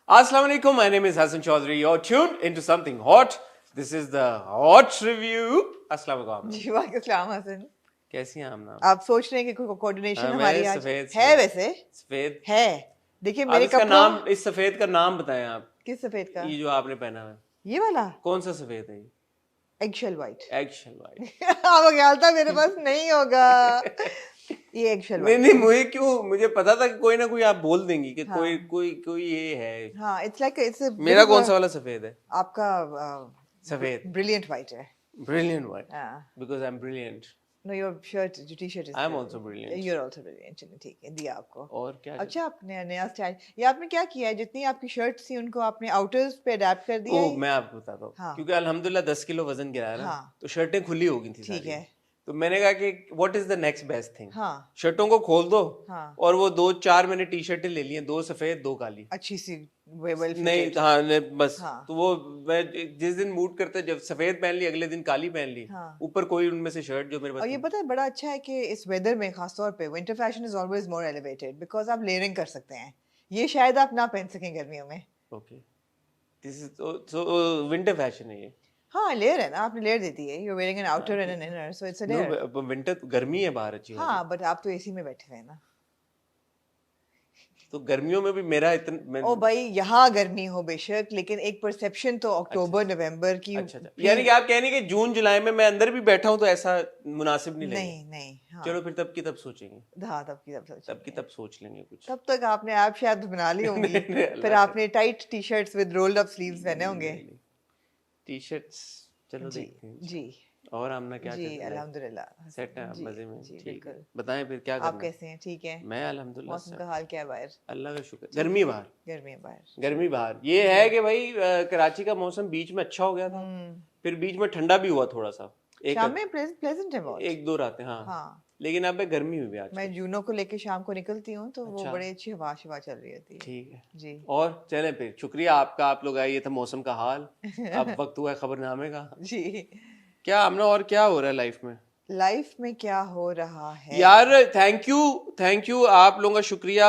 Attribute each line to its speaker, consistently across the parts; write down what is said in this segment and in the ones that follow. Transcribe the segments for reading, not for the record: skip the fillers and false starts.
Speaker 1: Assalamu alaikum, my name is Hassan Chaudhary. You're tuned into something hot. This is the Hot Review. Assalamu alaikum.
Speaker 2: जी वालेकुम हसन।
Speaker 1: कैसी हैं आप?
Speaker 2: आप सोच रहे हैं कि कोऑर्डिनेशन
Speaker 1: हाँ,
Speaker 2: हमारी
Speaker 1: मैं
Speaker 2: आज
Speaker 1: सफेद
Speaker 2: है वैसे
Speaker 1: सफेद
Speaker 2: है। देखिए
Speaker 1: आप
Speaker 2: मेरे
Speaker 1: इसका
Speaker 2: कपड़ों
Speaker 1: नाम, इस सफेद का नाम बताएं आप।
Speaker 2: किस सफेद का?
Speaker 1: ये जो आपने पहना है,
Speaker 2: ये वाला
Speaker 1: कौन सा सफेद है?
Speaker 2: Eggshell white.
Speaker 1: Eggshell white.
Speaker 2: आपको ख्याल था मेरे पास नहीं होगा। ये एगशेल
Speaker 1: नहीं
Speaker 2: व्हाइट
Speaker 1: नहीं, मुझे क्यों, मुझे पता था कि कोई ना कोई आप बोल देंगी कि
Speaker 2: हाँ।
Speaker 1: कोई कोई कोई ये है।
Speaker 2: हाँ, इट्स लाइक इट्स
Speaker 1: मेरा कौन सा वाला सफेद है?
Speaker 2: आपका
Speaker 1: सफेद
Speaker 2: ब्रिलियंट व्हाइट है।
Speaker 1: ब्रिलियंट व्हाइट,
Speaker 2: हाँ।
Speaker 1: Because I am brilliant.
Speaker 2: No your shirt जो T shirt
Speaker 1: I am also brilliant.
Speaker 2: You are also brilliant. चलिए ठीक है, दिया आपको।
Speaker 1: और क्या?
Speaker 2: अच्छा, आपने नया स्टाइल ये आपने क्या किया है? जितनी आपकी शर्ट्स थी उनको आपने आउटर्स पे अडेप्ट कर दिया
Speaker 1: ओ,
Speaker 2: है?
Speaker 1: मैं आपको बताता हूँ।
Speaker 2: हाँ।
Speaker 1: क्योंकि अल्हम्दुलिल्लाह 10 किलो वजन गिराया ना,
Speaker 2: हाँ।
Speaker 1: तो शर्टें खुली हो गई थी
Speaker 2: ठीक
Speaker 1: सारी।
Speaker 2: है।
Speaker 1: तो मैंने कहा कि what is the next best thing.
Speaker 2: हाँ।
Speaker 1: शर्टों को खोल दो।
Speaker 2: हाँ।
Speaker 1: और वो 2-4 मैंने टी शर्टें ले ली हैं, 2 सफेद 2 काली।
Speaker 2: अच्छी सी वेल
Speaker 1: नहीं,
Speaker 2: फिटेड।
Speaker 1: हाँ नहीं, बस।
Speaker 2: हाँ।
Speaker 1: तो वो मैं जिस दिन मूड करते, जब सफेद पहन ली अगले दिन काली पहन ली।
Speaker 2: हाँ।
Speaker 1: ऊपर कोई उनमें से शर्ट जो मेरे पास
Speaker 2: और ये
Speaker 1: थी।
Speaker 2: पता है बड़ा अच्छा है कि इस वेदर में खास तौर पे winter fashion is always more elevated because आप लेयरिंग कर सकते हैं। ये शायद आप ना पहन सकें गर्मियों में।
Speaker 1: Okay, this is so winter fashion है ये।
Speaker 2: हाँ, लेयर है ना, आपने लेयर दे दी है। You are wearing an outer and an inner, so it's a layer.
Speaker 1: No, winter गर्मी है बाहर अच्छी खासी।
Speaker 2: हाँ, बट आप तो एसी में बैठे हुए हैं ना।
Speaker 1: तो गर्मियों में भी मेरा इतना
Speaker 2: ओ भाई, यहाँ गर्मी हो बेशक, लेकिन एक परसेप्शन तो अक्टूबर नवंबर की।
Speaker 1: अच्छा अच्छा, यानी कि आप कह रही हैं कि जून जुलाई में मैं अंदर भी बैठा हूं तो ऐसा मुनासिब नहीं लगेगा।
Speaker 2: नहीं नहीं, हाँ।
Speaker 1: चलो फिर तब की तब सोचेंगे।
Speaker 2: हाँ, तब की तब सोचेंगे।
Speaker 1: तब की तब सोच लेंगे कुछ।
Speaker 2: तब तक आपने ऐप शायद बना ली होंगी।
Speaker 1: नहीं, नहीं,
Speaker 2: फिर
Speaker 1: अल्लाह
Speaker 2: आपने tight T shirts with rolled up sleeves पहने होंगे।
Speaker 1: T shirts. चलो
Speaker 2: जी
Speaker 1: देखते हैं।
Speaker 2: जी
Speaker 1: और हमने क्या
Speaker 2: जी,
Speaker 1: कर
Speaker 2: अल्हम्दुलिल्लाह।
Speaker 1: सेट है आप
Speaker 2: जी
Speaker 1: मजे में?
Speaker 2: जी,
Speaker 1: ठीक है,
Speaker 2: बिल्कुल।
Speaker 1: बताएं फिर क्या
Speaker 2: आप
Speaker 1: करना है?
Speaker 2: कैसे हैं? ठीक है।
Speaker 1: मैं अल्हम्दुलिल्लाह
Speaker 2: मौसम
Speaker 1: सब,
Speaker 2: का हाल क्या है बाहर?
Speaker 1: अल्लाह का शुक्र। गर्मी बाहर,
Speaker 2: गर्मी है बाहर।
Speaker 1: गर्मी बाहर। ये है कि भाई कराची का मौसम बीच में अच्छा हो गया था, फिर बीच में ठंडा भी हुआ थोड़ा सा।
Speaker 2: शाम में प्लेजेंट है बहुत।
Speaker 1: 1-2 रातें, हाँ।
Speaker 2: हाँ।
Speaker 1: लेकिन अब गर्मी हुई भी आज।
Speaker 2: मैं जूनों को लेके शाम को निकलती हूँ तो वो
Speaker 1: अच्छा।
Speaker 2: बड़ी अच्छी हवा शवा चल रही होती है।
Speaker 1: ठीक है
Speaker 2: जी।
Speaker 1: और चलें फिर, शुक्रिया आपका, आप लोग आए। ये था मौसम का हाल। अब वक्त हुआ है खबरनामे का।
Speaker 2: जी।
Speaker 1: क्या हमने, और क्या हो रहा है लाइफ में?
Speaker 2: लाइफ में क्या हो रहा है
Speaker 1: यार थैंक यू, आप लोगों का शुक्रिया।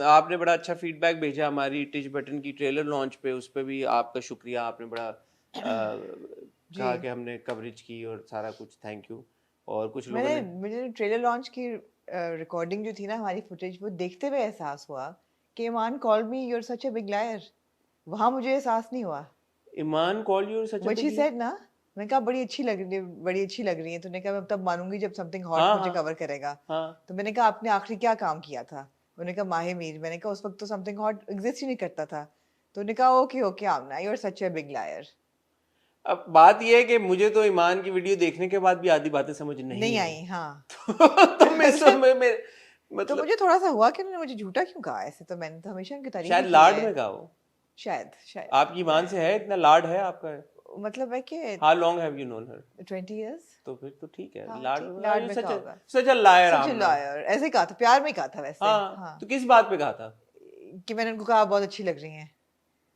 Speaker 1: आपने बड़ा अच्छा फीडबैक भेजा हमारी टिच बटन की ट्रेलर लॉन्च पे, उस पे भी आपका शुक्रिया। आपने बड़ा कहा कि हमने कवरेज की और सारा कुछ, थैंक यू। और कुछ लोगों ने
Speaker 2: मुझे ट्रेलर लॉन्च की रिकॉर्डिंग जो थी ना, हमारी फुटेज, वो देखते हुए एहसास हुआ कि Iman call me you are such a big liar. वहां मुझे एहसास नहीं हुआ।
Speaker 1: Iman call you such a
Speaker 2: what she
Speaker 1: big,
Speaker 2: said ना, मैंने कहा बड़ी अच्छी लग रही है, बड़ी अच्छी लग रही है। तूने कहा मैं तब मानूंगी जब समथिंग हॉट
Speaker 1: हाँ
Speaker 2: मुझे
Speaker 1: हाँ
Speaker 2: कवर करेगा।
Speaker 1: हाँ।
Speaker 2: तो मैंने कहा आपने आखिरी क्या काम किया था? उन्होंने कहा माहे मीर। मैंने कहा उस वक्त तो समथिंग हॉट एग्जिस्ट ही नहीं करता था। तो उन्होंने कहा okay okay Aamna, you are such a big liar.
Speaker 1: अब बात यह है कि मुझे तो ईमान की वीडियो देखने के बाद भी आधी बातें समझ नहीं आई।
Speaker 2: आई, हाँ।
Speaker 1: तो मैं समय में
Speaker 2: तो
Speaker 1: मतलब
Speaker 2: मुझे थोड़ा सा हुआ कि उन्होंने मुझे झूठा क्यों कहा। ऐसे तो मैंने तो हमेशा उनकी तारीफ ही
Speaker 1: शायद
Speaker 2: की
Speaker 1: लाड
Speaker 2: है।
Speaker 1: में कहा हो।
Speaker 2: शायद शायद
Speaker 1: आपकी ईमान से है, इतना लाड है आपका?
Speaker 2: मतलब है कि
Speaker 1: how long have you known her?
Speaker 2: 20 years.
Speaker 1: तो फिर तो ठीक है।
Speaker 2: हाँ,
Speaker 1: लाड
Speaker 2: ठीक,
Speaker 1: में,
Speaker 2: लाड
Speaker 1: you
Speaker 2: में
Speaker 1: such
Speaker 2: कहा
Speaker 1: a
Speaker 2: होगा।
Speaker 1: such a liar
Speaker 2: such
Speaker 1: Aamna.
Speaker 2: Lawyer, ऐसे ही कहा था, प्यार में ही कहा था वैसे।
Speaker 1: हाँ,
Speaker 2: हाँ।
Speaker 1: तो किस बात पे कहा था?
Speaker 2: कि मैंने उनको कहा आप बहुत अच्छी लग रही हैं।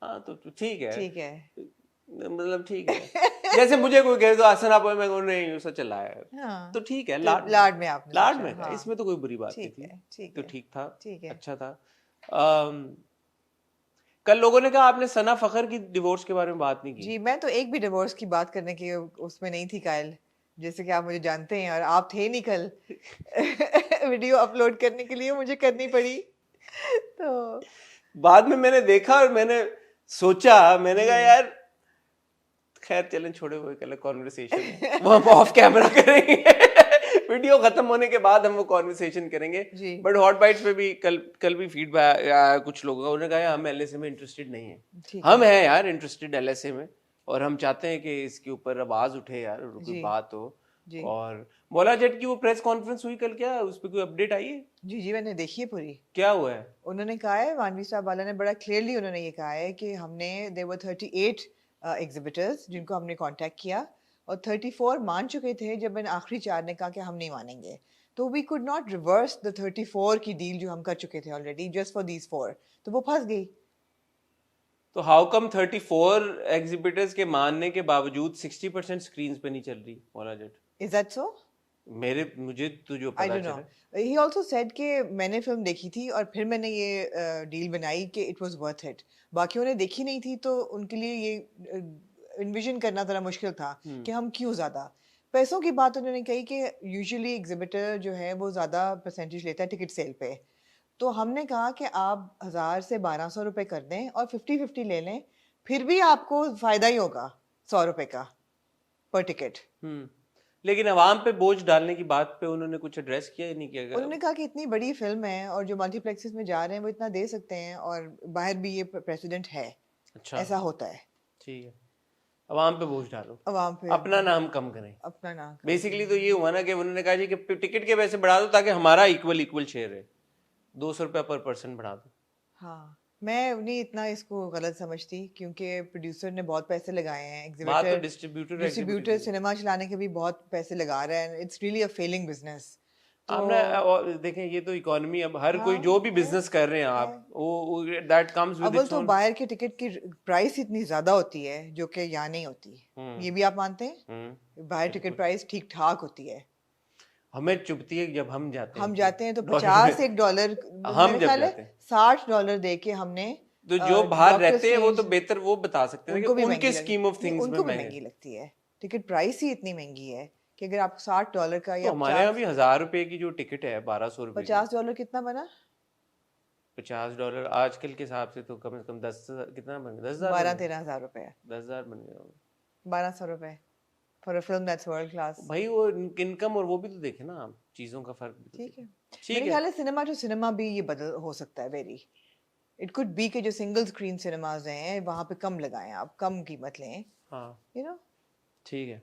Speaker 1: हाँ तो ठीक है।
Speaker 2: ठीक है।
Speaker 1: मतलब ठीक है। जैसे मुझे कोई कहे तो आसन आप, मैं कहूँ नहीं, सच a liar।
Speaker 2: हाँ,
Speaker 1: तो ठीक है,
Speaker 2: तो
Speaker 1: लाड
Speaker 2: लाड में आपने
Speaker 1: लाड
Speaker 2: सोचा,
Speaker 1: में कहा,
Speaker 2: हाँ।
Speaker 1: इसमें तो कोई बुरी बात नहीं
Speaker 2: ठीक
Speaker 1: थी।
Speaker 2: है, ठीक
Speaker 1: तो
Speaker 2: है,
Speaker 1: ठीक था,
Speaker 2: ठीक है।
Speaker 1: अच्छा था। कल लोगों ने कहा आपने सना फखर की डिवोर्स के बारे में बात नहीं की।
Speaker 2: जी, मैं तो एक भी डिवोर्स की बात करने की उसमें नहीं थी कायल, जैसे कि आप मुझे जानते हैं, और आप थे नहीं कल। वीडियो अपलोड करने के लिए मुझे करनी पड़ी। तो
Speaker 1: बाद में मैंने देखा और मैंने सोचा, मैंने कहा यार खैर चलें, छोड़े हुए कल कॉन्वर्सेशन वो हम ऑफ कैमरा करेंगे। वीडियो खत्म होने के बाद हम वो कॉन्वर्सेशन करेंगे।
Speaker 2: जी।
Speaker 1: बट हॉट बाइट्स पे भी कल भी फीडबैक आया कुछ लोगों का। उन्होंने कहा हम एलएसए में इंटरेस्टेड नहीं है।
Speaker 2: ठीक
Speaker 1: हम
Speaker 2: है।
Speaker 1: हैं यार इंटरेस्टेड एलएसए में, और हम चाहते हैं कि इसके ऊपर आवाज उठे यार, और कोई
Speaker 2: जी
Speaker 1: बात हो।
Speaker 2: जी
Speaker 1: और मौला जेट की वो प्रेस कॉन्फ्रेंस हुई कल, क्या उस पर कोई अपडेट आई है?
Speaker 2: जी जी, मैंने देखी है पूरी।
Speaker 1: क्या हुआ है?
Speaker 2: उन्होंने कहा है, मानवी साहब वाला ने बड़ा क्लियरली उन्होंने ये कहा है कि हमने देयर वर 38 एग्जिबिटर्स जिनको हमने कांटेक्ट किया, और 34 मान चुके थे जब मैंने आखिरी 4 ने कहा कि हम नहीं मानेंगे। तो we could not reverse the 34 की डील जो हम कर चुके थे ऑलरेडी जस्ट फॉर दीज 4। तो वो फंस गई।
Speaker 1: तो हाउ कम 34 एग्जिबिटर्स के मानने के बावजूद 60% स्क्रीन पे नहीं चल रही मौला जेट?
Speaker 2: Is that so?
Speaker 1: मुझे तो जो
Speaker 2: आई
Speaker 1: पता
Speaker 2: डोंट नो
Speaker 1: चला
Speaker 2: ही आल्सो सेड कि मैंने फिल्म देखी थी और फिर मैंने ये डील बनाई कि इट वाज वर्थ इट। बाकियों ने देखी नहीं थी तो उनके लिए ये इन्विजन करना थोड़ा मुश्किल था कि हम क्यों ज़्यादा पैसों की बात उन्होंने कही कि यूजुअली एग्जिबिटर जो है वो ज़्यादा परसेंटेज लेता है टिकट सेल पे। तो हमने कहा कि आप 1000 से 1200 रुपए कर दें और 50-50 ले लें, फिर भी आपको फ़ायदा ही होगा 100 रुपए का पर टिकट।
Speaker 1: लेकिन अवाम पे बोझ डालने की बात पे उन्होंने कुछ एड्रेस किया या नहीं किया
Speaker 2: उन्होंने कहा कि इतनी बड़ी फिल्म है और जो मल्टीप्लेक्सेस में जा रहे हैं वो इतना दे सकते हैं और बाहर भी ये प्रेसिडेंट है,
Speaker 1: अच्छा
Speaker 2: ऐसा होता है।
Speaker 1: ठीक है, अवाम पे बोझ डालो,
Speaker 2: अवाम पे
Speaker 1: अपना नाम कम करें।
Speaker 2: अपना नाम
Speaker 1: बेसिकली तो ये हुआ ना कि उन्होंने कहा जी कि टिकट के पैसे बढ़ा दो ताकि हमारा इक्वल इक्वल शेयर है, 200 रुपया पर पर्सन बढ़ा दो।
Speaker 2: हाँ मैं नहीं इतना इसको गलत समझती क्योंकि प्रोड्यूसर ने बहुत पैसे लगाए हैं,
Speaker 1: बात तो
Speaker 2: एग्जीबिटर
Speaker 1: डिस्ट्रीब्यूटर
Speaker 2: डिस्ट्रीब्यूटर सिनेमा चलाने के भी बहुत पैसे लगा रहे हैं, it's really a failing business. तो
Speaker 1: आपने और देखें ये तो इकोनॉमी, अब हर कोई
Speaker 2: हाँ
Speaker 1: जो भी
Speaker 2: है,
Speaker 1: बिजनेस कर रहे हैं
Speaker 2: है।
Speaker 1: आप वो दैट कम्स विद
Speaker 2: अव्वल
Speaker 1: इट्स
Speaker 2: तो
Speaker 1: ओन।
Speaker 2: बाहर के टिकट की प्राइस इतनी ज्यादा होती है जो कि यहाँ नहीं होती, ये भी आप मानते हैं? बाहर टिकट
Speaker 1: बिल्कुल,
Speaker 2: प्राइस ठीक ठाक होती है।
Speaker 1: हमें चुभती है जब हम जाते
Speaker 2: हम
Speaker 1: हैं
Speaker 2: जाते हैं तो
Speaker 1: डॉलर में
Speaker 2: 50 $1
Speaker 1: हम
Speaker 2: मेरे
Speaker 1: जब
Speaker 2: ख्याल है
Speaker 1: जाते हैं
Speaker 2: $60 दे के हमने
Speaker 1: तो जो बाहर
Speaker 2: डॉक्टर
Speaker 1: रहते हैं वो तो
Speaker 2: स्ट्रेंज
Speaker 1: बेहतर वो बता सकते हैं
Speaker 2: उनको
Speaker 1: कि
Speaker 2: भी
Speaker 1: उनके
Speaker 2: महंगी
Speaker 1: स्कीम ऑफ
Speaker 2: लगी नहीं
Speaker 1: थिंग्स में
Speaker 2: उनको भी
Speaker 1: महंगे।
Speaker 2: महंगी लगती है, टिकट प्राइस ही इतनी महंगी है कि अगर आप $60 का
Speaker 1: तो
Speaker 2: या
Speaker 1: हमारे यहाँ भी 1000 रुपए की जो टिकट है 1200 रुपए की,
Speaker 2: $50 कितना बना?
Speaker 1: $50 आजकल के हिसाब से तो कम से कम 10 कितना बन गया, 10,000 बन
Speaker 2: 12-13
Speaker 1: गया,
Speaker 2: हजार रुपए
Speaker 1: 10,000 बन गया होगा।
Speaker 2: 1200 रुपए for a film that's world class.
Speaker 1: भाई वो इनकम और वो भी तो देखे ना आप, चीजों का फर्क भी तो
Speaker 2: ठीक है,
Speaker 1: देखें। ठीक
Speaker 2: मेरे
Speaker 1: है
Speaker 2: ख्याल है सिनेमा टू सिनेमा भी ये बदल हो सकता है वेरी। इट कुड बी के जो सिंगल स्क्रीन सिनेमाज हैं वहां पे कम लगाएं, आप कम कीमत लें,
Speaker 1: हाँ
Speaker 2: यू नो।
Speaker 1: ठीक है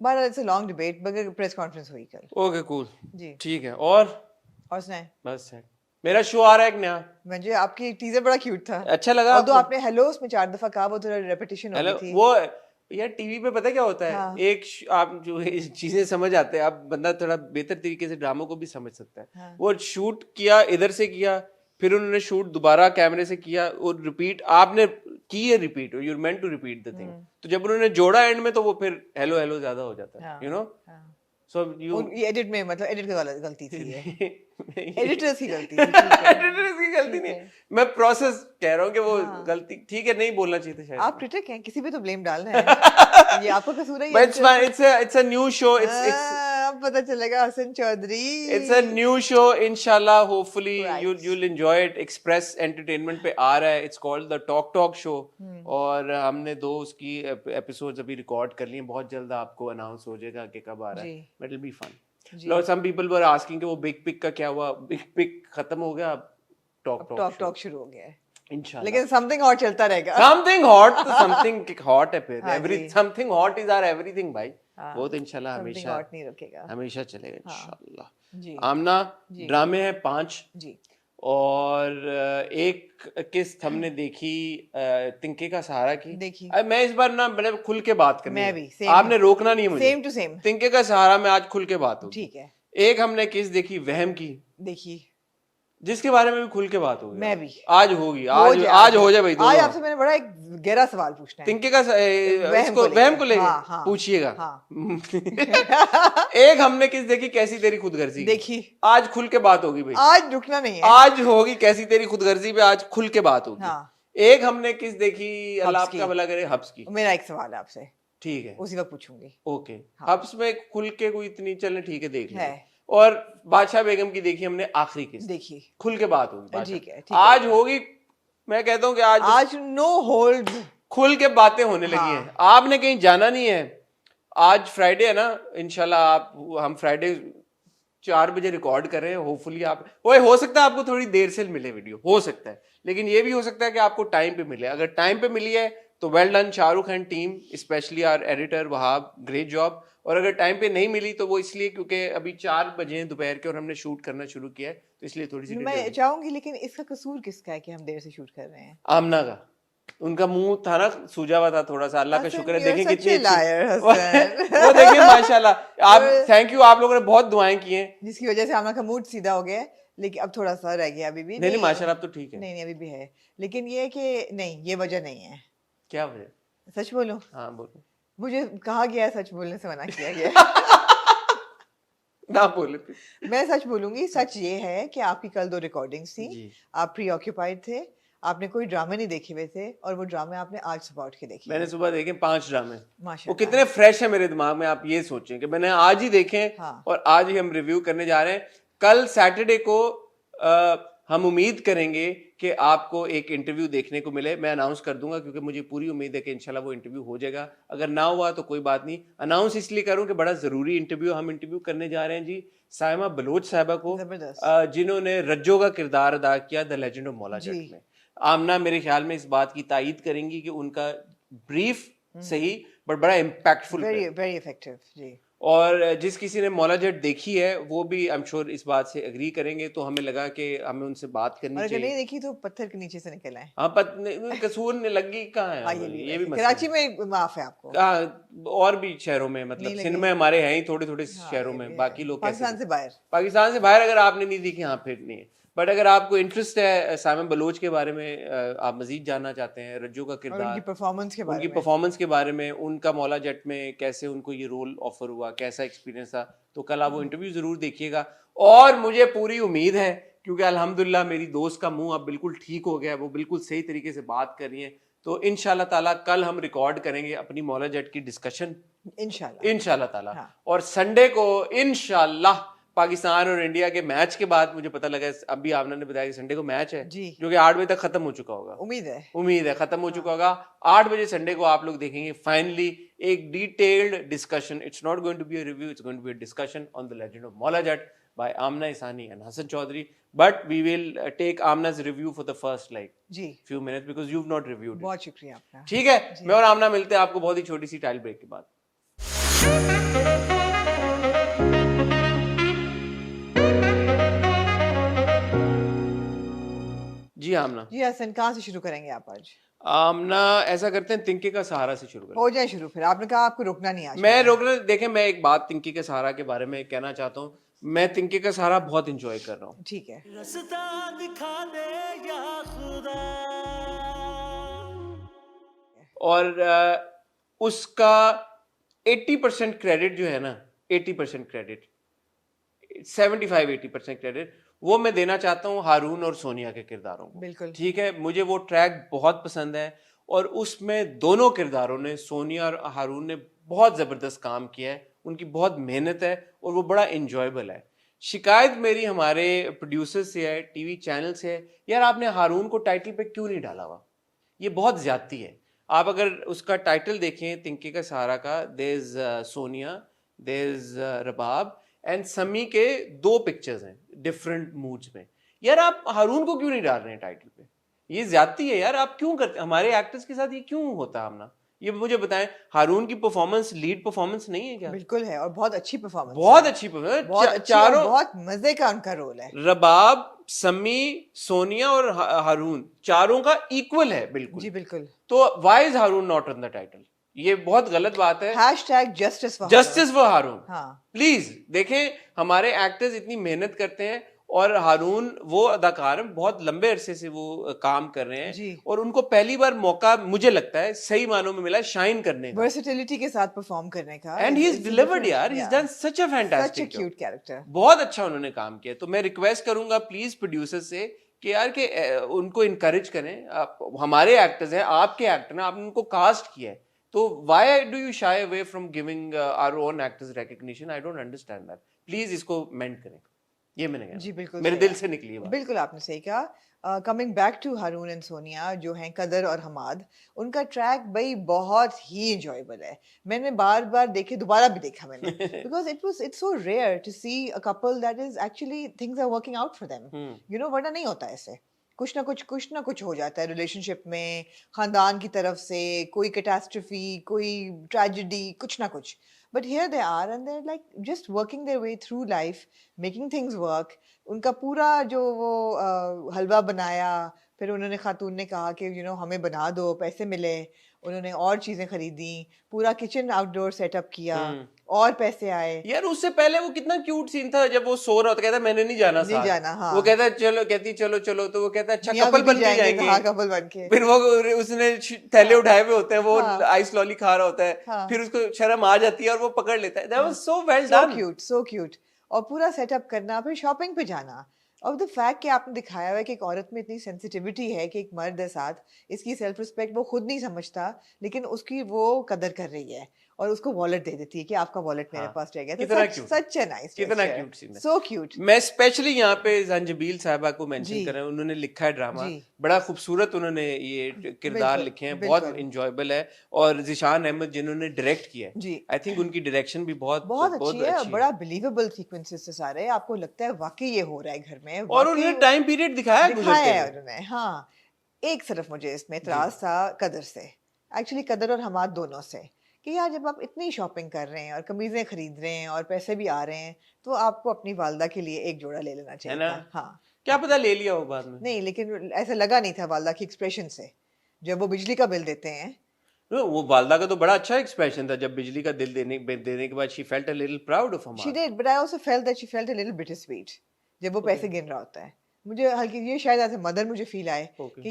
Speaker 2: but it's a long debate, मगर प्रेस कॉन्फ्रेंस हुई कल।
Speaker 1: ओके कूल
Speaker 2: जी
Speaker 1: ठीक है। और
Speaker 2: सुनाए।
Speaker 1: बस है, मेरा शो आ रहा है एक नया,
Speaker 2: मुझे आपकी टीजर बड़ा क्यूट था,
Speaker 1: अच्छा लगा
Speaker 2: और तो
Speaker 1: आपको?
Speaker 2: आपने हेलो उसमें 4 दफा कहा, वो थोड़ा रेपिटेशन हो
Speaker 1: हेलो
Speaker 2: गई थी।
Speaker 1: वो यार टीवी पे पता क्या होता है,
Speaker 2: हाँ
Speaker 1: आप जो चीजें समझ आते हैं, आप बंदा थोड़ा बेहतर तरीके से ड्रामों को भी समझ सकता है।
Speaker 2: हाँ
Speaker 1: वो शूट किया इधर से किया, फिर उन्होंने शूट दोबारा कैमरे से किया और रिपीट आपने की है, repeat you meant to repeat the thing. तो जब उन्होंने जोड़ा एंड में तो वो फिर हेलो हेलो ज्यादा हो जाता है, यू नो।
Speaker 2: हाँ
Speaker 1: सो यू
Speaker 2: ये एडिट में, मतलब एडिट का गलती थी ये,
Speaker 1: एडिटर्स
Speaker 2: एडिटर्स की गलती थी, ठीक है
Speaker 1: की गलती
Speaker 2: ठीक
Speaker 1: नहीं,
Speaker 2: है।
Speaker 1: मैं प्रोसेस कह रहा हूँ कि वो
Speaker 2: हाँ
Speaker 1: गलती ठीक है, नहीं बोलना चाहिए था शायद।
Speaker 2: आप क्रिटिक हैं, किसी पे तो ब्लेम डालना है, ये आपका कसूर है, ये
Speaker 1: But it's fine. It's a new show.
Speaker 2: अब पता चलेगा Hasan Chaudhary.
Speaker 1: It's a new show. Inshallah, hopefully
Speaker 2: Right.
Speaker 1: you'll enjoy it. Express Entertainment पे आ रहा है. It's called the Talk Show. और हमने 2 उसकी एपिसोड्स अभी रिकॉर्ड कर लिए हैं. बहुत जल्द आपको अनाउंस हो जाएगा कि कब आ रहा है.
Speaker 2: जी
Speaker 1: But it'll be fun.
Speaker 2: Ji.
Speaker 1: Some people were asking कि वो बिग पिक का क्या हुआ. बिग पिक खत्म हो गया, अब
Speaker 2: अब
Speaker 1: टॉक
Speaker 2: टॉक शुरू हो गया है,
Speaker 1: इंशाल्लाह.
Speaker 2: लेकिन समथिंग और चलता रहेगा।
Speaker 1: समथिंग हॉट तो समथिंग हॉट है फिर.
Speaker 2: हाँ
Speaker 1: एवरी
Speaker 2: जी
Speaker 1: something hot is our everything भाई.
Speaker 2: हाँ,
Speaker 1: वो तो इंशाल्लाह
Speaker 2: समथिंग
Speaker 1: हमेशा
Speaker 2: हॉट नहीं रुकेगा।
Speaker 1: हमेशा चलेगा
Speaker 2: हाँ
Speaker 1: इंशाल्लाह.
Speaker 2: जी
Speaker 1: आमना
Speaker 2: जी
Speaker 1: ड्रामे हैं 5
Speaker 2: जी
Speaker 1: और एक किस्त हमने देखी तिनके का सहारा की.
Speaker 2: देखी।
Speaker 1: अब मैं इस बार ना बड़े खुल के बात करनी
Speaker 2: मैं
Speaker 1: है,
Speaker 2: भी सेम
Speaker 1: आपने रोकना नहीं है मुझे.
Speaker 2: Same to same.
Speaker 1: तिनके का सहारा में आज खुल के बात होगी.
Speaker 2: ठीक है
Speaker 1: एक हमने किस्त देखी वहम की,
Speaker 2: देखी।
Speaker 1: जिसके बारे में भी खुल के बात होगी.
Speaker 2: मैं भी
Speaker 1: आज होगी, आज हो जाए भाई.
Speaker 2: आज आपसे मैंने बड़ा एक गहरा सवाल पूछना है।
Speaker 1: तिनके का
Speaker 2: वहम
Speaker 1: वहम को लेके
Speaker 2: हाँ, हाँ,
Speaker 1: पूछिएगा.
Speaker 2: हाँ।
Speaker 1: एक हमने किस देखी कैसी तेरी खुदगर्जी की.
Speaker 2: देखी।
Speaker 1: आज खुल के बात होगी भाई.
Speaker 2: आज रुकना नहीं है।
Speaker 1: आज होगी कैसी तेरी खुदगर्जी पे, आज खुल के बात होगी.
Speaker 2: हाँ
Speaker 1: एक हमने किस देखी, अल्लाह
Speaker 2: हब्स की।
Speaker 1: आपका भला करे, हब्स की.
Speaker 2: मेरा एक सवाल है आपसे,
Speaker 1: ठीक है
Speaker 2: उसी वक्त पूछूंगी।
Speaker 1: ओके.
Speaker 2: हाँ।
Speaker 1: हब्स में खुल के कोई इतनी चलने, ठीक है देख
Speaker 2: है
Speaker 1: लेंगे. और बादशाह बेगम की देखी हमने आखिरी किस्त,
Speaker 2: देखी।
Speaker 1: खुल के बात होगी.
Speaker 2: ठीक है
Speaker 1: बादशाह
Speaker 2: ठीक है।
Speaker 1: आज होगी. मैं कहता हूँ कि आज
Speaker 2: नो होल्ड,
Speaker 1: खुल के बातें होने लगी हैं. आपने कहीं जाना नहीं है. आज फ्राइडे है ना, इंशाल्लाह हम फ्राइडे 4 बजे रिकॉर्ड कर रहे हैं. होपफुली आप हो सकता है आपको थोड़ी देर से मिले वीडियो, हो सकता है. लेकिन ये भी हो सकता है कि आपको टाइम पे मिले. अगर टाइम पे मिली है तो well done Shahrukh and team, specially our editor Wahab, great job. और अगर टाइम पे नहीं मिली तो वो इसलिए क्योंकि अभी 4 बजे हैं दोपहर के और हमने शूट करना शुरू किया है, तो इसलिए थोड़ी सी
Speaker 2: मैं चाहूंगी, लेकिन इसका कसूर किसका है कि हम देर से शूट कर रहे हैं?
Speaker 1: आमना का. उनका मुंह था ना सूजा हुआ था थोड़ा सा. अल्लाह का
Speaker 2: हसन,
Speaker 1: शुक्र है,
Speaker 2: you're
Speaker 1: देखें
Speaker 2: such
Speaker 1: कितनी
Speaker 2: a liar,
Speaker 1: अच्छी
Speaker 2: हसन।
Speaker 1: वो देखिए माशाल्लाह. आप थैंक यू, आप लोगों ने बहुत दुआएं की हैं,
Speaker 2: जिसकी वजह से आमना का मूड सीधा हो गया है, लेकिन अब थोड़ा सा रह गया अभी भी।
Speaker 1: नहीं माशाल्लाह अब तो ठीक है.
Speaker 2: नहीं अभी भी है, लेकिन ये है कि नहीं, ये वजह नहीं है।
Speaker 1: क्या वजह?
Speaker 2: सच बोलूं,
Speaker 1: हाँ बोलो.
Speaker 2: मुझे कहा गया है सच बोलने से मना किया गया है।
Speaker 1: ना बोले थे
Speaker 2: मैं सच बोलूंगी, सच ये है कि आपकी कल 2 रिकॉर्डिंग्स थी,
Speaker 1: जी।
Speaker 2: आप प्री ऑक्यूपाइड थे, आपने कोई ड्रामे नहीं देखे हुए थे और वो ड्रामे आपने आज सुबह उठ के देखे
Speaker 1: मैंने
Speaker 2: हैं।
Speaker 1: सुबह देखे 5 ड्रामे, वो
Speaker 2: माशाल्लाह।
Speaker 1: कितने फ्रेश है मेरे दिमाग में, आप ये सोचें कि मैंने आज ही देखे
Speaker 2: हाँ।
Speaker 1: और आज ही हम रिव्यू करने जा रहे हैं। कल सैटरडे को हम उम्मीद करेंगे कि आपको एक इंटरव्यू देखने को मिले। मैं अनाउंस कर दूंगा क्योंकि मुझे पूरी उम्मीद है कि इंशाल्लाह वो इंटरव्यू हो जाएगा। अगर ना हुआ तो कोई बात नहीं, अनाउंस इसलिए करूं कि बड़ा जरूरी इंटरव्यू हम इंटरव्यू करने जा रहे हैं जी साइमा बलोच साहिबा को,
Speaker 2: जबरदस्त।
Speaker 1: जिन्होंने रज्जो का किरदार अदा किया द लेजेंड ऑफ मौला
Speaker 2: जी।
Speaker 1: जट में। आमना मेरे ख्याल में इस बात की तायीद करेंगी कि उनका ब्रीफ सही बट बड़ा इम्पैक्टफुल
Speaker 2: वेरी वेरी इफेक्टिव जी।
Speaker 1: और जिस किसी ने मौला जट देखी है वो भी आई एम श्योर इस बात से एग्री करेंगे। तो हमें लगा कि हमें उनसे बात करनी
Speaker 2: और अगर
Speaker 1: चाहिए।
Speaker 2: नहीं देखी तो पत्थर के नीचे से निकल आए।
Speaker 1: हाँ कसूर ने लगी कहाँ है,
Speaker 2: हाँ,
Speaker 1: ये भी मसला
Speaker 2: कराची
Speaker 1: है।
Speaker 2: में माफ है आपको।
Speaker 1: और भी शहरों में, मतलब
Speaker 2: नहीं
Speaker 1: सिंध
Speaker 2: लगी।
Speaker 1: में हमारे हैं ही थोड़े थोड़े
Speaker 2: हाँ,
Speaker 1: शहरों
Speaker 2: ये
Speaker 1: में,
Speaker 2: भी है।
Speaker 1: बाकी लोग कैसे
Speaker 2: पाकिस्तान से बाहर।
Speaker 1: पाकिस्तान से बाहर अगर आपने नहीं देखी, हाँ फिर नहीं है। बट अगर आपको इंटरेस्ट है साइमा बलोच के बारे में, आप मजीद जानना चाहते हैं रज्जो का
Speaker 2: और उनकी
Speaker 1: किरदार,
Speaker 2: परफॉर्मेंस के बारे
Speaker 1: उनकी
Speaker 2: में।
Speaker 1: परफॉर्मेंस के बारे में, उनका मौला जट में कैसे उनको ये रोल ऑफर हुआ, कैसा एक्सपीरियंस था, तो कल आप वो इंटरव्यू जरूर देखिएगा। और मुझे पूरी उम्मीद है क्योंकि अल्हम्दुलिल्लाह मेरी दोस्त का मुंह अब बिल्कुल ठीक हो गया है, वो बिल्कुल सही तरीके से बात कर रही है। तो इंशाल्लाह ताला कल हम रिकॉर्ड करेंगे अपनी मौला जट की डिस्कशन इंशाल्लाह ताला।
Speaker 2: हाँ।
Speaker 1: और संडे को इंशाल्लाह पाकिस्तान और इंडिया के मैच के बाद मुझे पता लगा, अभी आमना ने बताया कि संडे को मैच है
Speaker 2: जी।
Speaker 1: जो कि 8 बजे तक खत्म हो चुका होगा। उम्मीद है खत्म हो चुका होगा। 8 बजे संडे को आप लोग देखेंगे फाइनली एक detailed discussion. It's not going to be a review, it's going to be a discussion on the legend of Maula Jatt by Amna Isani and Hassan Chaudhary, but we will take Amna's review for the first
Speaker 2: ji.
Speaker 1: few minutes because you've not reviewed it.
Speaker 2: बहुत शुक्रिया आपका।
Speaker 1: ठीक है, मैं और आमना मिलते हैं आपको बहुत ही छोटी सी टाइल ब्रेक के बाद। जी आमना।
Speaker 2: जी हसन, कहाँ से शुरू करेंगे आप आज?
Speaker 1: आमना ऐसा करते हैं तिनके का सहारा से शुरू करें।
Speaker 2: हो जाए शुरू, फिर आपने कहा आपको रुकना नहीं आज।
Speaker 1: मैं रोकना, देखें मैं एक बात तिनके के सहारा के बारे में कहना चाहता हूँ। मैं तिनके का सहारा बहुत इंजॉय कर रहा हूँ।
Speaker 2: ठीक है।
Speaker 3: रास्ता दिखा दे या खुदा।
Speaker 1: और उसका 80% क्रेडिट जो है ना, 80% क्रेडिट, 75-80% क्रेडिट वो मैं देना चाहता हूँ हारून और सोनिया के किरदारों को।
Speaker 2: बिल्कुल।
Speaker 1: ठीक है, मुझे वो ट्रैक बहुत पसंद है और उसमें दोनों किरदारों ने, सोनिया और हारून ने बहुत जबरदस्त काम किया है। उनकी बहुत मेहनत है और वो बड़ा इंजॉयबल है। शिकायत मेरी हमारे प्रोड्यूसर से है, टीवी चैनल से है, यार आपने हारून को टाइटल पे क्यों नहीं डाला हुआ, ये बहुत ज्यादती है। आप अगर उसका टाइटल देखें तिनके का सहारा का, there is Sonia, there is Rabab and Sami के 2 पिक्चर्स हैं डिफरेंट मूड्स में। यार आप हारून को क्यों नहीं डाल रहे हैं टाइटल पे, ये ज्यादती है यार। आप क्यों करते, हमारे एक्टर्स के साथ ये क्यों होता है आमना, ये मुझे बताएं। हारून की परफॉर्मेंस लीड परफॉर्मेंस नहीं है क्या?
Speaker 2: बिल्कुल है, और बहुत अच्छी परफॉर्मेंस।
Speaker 1: बहुत अच्छी परफॉर्मेंस,
Speaker 2: बहुत अच्छी और
Speaker 1: चारों,
Speaker 2: बहुत मजे का उनका रोल है।
Speaker 1: रबाब, समी, सोनिया और हारून चारों का इक्वल है बिल्कुल।
Speaker 2: जी बिल्कुल।
Speaker 1: तो why is Haroon not on the title? ये बहुत गलत बात है।
Speaker 2: #Justice
Speaker 1: justice for Haroon.
Speaker 2: हाँ।
Speaker 1: प्लीज देखें, हमारे एक्टर्स इतनी मेहनत करते हैं और हारून वो अदाकार हैं, बहुत लंबे अरसे से वो काम कर रहे हैं
Speaker 2: जी।
Speaker 1: और उनको पहली बार मौका मुझे लगता है सही मानों में मिला शाइन करने का,
Speaker 2: वर्सेटिलिटी के साथ परफॉर्म करने का।
Speaker 1: एंड ही इज डिलीवर्ड यार, he is done such a fantastic
Speaker 2: cute character.
Speaker 1: बहुत अच्छा उन्होंने काम किया। तो मैं रिक्वेस्ट करूंगा प्लीज प्रोड्यूसर से कि यार के उनको इनकरेज करें। आप हमारे एक्टर्स हैं, आपके एक्टर हैं, आपने उनको कास्ट किया है, तो why do you shy away from giving our own actors recognition? I don't understand that. Please इसको मेंट करें, ये मैंने कहा।
Speaker 2: जी बिल्कुल,
Speaker 1: मेरे दिल से निकली है बात।
Speaker 2: बिल्कुल आपने सही कहा। Coming back to Haroon and Sonia जो हैं कदर और हमाद, उनका ट्रैक भाई बहुत ही इंजॉयबल है। मैंने बार बार देखे, दोबारा भी देखा मैंने, because it's so rare to see a couple that is actually things are working out for them, you know, वरना नहीं होता ऐसे। कुछ ना कुछ हो जाता है रिलेशनशिप में, खानदान की तरफ से कोई कैटास्ट्रोफी, कोई ट्रेजेडी, कुछ ना कुछ। But here they are and they're like just working their way through life, making things work. उनका पूरा जो वो हलवा बनाया, फिर उन्होंने खातून ने कहा कि यू नो हमें बना दो, पैसे मिले, उन्होंने और चीजें खरीदी, पूरा किचन आउटडोर सेटअप किया, और पैसे आए।
Speaker 1: यार उससे पहले वो कितना क्यूट सीन था जब वो सो रहा होता, कहता मैंने नहीं जाना
Speaker 2: नहीं जाना, हाँ।
Speaker 1: वो कहता चलो, कहती चलो चलो, तो वो कहता अच्छा
Speaker 2: मियाँ
Speaker 1: कपल
Speaker 2: बीबी
Speaker 1: बन के जाएंगे।
Speaker 2: हाँ, कपल बन के।
Speaker 1: फिर वो उसने थैले उठाए हुए होते हैं, वो
Speaker 2: हाँ।
Speaker 1: आइस लॉली खा रहा होता है,
Speaker 2: हाँ।
Speaker 1: फिर उसको शर्म आ जाती है और वो पकड़ लेता है। That was so well
Speaker 2: So
Speaker 1: done.
Speaker 2: cute, so cute. और पूरा सेटअप करना, फिर शॉपिंग पे जाना। और द फैक्ट कि आपने दिखाया हुआ है कि एक औरत में इतनी सेंसिटिविटी है कि एक मर्द है साथ, इसकी सेल्फ रिस्पेक्ट वो खुद नहीं समझता, लेकिन उसकी वो कदर कर रही है और उसको वॉलेट दे देती है कि आपका वॉलेट मेरे
Speaker 1: हाँ,
Speaker 2: पास रह गया। तो
Speaker 1: कितना
Speaker 2: सच
Speaker 1: क्यूट,
Speaker 2: सच अ नाइस
Speaker 1: कितना
Speaker 2: जेस्चर,
Speaker 1: क्यूट सीन है।
Speaker 2: So cute.
Speaker 1: मैं स्पेशली यहाँ पे जंजबील साहिबा को मेंशन
Speaker 2: जी
Speaker 1: कर रहा हूँ, उन्होंने लिखा है ड्रामा,
Speaker 2: जी
Speaker 1: बड़ा खूबसूरत उन्होंने ये किरदार
Speaker 2: बिल्कुल
Speaker 1: लिखे हैं, बहुत
Speaker 2: बिल्कुल
Speaker 1: इंजॉयबल है। और जिशान अहमद जिन्होंने डायरेक्ट किया है,
Speaker 2: जी
Speaker 1: आई थिंक उनकी डायरेक्शन भी बहुत
Speaker 2: बहुत अच्छी
Speaker 1: बहुत
Speaker 2: है,
Speaker 1: अच्छी है।
Speaker 2: बड़ा बिलीवेबल सीक्वेंसेस से सारे, आपको लगता है वाकई ये हो रहा है घर में,
Speaker 1: और
Speaker 2: वाकई
Speaker 1: उन्होंने टाइम पीरियड दिखाया है
Speaker 2: दिखाया
Speaker 1: गुजरते
Speaker 2: है
Speaker 1: हुए।
Speaker 2: उन्होंने। हाँ, एक सिर्फ मुझे इसमें
Speaker 1: जी
Speaker 2: इतराज था कदर से, एक्चुअली कदर और हमाद दोनों से, कि यार जब आप इतनी शॉपिंग कर रहे हैं और कमीजें खरीद रहे हैं और पैसे भी आ रहे हैं, तो आपको अपनी वालदा के लिए एक जोड़ा ले लेना
Speaker 1: है
Speaker 2: चाहिए
Speaker 1: ना,
Speaker 2: था। हाँ
Speaker 1: क्या
Speaker 2: हाँ,
Speaker 1: पता ले लिया हो बाद में।
Speaker 2: नहीं लेकिन ऐसा लगा नहीं था वालदा की एक्सप्रेशन से, जब वो बिजली का बिल देते हैं।
Speaker 1: वो वालदा का तो बड़ा अच्छा एक्सप्रेशन था जब बिजली का दिल देने के बाद she felt a little proud of
Speaker 2: she
Speaker 1: Hammad.
Speaker 2: Did, but I also felt that she felt a little bittersweet जब वो
Speaker 1: ओके
Speaker 2: पैसे गिन रहा होता है। मुझे हल्की ये शायद एज अ मदर मुझे फील आए
Speaker 1: ओके
Speaker 2: कि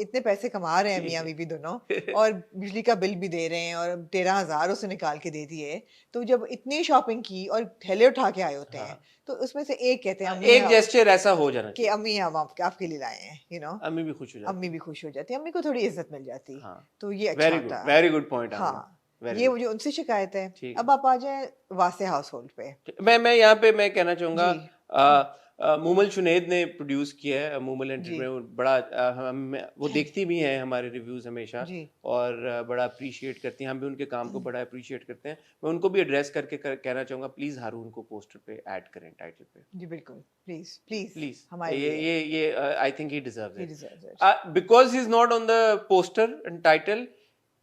Speaker 2: इतने पैसे कमा रहे हैं मियाँ बीवी दोनों, और बिजली का बिल भी दे रहे हैं और 13,000 उसे निकाल के दे दिए, तो जब इतनी शॉपिंग की और थैले उठा के आए होते हैं,
Speaker 1: हाँ,
Speaker 2: तो उसमें से एक कहते हैं अम्मी
Speaker 1: एक जेस्चर ऐसा हो जाना
Speaker 2: कि
Speaker 1: चाहिए,
Speaker 2: अम्मी हम आपके लिए लाए हैं,
Speaker 1: अम्मी भी खुश हो
Speaker 2: अम्मी
Speaker 1: जाती
Speaker 2: भी खुश हो जाती, अम्मी को थोड़ी इज्जत मिल जाती,
Speaker 1: हाँ।
Speaker 2: तो ये अच्छा था।
Speaker 1: वेरी गुड पॉइंट आमना,
Speaker 2: हाँ,
Speaker 1: वेरी
Speaker 2: ये
Speaker 1: गुड।
Speaker 2: मुझे उनसे शिकायत है।
Speaker 1: ठीक
Speaker 2: अब आप आ जाए वासे हाउस होल्ड पे।
Speaker 1: मैं यहाँ पे मैं कहना चाहूंगा,
Speaker 2: जी
Speaker 1: मूमल जुनैद ने प्रोड्यूस किया है, मूमल
Speaker 2: जी
Speaker 1: एंटरटेनमेंट बड़ा वो देखती भी हैं हमारे रिव्यूज हमेशा,
Speaker 2: जी
Speaker 1: और बड़ा अप्रिशिएट करती हैं, हम भी उनके काम को बड़ा अप्रिशिएट करते हैं। मैं उनको भी एड्रेस करके कहना चाहूंगा, प्लीज हारून को पोस्टर पे ऐड करें, टाइटल पे
Speaker 2: जी बिल्कुल, प्लीज प्लीज
Speaker 1: प्लीज।
Speaker 2: हमारे
Speaker 1: ये
Speaker 2: लिए,
Speaker 1: ये ये I think he deserves
Speaker 2: he
Speaker 1: it,
Speaker 2: deserves it.
Speaker 1: because he's not on the poster and title.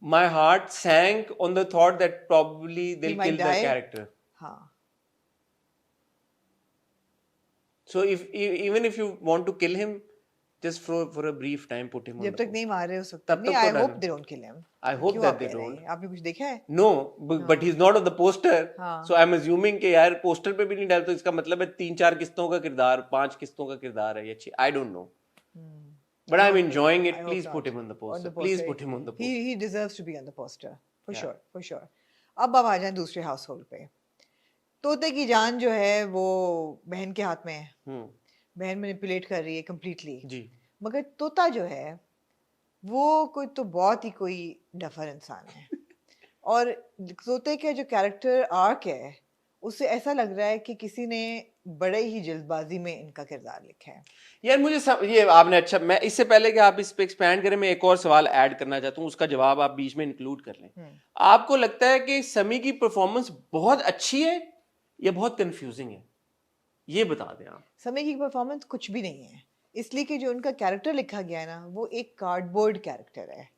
Speaker 1: My heart sank on the thought that probably
Speaker 2: ही
Speaker 1: they'll
Speaker 2: might
Speaker 1: kill the
Speaker 2: die.
Speaker 1: character.
Speaker 2: हाँ,
Speaker 1: So even if you want to kill him, just for a brief time put him on
Speaker 2: जब
Speaker 1: the
Speaker 2: तक नहीं
Speaker 1: poster.
Speaker 2: मारे उस वक्त
Speaker 1: तब
Speaker 2: नहीं।
Speaker 1: तक तो
Speaker 2: आई होप
Speaker 1: डालो।
Speaker 2: They don't kill him.
Speaker 1: I hope
Speaker 2: क्यों
Speaker 1: that
Speaker 2: आप
Speaker 1: they
Speaker 2: कह रहे
Speaker 1: don't.
Speaker 2: हैं? आपने कुछ देखा है?
Speaker 1: No, but he's not on the poster.
Speaker 2: हाँ
Speaker 1: So I'm assuming कि यार पोस्टर पे भी नहीं डालते, इसका मतलब है 3-4 किस्तों का किरदार, 5 किस्तों का किरदार है ये। अच्छी, I don't know. But I'm enjoying it.
Speaker 2: I hope
Speaker 1: Please
Speaker 2: not
Speaker 1: put him on the
Speaker 2: on
Speaker 1: poster.
Speaker 2: the
Speaker 1: Please
Speaker 2: poster।
Speaker 1: put him on the poster.
Speaker 2: he deserves to be on the poster for
Speaker 1: Yeah.
Speaker 2: sure, for sure। अब आ जाए दूसरे house hold पे। तोते की जान जो है वो बहन के हाथ में है,
Speaker 1: हम्म,
Speaker 2: बहन मैनिपुलेट कर रही है कम्प्लीटली,
Speaker 1: जी
Speaker 2: मगर तोता जो है वो कोई तो बहुत ही कोई डफर इंसान है। और तोते का जो कैरेक्टर आर्क है, उससे ऐसा लग रहा है कि किसी ने बड़े ही जल्दबाजी में इनका किरदार लिखा है।
Speaker 1: यार ये आपने अच्छा, मैं इससे पहले कि आप इस पे एक्सपैंड करें, मैं एक और सवाल ऐड करना चाहता हूँ, उसका जवाब आप बीच में इंक्लूड कर लें। आपको लगता है कि समी की परफॉर्मेंस बहुत अच्छी है या बहुत कंफ्यूजिंग है? ये बता दें आप।
Speaker 2: समय की परफॉर्मेंस कुछ भी नहीं है, इसलिए कि जो उनका कैरेक्टर लिखा गया है ना, वो एक कार्डबोर्ड कैरेक्टर है।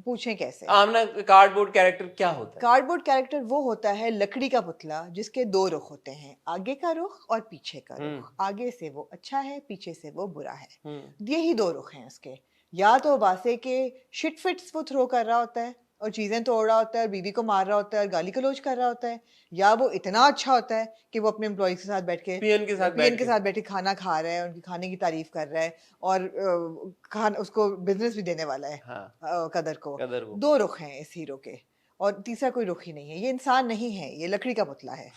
Speaker 2: पूछें कैसे?
Speaker 1: आमना, कार्डबोर्ड कैरेक्टर क्या होता है?
Speaker 2: कार्डबोर्ड कैरेक्टर वो होता है लकड़ी का पुतला जिसके दो रुख होते हैं, आगे का रुख और पीछे का रुख। आगे से वो अच्छा है, पीछे से वो बुरा है। यही दो रुख हैं उसके। या तो वासे के शिट फिट्स वो थ्रो कर रहा होता है और चीजें तोड़ रहा होता है और बीवी को मार रहा होता है और गाली गलौज कर रहा होता है, या वो इतना अच्छा होता है कि वो अपने एम्प्लॉइज के साथ बैठ के
Speaker 1: पीएन के साथ
Speaker 2: बैठ के खाना खा रहा है, उनकी खाने की तारीफ कर रहा है और उसको बिजनेस भी देने वाला है।
Speaker 1: हाँ,
Speaker 2: कदर को
Speaker 1: कदर को।
Speaker 2: दो रुख हैं इस हीरो के, और तीसरा कोई रुख ही नहीं है। ये इंसान नहीं है, ये लकड़ी का पुतला है।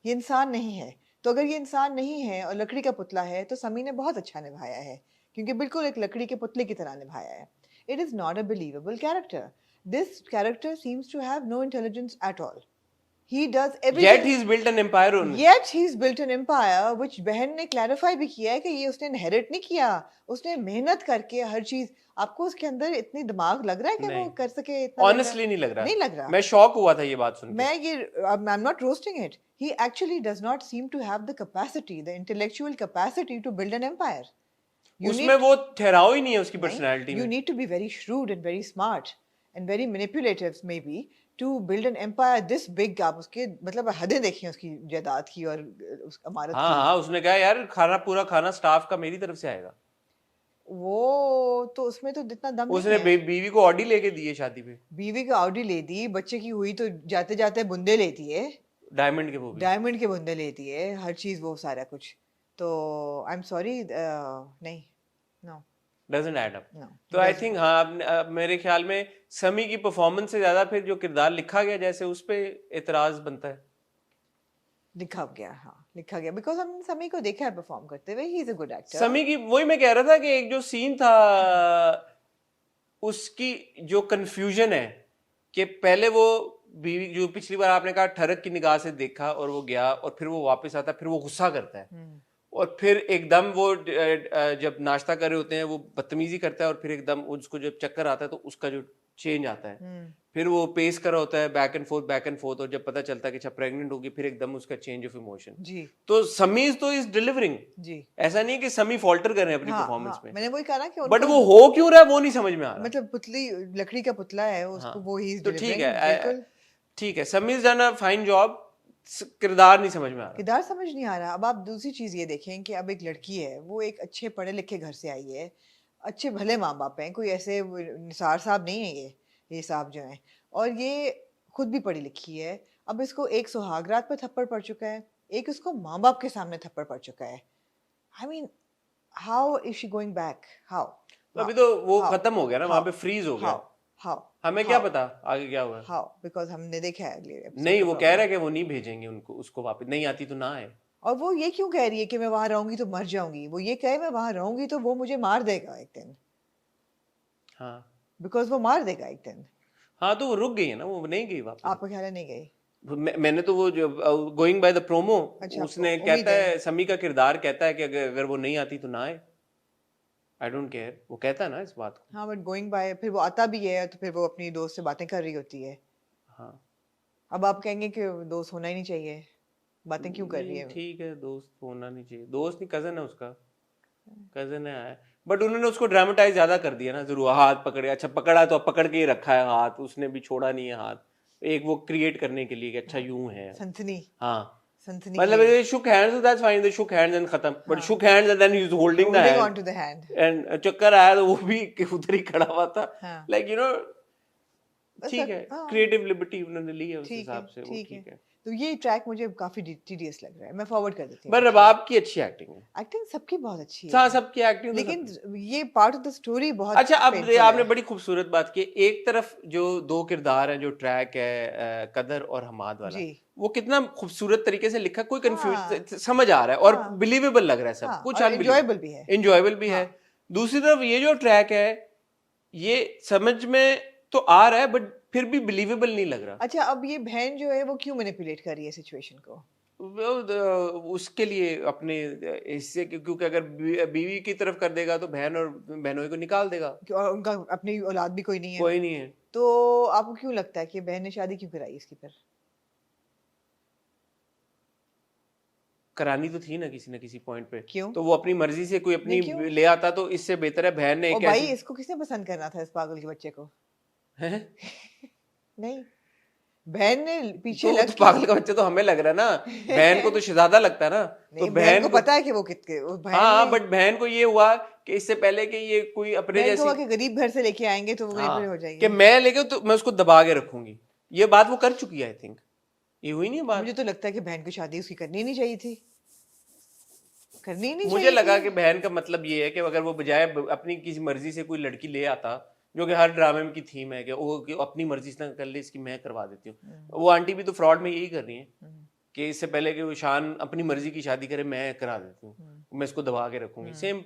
Speaker 2: ये इंसान नहीं है। तो अगर ये इंसान नहीं है और लकड़ी का पुतला है, तो समी ने बहुत अच्छा निभाया है, क्योंकि बिल्कुल एक लकड़ी के पुतले की तरह निभाया है। It is not a believable character. This character seems to have no intelligence at all. He does everything.
Speaker 1: Yet he's built an empire on it.
Speaker 2: Yet he's built an empire, which बहन ने clarify भी किया है कि ये उसने inherit नहीं किया, उसने मेहनत करके हर चीज। आपको उसके अंदर इतनी दिमाग लग रहा है कि वो कर सके इतना?
Speaker 1: Honestly नहीं लग रहा।
Speaker 2: नहीं लग रहा।
Speaker 1: मैं शॉक हुआ था ये बात सुन के।
Speaker 2: मैं ये I'm not roasting it. He actually does not seem to have the capacity, the intellectual capacity to build an empire.
Speaker 1: उसमें वो ठहराव ही नहीं है उसकी पर्सनालिटी
Speaker 2: You
Speaker 1: में।
Speaker 2: need to be very shrewd and very smart and very manipulative maybe to build an empire this big। आप उसके मतलब हदें देखिए उसकी जायदाद की और उस इमारत
Speaker 1: हाँ
Speaker 2: की।
Speaker 1: हाँ, उसने कहा यार पूरा खाना स्टाफ का मेरी तरफ से आएगा।
Speaker 2: वो तो उसमें तो जितना दम
Speaker 1: उसने
Speaker 2: नहीं है।
Speaker 1: बीवी को ऑडी लेके दी है शादी पे,
Speaker 2: बीवी का ऑडी ले दी, बच्चे की हुई तो जाते जाते बुंदे लेती है,
Speaker 1: डायमंड के वो भी।
Speaker 2: डायमंड के बुंदे लेती है, हर चीज वो सारा कुछ। तो आई एम सॉरी, नहीं, no
Speaker 1: doesn't add up.
Speaker 2: No.
Speaker 1: तो आई थिंक हाँ, अब मेरे ख्याल में समी की परफॉर्मेंस से ज्यादा फिर जो किरदार लिखा गया जैसे उस पे एतराज बनता है।
Speaker 2: लिखा गया, हाँ लिखा गया, बिकॉज हमने समी को देखा है परफॉर्म करते हुए, he is a good actor.
Speaker 1: समी की वही मैं कह रहा था कि एक जो सीन था उसकी जो कंफ्यूजन है कि पहले वो बीवी जो पिछली बार आपने कहा ठरक की निगाह से देखा और वो गया और फिर वो वापस आता फिर वो गुस्सा करता है और फिर एकदम वो जब नाश्ता कर रहे होते हैं वो बदतमीजी करता है और फिर एकदम उसको जब चक्कर आता है तो उसका जो चेंज आता है फिर वो पेस कर रहा होता है बैक एंड फोर्थ और जब पता चलता है कि अच्छा प्रेग्नेंट होगी फिर एकदम उसका चेंज ऑफ इमोशन।
Speaker 2: जी
Speaker 1: तो समीज तो इज डिलीवरिंग।
Speaker 2: जी
Speaker 1: ऐसा नहीं है कि समी फॉल्टर कर रहे हैं अपनी
Speaker 2: हाँ
Speaker 1: परफॉर्मेंस
Speaker 2: हाँ,
Speaker 1: में,
Speaker 2: मैंने वही कहा ना कि
Speaker 1: बट
Speaker 2: उनको
Speaker 1: वो हो क्यों रहा है वो नहीं समझ में आ रहा।
Speaker 2: मतलब पुतली लकड़ी का पुतला है उसको,
Speaker 1: हाँ
Speaker 2: वो ही इज
Speaker 1: तो ठीक
Speaker 2: डिलीवरिंग
Speaker 1: है
Speaker 2: बिल्कुल।
Speaker 1: ठीक है समीज डन अ फाइन जॉब, किरदार नहीं समझ में आ रहा।
Speaker 2: किरदार समझ नहीं आ रहा। अब आप दूसरी चीज ये देखें कि अब एक लड़की है, वो एक अच्छे पढ़े लिखे घर से आई है, अच्छे भले माँ बाप हैं, कोई ऐसे निसार साहब नहीं है ये साहब जो हैं, और ये खुद भी पढ़ी लिखी है। अब इसको एक सुहागरात पर थप्पड़ पड़ चुका है, एक उसको माँ बाप के सामने थप्पड़ पड़ चुका है। I mean how is she going back? How?
Speaker 1: तो अभी तो वो
Speaker 2: How?
Speaker 1: खत्म हो गया ना, वहां पे फ्रीज हो गया।
Speaker 2: हाउ?
Speaker 1: हमें क्या पता आगे क्या हुआ।
Speaker 2: हाउ? बिकॉज हमने देखा है अगले episode
Speaker 1: नहीं
Speaker 2: का
Speaker 1: वो कह
Speaker 2: program।
Speaker 1: रहा है कि वो नहीं भेजेंगे उनको, उसको वापस नहीं आती तो ना आए।
Speaker 2: और वो ये क्यों कह रही है कि मैं वहां रहूंगी तो मर जाऊंगी? वो ये कहे मैं वहां रहूंगी तो वो मुझे मार देगा एक दिन,
Speaker 1: हाँ
Speaker 2: बिकॉज वो मार देगा एक दिन।
Speaker 1: हाँ तो वो रुक गई है ना, वो नहीं गई वापस।
Speaker 2: आपका ख्याल है नहीं गई?
Speaker 1: मैंने तो वो जो गोइंग बाय द प्रोमो
Speaker 2: अच्छा,
Speaker 1: उसने
Speaker 2: आपको
Speaker 1: कहता
Speaker 2: उम्मीद
Speaker 1: है समी का किरदार कहता है कि अगर वो नहीं आती तो ना आए। आई डोंट केयर, वो कहता है ना इस बात को।
Speaker 2: हाँ बट गोइंग बाय, फिर वो आता भी है तो फिर वो अपनी दोस्त से बातें कर रही होती है।
Speaker 1: हाँ
Speaker 2: अब आप कहेंगे कि दोस्त होना ही नहीं चाहिए, बातें क्यों कर रही
Speaker 1: नहीं
Speaker 2: है?
Speaker 1: ठीक है, दोस्त होना नहीं चाहिए, दोस्त नहीं कजन है उसका, कजन है। बट उन्होंने उसको ड्रामेटाइज ज्यादा कर दिया ना, जरूर हाथ पकड़े, अच्छा पकड़ा तो अब पकड़ के ही रखा है हाथ, उसने भी छोड़ा नहीं है हाथ, एक वो क्रिएट करने के लिए कि अच्छा यूं है।
Speaker 2: सनसनी,
Speaker 1: हाँ
Speaker 2: सनसनी
Speaker 1: मतलब
Speaker 2: create.
Speaker 1: they shook hands, so that's fine, they shook hands and खत्म, but shook hands and then he's holding the
Speaker 2: holding
Speaker 1: hand
Speaker 2: on to the hand.
Speaker 1: and चक्कर आया तो वो भी उधर ही खड़ा हुआ था,
Speaker 2: हाँ
Speaker 1: like you know
Speaker 2: बस
Speaker 1: ठीक है,
Speaker 2: हाँ
Speaker 1: क्रिएटिव लिबर्टी उन्होंने ली है उस
Speaker 2: ठीक है
Speaker 1: हिसाब से, वो
Speaker 2: ठीक है।
Speaker 1: ठीक है।
Speaker 2: तो ये ट्रैक मुझे काफी टीडियस लग रहा है, मैं फॉरवर्ड कर देती हूँ।
Speaker 1: पर रबाब की अच्छी एक्टिंग है,
Speaker 2: एक्टिंग सबकी बहुत अच्छी
Speaker 1: हाँ
Speaker 2: है,
Speaker 1: सबकी एक्टिंग तो
Speaker 2: लेकिन
Speaker 1: सब।
Speaker 2: ये पार्ट ऑफ द स्टोरी बहुत
Speaker 1: अच्छा अब
Speaker 2: painful
Speaker 1: आपने
Speaker 2: है।
Speaker 1: बड़ी खूबसूरत बात की, एक तरफ जो दो किरदार हैं, जो ट्रैक है कदर और हमाद वाला,
Speaker 2: जी
Speaker 1: वो कितना खूबसूरत तरीके से लिखा, कोई
Speaker 2: हाँ
Speaker 1: कंफ्यूज समझ आ रहा है और
Speaker 2: हाँ
Speaker 1: बिलीवेबल लग रहा है, सब
Speaker 2: हाँ,
Speaker 1: कुछ
Speaker 2: और enjoyable भी है।
Speaker 1: इंजॉयबल भी है।
Speaker 2: हाँ
Speaker 1: दूसरी तरफ ये जो ट्रैक है ये समझ में तो आ रहा है बट फिर भी बिलीवेबल नहीं लग रहा।
Speaker 2: अच्छा अब ये बहन जो है वो क्यों मैनिपुलेट कर रही है सिचुएशन को?
Speaker 1: उसके लिए अपने हिस्से क्योंकि अगर बीवी की तरफ कर देगा तो बहन और बहनोई को निकाल देगा,
Speaker 2: और उनका अपनी औलाद भी कोई नहीं है,
Speaker 1: कोई नहीं है।
Speaker 2: तो आपको क्यों लगता है कि बहन ने शादी क्यों कराई इसकी? फिर
Speaker 1: करानी तो थी ना किसी पॉइंट पे,
Speaker 2: क्यों?
Speaker 1: तो वो अपनी मर्जी से कोई अपनी
Speaker 2: नहीं क्यों?
Speaker 1: ले आता तो इससे बेहतर है बहन ने
Speaker 2: ओ
Speaker 1: एक
Speaker 2: भाई
Speaker 1: ऐसी
Speaker 2: इसको किसने पसंद करना था इस पागल के बच्चे को?
Speaker 1: हैं?
Speaker 2: नहीं, बहन ने पीछे
Speaker 1: तो
Speaker 2: लग के
Speaker 1: पागल का बच्चा तो हमें लग रहा है ना, बहन को तो शहजादा लगता है ना, तो
Speaker 2: नहीं, बहन को
Speaker 1: को
Speaker 2: पता है कि वो कितने, वो बहन
Speaker 1: हाँ
Speaker 2: ने
Speaker 1: बट बहन को ये हुआ कि इससे पहले कि ये कोई अपने
Speaker 2: बहन को
Speaker 1: जैसी
Speaker 2: हुआ कि गरीब घर से लेके आएंगे तो वो
Speaker 1: हाँ
Speaker 2: मैनिपुलेट हो
Speaker 1: कि
Speaker 2: जाएगी।
Speaker 1: मैं लेके तो मैं उसको दबा के रखूंगी, ये बात वो कर चुकी है, आई थिंक ये हुई नहीं बात।
Speaker 2: मुझे तो लगता है कि बहन की शादी उसकी करनी ही नहीं चाहिए थी, करनी ही नहीं
Speaker 1: मुझे
Speaker 2: चाहिए
Speaker 1: लगा
Speaker 2: थी।
Speaker 1: कि बहन का मतलब ये है कि अगर वो बजाय अपनी किसी मर्जी से कोई लड़की ले आता, जो कि हर ड्रामे में की थीम है कि अपनी मर्जी से ना कर ले, इसकी मैं करवा देती हूँ। वो आंटी भी तो फ्रॉड में यही कर रही है कि इससे पहले कि वो शान अपनी मर्जी की शादी करे मैं करा देती हूँ, मैं इसको दबा के रखूंगी, same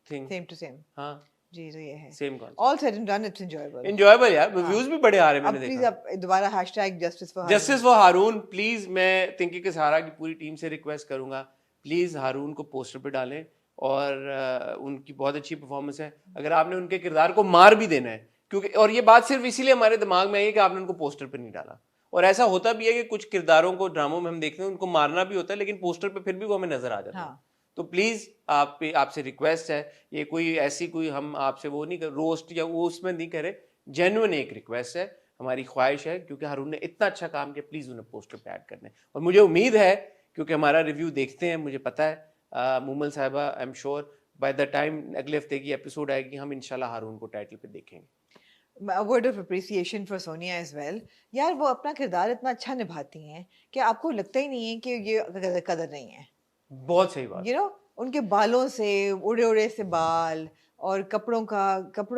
Speaker 1: thing.
Speaker 2: Same to same.
Speaker 1: हाँ
Speaker 2: जी तो ये है,
Speaker 1: same concept,
Speaker 2: all said and done, it's enjoyable.
Speaker 1: Enjoyable यार, व्यूज भी बड़े आ रहे हैं
Speaker 2: अब
Speaker 1: मैंने
Speaker 2: प्लीज
Speaker 1: देखा।
Speaker 2: आप दोबारा hashtag
Speaker 1: justice for Haroon please, मैं थिंकिंग के सहारा की पूरी टीम से रिक्वेस्ट करूंगा, प्लीज हारून को पोस्टर पे डालें, और उनकी बहुत अच्छी परफॉर्मेंस है, अगर आपने उनके किरदार को मार भी देना है, क्योंकि और ये बात सिर्फ इसीलिए हमारे दिमाग में आई है कि आपने उनको पोस्टर पे नहीं डाला, और ऐसा होता भी है कि कुछ किरदारों को ड्रामों में हम देखते हैं उनको मारना भी होता है लेकिन पोस्टर पे फिर भी वो हमें नजर आ जाता है।
Speaker 2: हाँ
Speaker 1: तो प्लीज आपसे रिक्वेस्ट है, ये कोई ऐसी कोई हम आपसे वो नहीं कर रोस्ट या वो उसमें नहीं करे, जेन्युइन एक रिक्वेस्ट है, हमारी ख्वाहिश है, क्योंकि हारून ने इतना अच्छा काम किया, प्लीज उन्हें पोस्टर पे ऐड करना है। और मुझे उम्मीद है क्योंकि हमारा रिव्यू देखते हैं, मुझे पता है मुमल साहिबा, I am sure by the time अगले हफ्ते की एपिसोड आएगी हम इंशाल्लाह हारून को टाइटल पे देखेंगे।
Speaker 2: A word of appreciation for Sonia as well। यार वो अपना किरदार इतना अच्छा निभाती हैं कि आपको लगता ही नहीं है कि ये कदर नहीं है।
Speaker 1: बहुत सही बात।
Speaker 2: You know, उनके बालों से, उड़े उड़े से बाल, और कपड़ों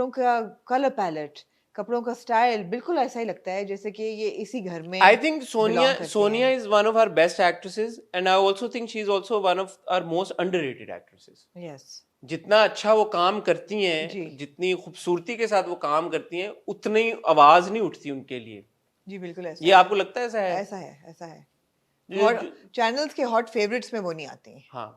Speaker 2: का कलर पैलेट, कपड़ों का स्टाइल बिल्कुल ऐसा ही लगता है जैसे कि ये इसी घर में
Speaker 1: I think
Speaker 2: belong करती
Speaker 1: Sonia
Speaker 2: हैं।
Speaker 1: is one of our best actresses, and I also think she's also one of our most underrated actresses.
Speaker 2: Yes
Speaker 1: जितना अच्छा वो काम करती
Speaker 2: जी
Speaker 1: हैं, जितनी खूबसूरती के साथ वो काम करती हैं, उतनी आवाज नहीं उठती उनके लिए।
Speaker 2: जी बिल्कुल ऐसा
Speaker 1: ये
Speaker 2: है
Speaker 1: आपको लगता है ऐसा है?
Speaker 2: ऐसा है ऐसा है
Speaker 1: जो-
Speaker 2: हॉट
Speaker 1: जो-
Speaker 2: चैनल्स के हॉट फेवरेट्स में वो नहीं आती
Speaker 1: हाँ,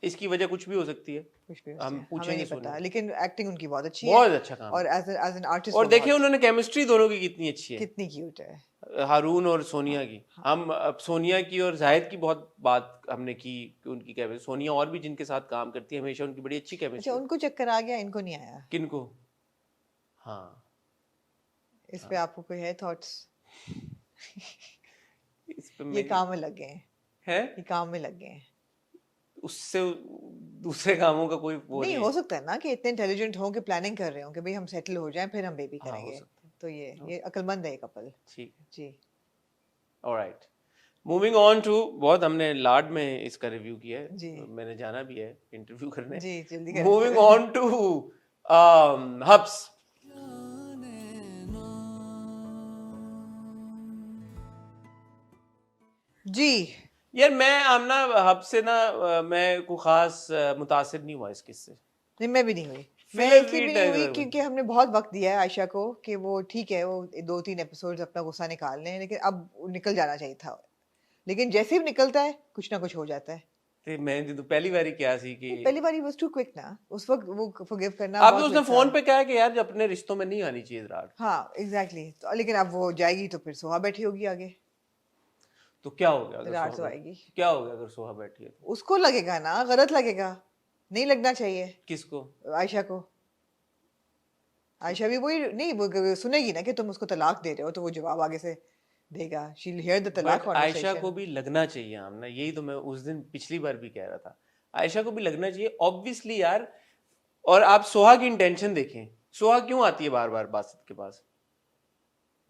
Speaker 1: इसकी वजह कुछ भी हो सकती है।
Speaker 2: कुछ भी
Speaker 1: हम
Speaker 2: उससे हमें
Speaker 1: पूछेंगे
Speaker 2: नहीं
Speaker 1: सोनिया
Speaker 2: पता लेकिन एक्टिंग उनकी बहुत अच्छी
Speaker 1: बहुत
Speaker 2: है
Speaker 1: अच्छा काम
Speaker 2: और
Speaker 1: है।
Speaker 2: एज एन आर्टिस्ट
Speaker 1: और देखिए उन्होंने केमिस्ट्री दोनों की कितनी अच्छी है,
Speaker 2: कितनी क्यूट है
Speaker 1: हारून और सोनिया की। हम अब सोनिया की और जाहिद की बहुत बात हमने की कि उनकी केमिस्ट्री, सोनिया और भी जिनके साथ काम करती है हमेशा उनकी बड़ी अच्छी
Speaker 2: अच्छा
Speaker 1: केमिस्ट्री।
Speaker 2: उनको चक्कर आ गया इनको नहीं आया
Speaker 1: किनको? हाँ,
Speaker 2: इस पे आपको कोई है थॉट्स
Speaker 1: इस पे
Speaker 2: ये
Speaker 1: मेरी
Speaker 2: काम में लग गए हैं
Speaker 1: है,
Speaker 2: ये काम में लग गए हैं
Speaker 1: उससे दूसरे कामों का कोई वो
Speaker 2: नहीं
Speaker 1: नहीं
Speaker 2: हो
Speaker 1: है।
Speaker 2: सकता है ना कि इतने इंटेलिजेंट हो कि प्लानिंग कर रहे हो कि भाई हम सेटल हो जाएं फिर हम बेबी
Speaker 1: हाँ, हो
Speaker 2: करेंगे
Speaker 1: सकता है।
Speaker 2: तो ये अक्लमंद है ये कपल
Speaker 1: ठीक है,
Speaker 2: जी
Speaker 1: ऑलराइट। मूविंग ऑन टू, बहुत हमने लाड में इसका रिव्यू किया है,
Speaker 2: जी
Speaker 1: मैंने जाना भी है इंटरव्यू करने।
Speaker 2: जी जल्दी करें
Speaker 1: मूविंग ऑन टू हब्स।
Speaker 2: जी
Speaker 1: यार मैं आमना हब से ना मैं को खास मुतासिर नहीं हुआ इस किस्से।
Speaker 2: नहीं मैं भी नहीं हुई मैं
Speaker 1: Filler
Speaker 2: इसलिए भी
Speaker 1: read
Speaker 2: नहीं हुई
Speaker 1: है।
Speaker 2: क्योंकि हमने बहुत वक्त दिया है आयशा को कि वो ठीक है वो 2-3 एपिसोड्स अपना गुस्सा निकाल लें लेकिन अब वो निकल जाना चाहिए था लेकिन जैसे ही निकलता है कुछ ना कुछ हो जाता है
Speaker 1: ते मैं तो पहली बारी क्या सी कि
Speaker 2: पहली बार वाज टू क्विक ना उस वक्त वो फॉरगिव करना
Speaker 1: अब
Speaker 2: बहुत
Speaker 1: तो उसने
Speaker 2: quick था।
Speaker 1: फोन पे कहा कि यार अपने रिश्तों में नहीं आनी चाहिए दरार।
Speaker 2: हाँ एग्जैक्टली तो लेकिन अब वो जाएगी तो फिर सोहा बैठी होगी आगे
Speaker 1: तो क्या हो गया अगर
Speaker 2: दरार तो
Speaker 1: सोहा
Speaker 2: आएगी
Speaker 1: क्या हो गया अगर सोहा बैठी है तो?
Speaker 2: उसको लगेगा ना गलत लगेगा नहीं लगना चाहिए
Speaker 1: किसको?
Speaker 2: आयशा को आयशा भी वही नहीं वो सुनेगी ना कि तुम उसको तलाक दे रहे हो तो वो जवाब आगे से देगा शी विल हियर द तलाक
Speaker 1: बट आयशा
Speaker 2: कन्वर्सेशन
Speaker 1: को भी लगना चाहिए आमना, यही तो मैं उस दिन पिछली बार भी कह रहा था, आयशा को भी लगना चाहिए ऑब्वियसली यार। और आप सोहा की इंटेंशन देखें, सोहा क्यों आती है बार बार बासित के पास?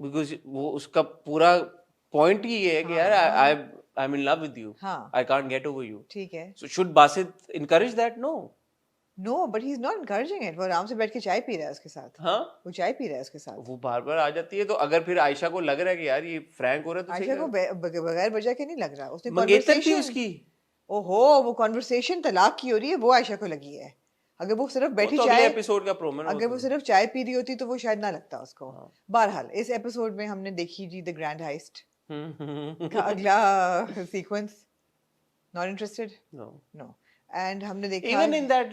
Speaker 1: बिकॉज वो उसका पूरा पॉइंट ही ये है कि यार I I am in love with you,
Speaker 2: हाँ
Speaker 1: I can't get over you.
Speaker 2: ठीक है
Speaker 1: so should Basit encourage that? No.
Speaker 2: No but he is not encouraging it वो आराम से बैठ के चाय पी रहा है उसके साथ
Speaker 1: हाँ,
Speaker 2: वो चाय पी रहा है उसके साथ
Speaker 1: वो बार बार आ जाती है, तो अगर फिर आयशा को लग रहा है कि यार ये फ्रैंक हो रहा है तो
Speaker 2: आयशा को
Speaker 1: सही
Speaker 2: बगैर वजह के नहीं लग रहा उसने
Speaker 1: मंगेतर थी
Speaker 2: conversation-
Speaker 1: उसकी।
Speaker 2: ओहो वो कॉन्वर्सेशन तलाक की हो रही है वो आयशा को लगी है अगर वो सिर्फ
Speaker 1: वो
Speaker 2: बैठी
Speaker 1: तो अगले
Speaker 2: चाय
Speaker 1: एपिसोड का प्रोमो
Speaker 2: अगर वो सिर्फ चाय पी रही होती तो वो शायद ना लगता उसको
Speaker 1: हाँ।
Speaker 2: बहरहाल इस एपिसोड में हमने देखी जी द ग्रैंड हाइस्ट
Speaker 1: नो
Speaker 2: का अगला sequence not interested no and हमने देखा
Speaker 1: इवन इन दैट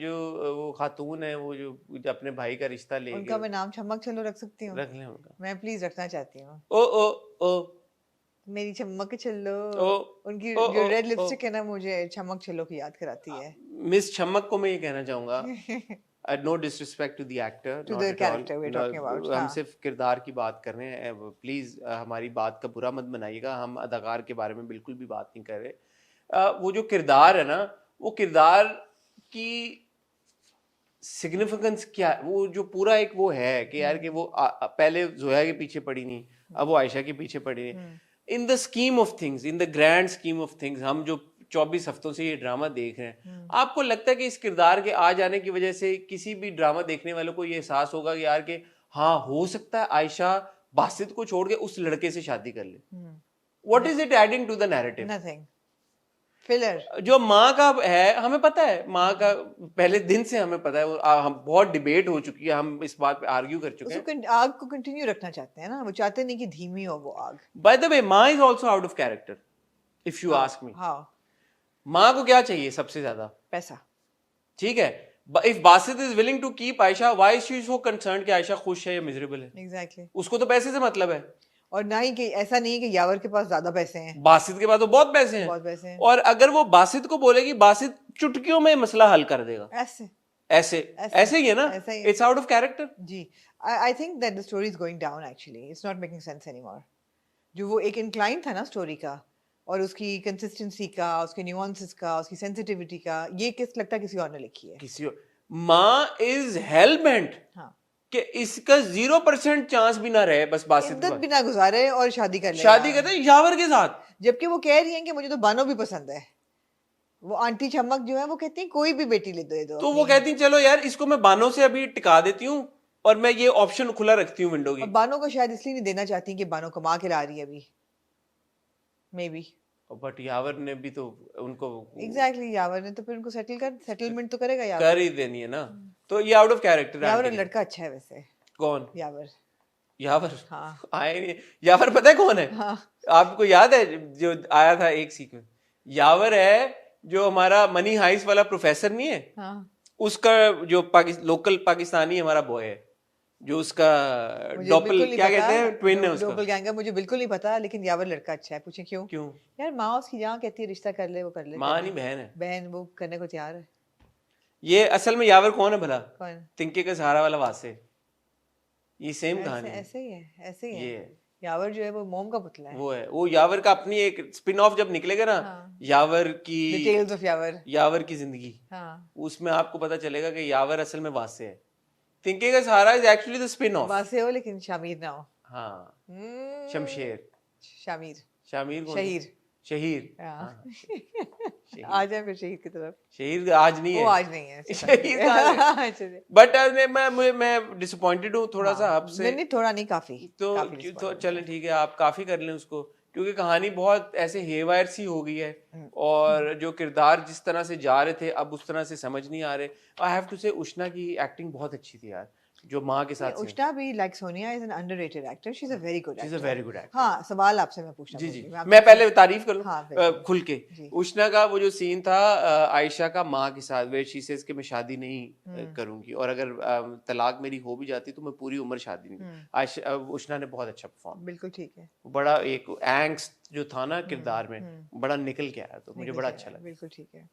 Speaker 1: जो वो खातून है वो जो अपने भाई का रिश्ता ले
Speaker 2: उनका मैं नाम छमक छल्लो रख सकती हूँ
Speaker 1: रख लें उनका।
Speaker 2: मैं प्लीज रखना चाहती हूँ
Speaker 1: ओ ओ ओ
Speaker 2: मेरी छमक छल्लो
Speaker 1: ओ
Speaker 2: उनकी
Speaker 1: ओ,
Speaker 2: जो
Speaker 1: ओ,
Speaker 2: रेड
Speaker 1: ओ।
Speaker 2: लिपस्टिक है ना मुझे छमक छल्लो की याद कराती है
Speaker 1: मिस छमक को मैं ये कहना चाहूंगा, no disrespect to the actor,
Speaker 2: To the character we're talking about,
Speaker 1: हम
Speaker 2: हाँ।
Speaker 1: सिर्फ किरदार की बात कर रहे हैं, प्लीज हमारी बात का बुरा मत बनाइएगा, हम अदाकार के बारे में बिल्कुल भी बात नहीं कर रहे। वो जो किरदार है ना, वो किरदार की सिग्निफिकेंस क्या है, वो जो पूरा एक वो है कि यार कि वो पहले जोया के पीछे पड़ी नहीं, अब वो आयशा के पीछे पड़ी नहीं। In the scheme of things, in the grand scheme of things, हम जो 24 हफ्तों से ये ड्रामा देख रहे हैं, आपको लगता है कि इस किरदार के आ जाने की वजह से किसी भी ड्रामा देखने वालों को ये एहसास होगा कि यार कि हाँ हो सकता है आयशा बासित को छोड़ के उस लड़के से शादी कर ले? What is it adding to the narrative?
Speaker 2: Nothing filler
Speaker 1: जो माँ का है हमें पता है, माँ का पहले दिन से हमें पता है, हम बहुत डिबेट हो चुकी है, हम इस बात पे आर्ग्यू कर चुके हैं।
Speaker 2: उसको आग को कंटिन्यू रखना चाहते हैं ना वो चाहते नहीं कि धीमी हो वो आग
Speaker 1: बाय द वे माँ is also out of character if you ask me.
Speaker 2: हाँ
Speaker 1: माँ को क्या चाहिए सबसे ज्यादा?
Speaker 2: पैसा
Speaker 1: ठीक है, if Basit is willing to keep Ayesha, why is she so concerned कि आयशा खुश है या मिजरेबल है?
Speaker 2: एग्जैक्टली
Speaker 1: उसको तो पैसे से मतलब है।
Speaker 2: और ना ही कि ऐसा नहीं है कि यावर के पास ज्यादा पैसे हैं
Speaker 1: बासित के पास तो बहुत पैसे हैं,
Speaker 2: बहुत पैसे हैं
Speaker 1: और अगर वो बासित को बोलेगी, बासित चुटकियों में मसला हल कर देगा।
Speaker 2: ऐसे
Speaker 1: ऐसे ऐसे ही है ना,
Speaker 2: ऐसा ही है।
Speaker 1: It's out of character.
Speaker 2: जी I think that the story is going down actually it's not making sense anymore जो वो एक इंक्लाइन था ना स्टोरी का और उसकी कंसिस्टेंसी का उसके न्यूआंसेस का उसकी सेंसिटिविटी का ये किस लगता है किसी और ने लिखी है
Speaker 1: किसी माँ इज हेल बेंट
Speaker 2: हाँ
Speaker 1: कि इसका 0% चांस भी ना रहे, बस बासित
Speaker 2: इद्दत भी ना गुजारे और शादी कर ले
Speaker 1: शादी करते हैं यावर के साथ।
Speaker 2: जबकि वो कह रही हैं कि मुझे तो बानो भी पसंद है वो आंटी चमक जो है वो कहती है कोई भी बेटी ले दो
Speaker 1: तो वो कहती हैं चलो यार इसको मैं बानों से अभी टिका देती हूँ और मैं ये ऑप्शन खुला रखती हूँ विंडो
Speaker 2: और
Speaker 1: की।
Speaker 2: बानो को शायद इसलिए नहीं देना चाहती कि बानो कमा के ला रही है अभी, मे बी।
Speaker 1: बट यावर ने भी तो उनको
Speaker 2: एग्जैक्टली, यावर ने तो फिर उनको सेटलमेंट तो करेगा
Speaker 1: कर
Speaker 2: यावर।
Speaker 1: ही देनी है ना, तो ये out of character
Speaker 2: Yavar
Speaker 1: aunty के।
Speaker 2: लड़का अच्छा है वैसे,
Speaker 1: कौन?
Speaker 2: यावर।
Speaker 1: यावर?
Speaker 2: हाँ
Speaker 1: आए नहीं यावर, पता है कौन है?
Speaker 2: हाँ
Speaker 1: आपको याद है जो आया था एक सीक्वेंस? यावर है जो हमारा मनी हाइस्ट वाला प्रोफेसर नहीं है,
Speaker 2: हाँ।
Speaker 1: उसका जो लोकल पाकिस्तानी हमारा बॉय है, जो उसका
Speaker 2: मुझे
Speaker 1: डॉपल
Speaker 2: बिल्कुल नहीं
Speaker 1: क्या
Speaker 2: पता,
Speaker 1: कहते हैं, ट्विन है उसका।
Speaker 2: डोपल गैंगर मुझे बिल्कुल नहीं पता, लेकिन यावर लड़का अच्छा है। पूछे क्यों?
Speaker 1: क्यों?
Speaker 2: यार माँ उसकी जहाँ कहती है रिश्ता कर ले, वो कर ले।
Speaker 1: माँ नहीं बहन है।
Speaker 2: बहन वो करने को तैयार है।
Speaker 1: ये असल में यावर कौन है भला?
Speaker 2: कौन?
Speaker 1: तिनके का सहारा वाला वासे। ये सेम
Speaker 2: ऐसे
Speaker 1: कहानी है।
Speaker 2: ऐसे ही है, ऐसे ही
Speaker 1: ये
Speaker 2: है।
Speaker 1: है,
Speaker 2: यावर जो है वो मोम का पुतला है।
Speaker 1: वो है, वो यावर का अपनी एक स्पिन ऑफ जब निकलेगा ना,
Speaker 2: हाँ।
Speaker 1: यावर की,
Speaker 2: डिटेल्स ऑफ यावर।
Speaker 1: यावर की जिंदगी,
Speaker 2: हाँ।
Speaker 1: उसमें आपको पता चलेगा कि यावर असल में वासे है। तिनके का Sahara is actually the spin off.
Speaker 2: Wasay हो लेकिन शामिर ना हो।
Speaker 1: हाँ,
Speaker 2: हम्म,
Speaker 1: शमशेर।
Speaker 2: शामिर।
Speaker 1: शामिर कौन सा?
Speaker 2: शहीर।
Speaker 1: शहीर।
Speaker 2: हाँ।
Speaker 1: हाँ, शहीर।
Speaker 2: आ जाए फिर शहीद की तरफ।
Speaker 1: शहीर आज नहीं
Speaker 2: वो
Speaker 1: है।
Speaker 2: आज नहीं है।
Speaker 1: शहीद कहाँ है?
Speaker 2: चलिए।
Speaker 1: बट मैं डिसअपॉइंटेड हूँ थोड़ा सा
Speaker 2: हाँ,
Speaker 1: आपसे।
Speaker 2: नहीं नहीं थोड़ा नहीं, काफी
Speaker 1: तो
Speaker 2: काफी
Speaker 1: तो
Speaker 2: disappointment
Speaker 1: चलें
Speaker 2: है।
Speaker 1: ठीक है, आप काफी कर लें उसको, क्योंकि कहानी बहुत ऐसे हेवायर सी हो गई है, और जो किरदार जिस तरह से जा रहे थे अब उस तरह से समझ नहीं आ रहे। आई हैव टू से उष्णा की एक्टिंग बहुत अच्छी थी यार, जो माँ के
Speaker 2: नहीं,
Speaker 1: साथ से।
Speaker 2: उष्णा भी like Sonia is an underrated actor, she is a very good
Speaker 1: she is a
Speaker 2: actor.
Speaker 1: Very good actor.
Speaker 2: हाँ, सवाल आपसे मैं पूछना
Speaker 1: जी
Speaker 2: भूल
Speaker 1: जी,
Speaker 2: गई। आपसे
Speaker 1: मैं पहले तारीफ कर लूं
Speaker 2: हाँ, बिल्कुल।
Speaker 1: खुल के।
Speaker 2: जी।
Speaker 1: उष्णा का वो जो सीन था आयशा का माँ के साथ, वे शी सेज कि मैं शादी नहीं करूंगी, और अगर तलाक मेरी हो भी जाती तो मैं पूरी उम्र शादी नहीं। आयशा उष्णा ने बहुत अच्छा परफॉर्म,
Speaker 2: बिल्कुल ठीक है।
Speaker 1: बड़ा एक एंग्स्ट जो था ना किरदार में, बड़ा निकल के आया, तो मुझे
Speaker 2: निकल
Speaker 1: बड़ा
Speaker 2: के
Speaker 1: अच्छा
Speaker 2: आया,
Speaker 1: लगा।
Speaker 2: बिल्कुल ठीक है।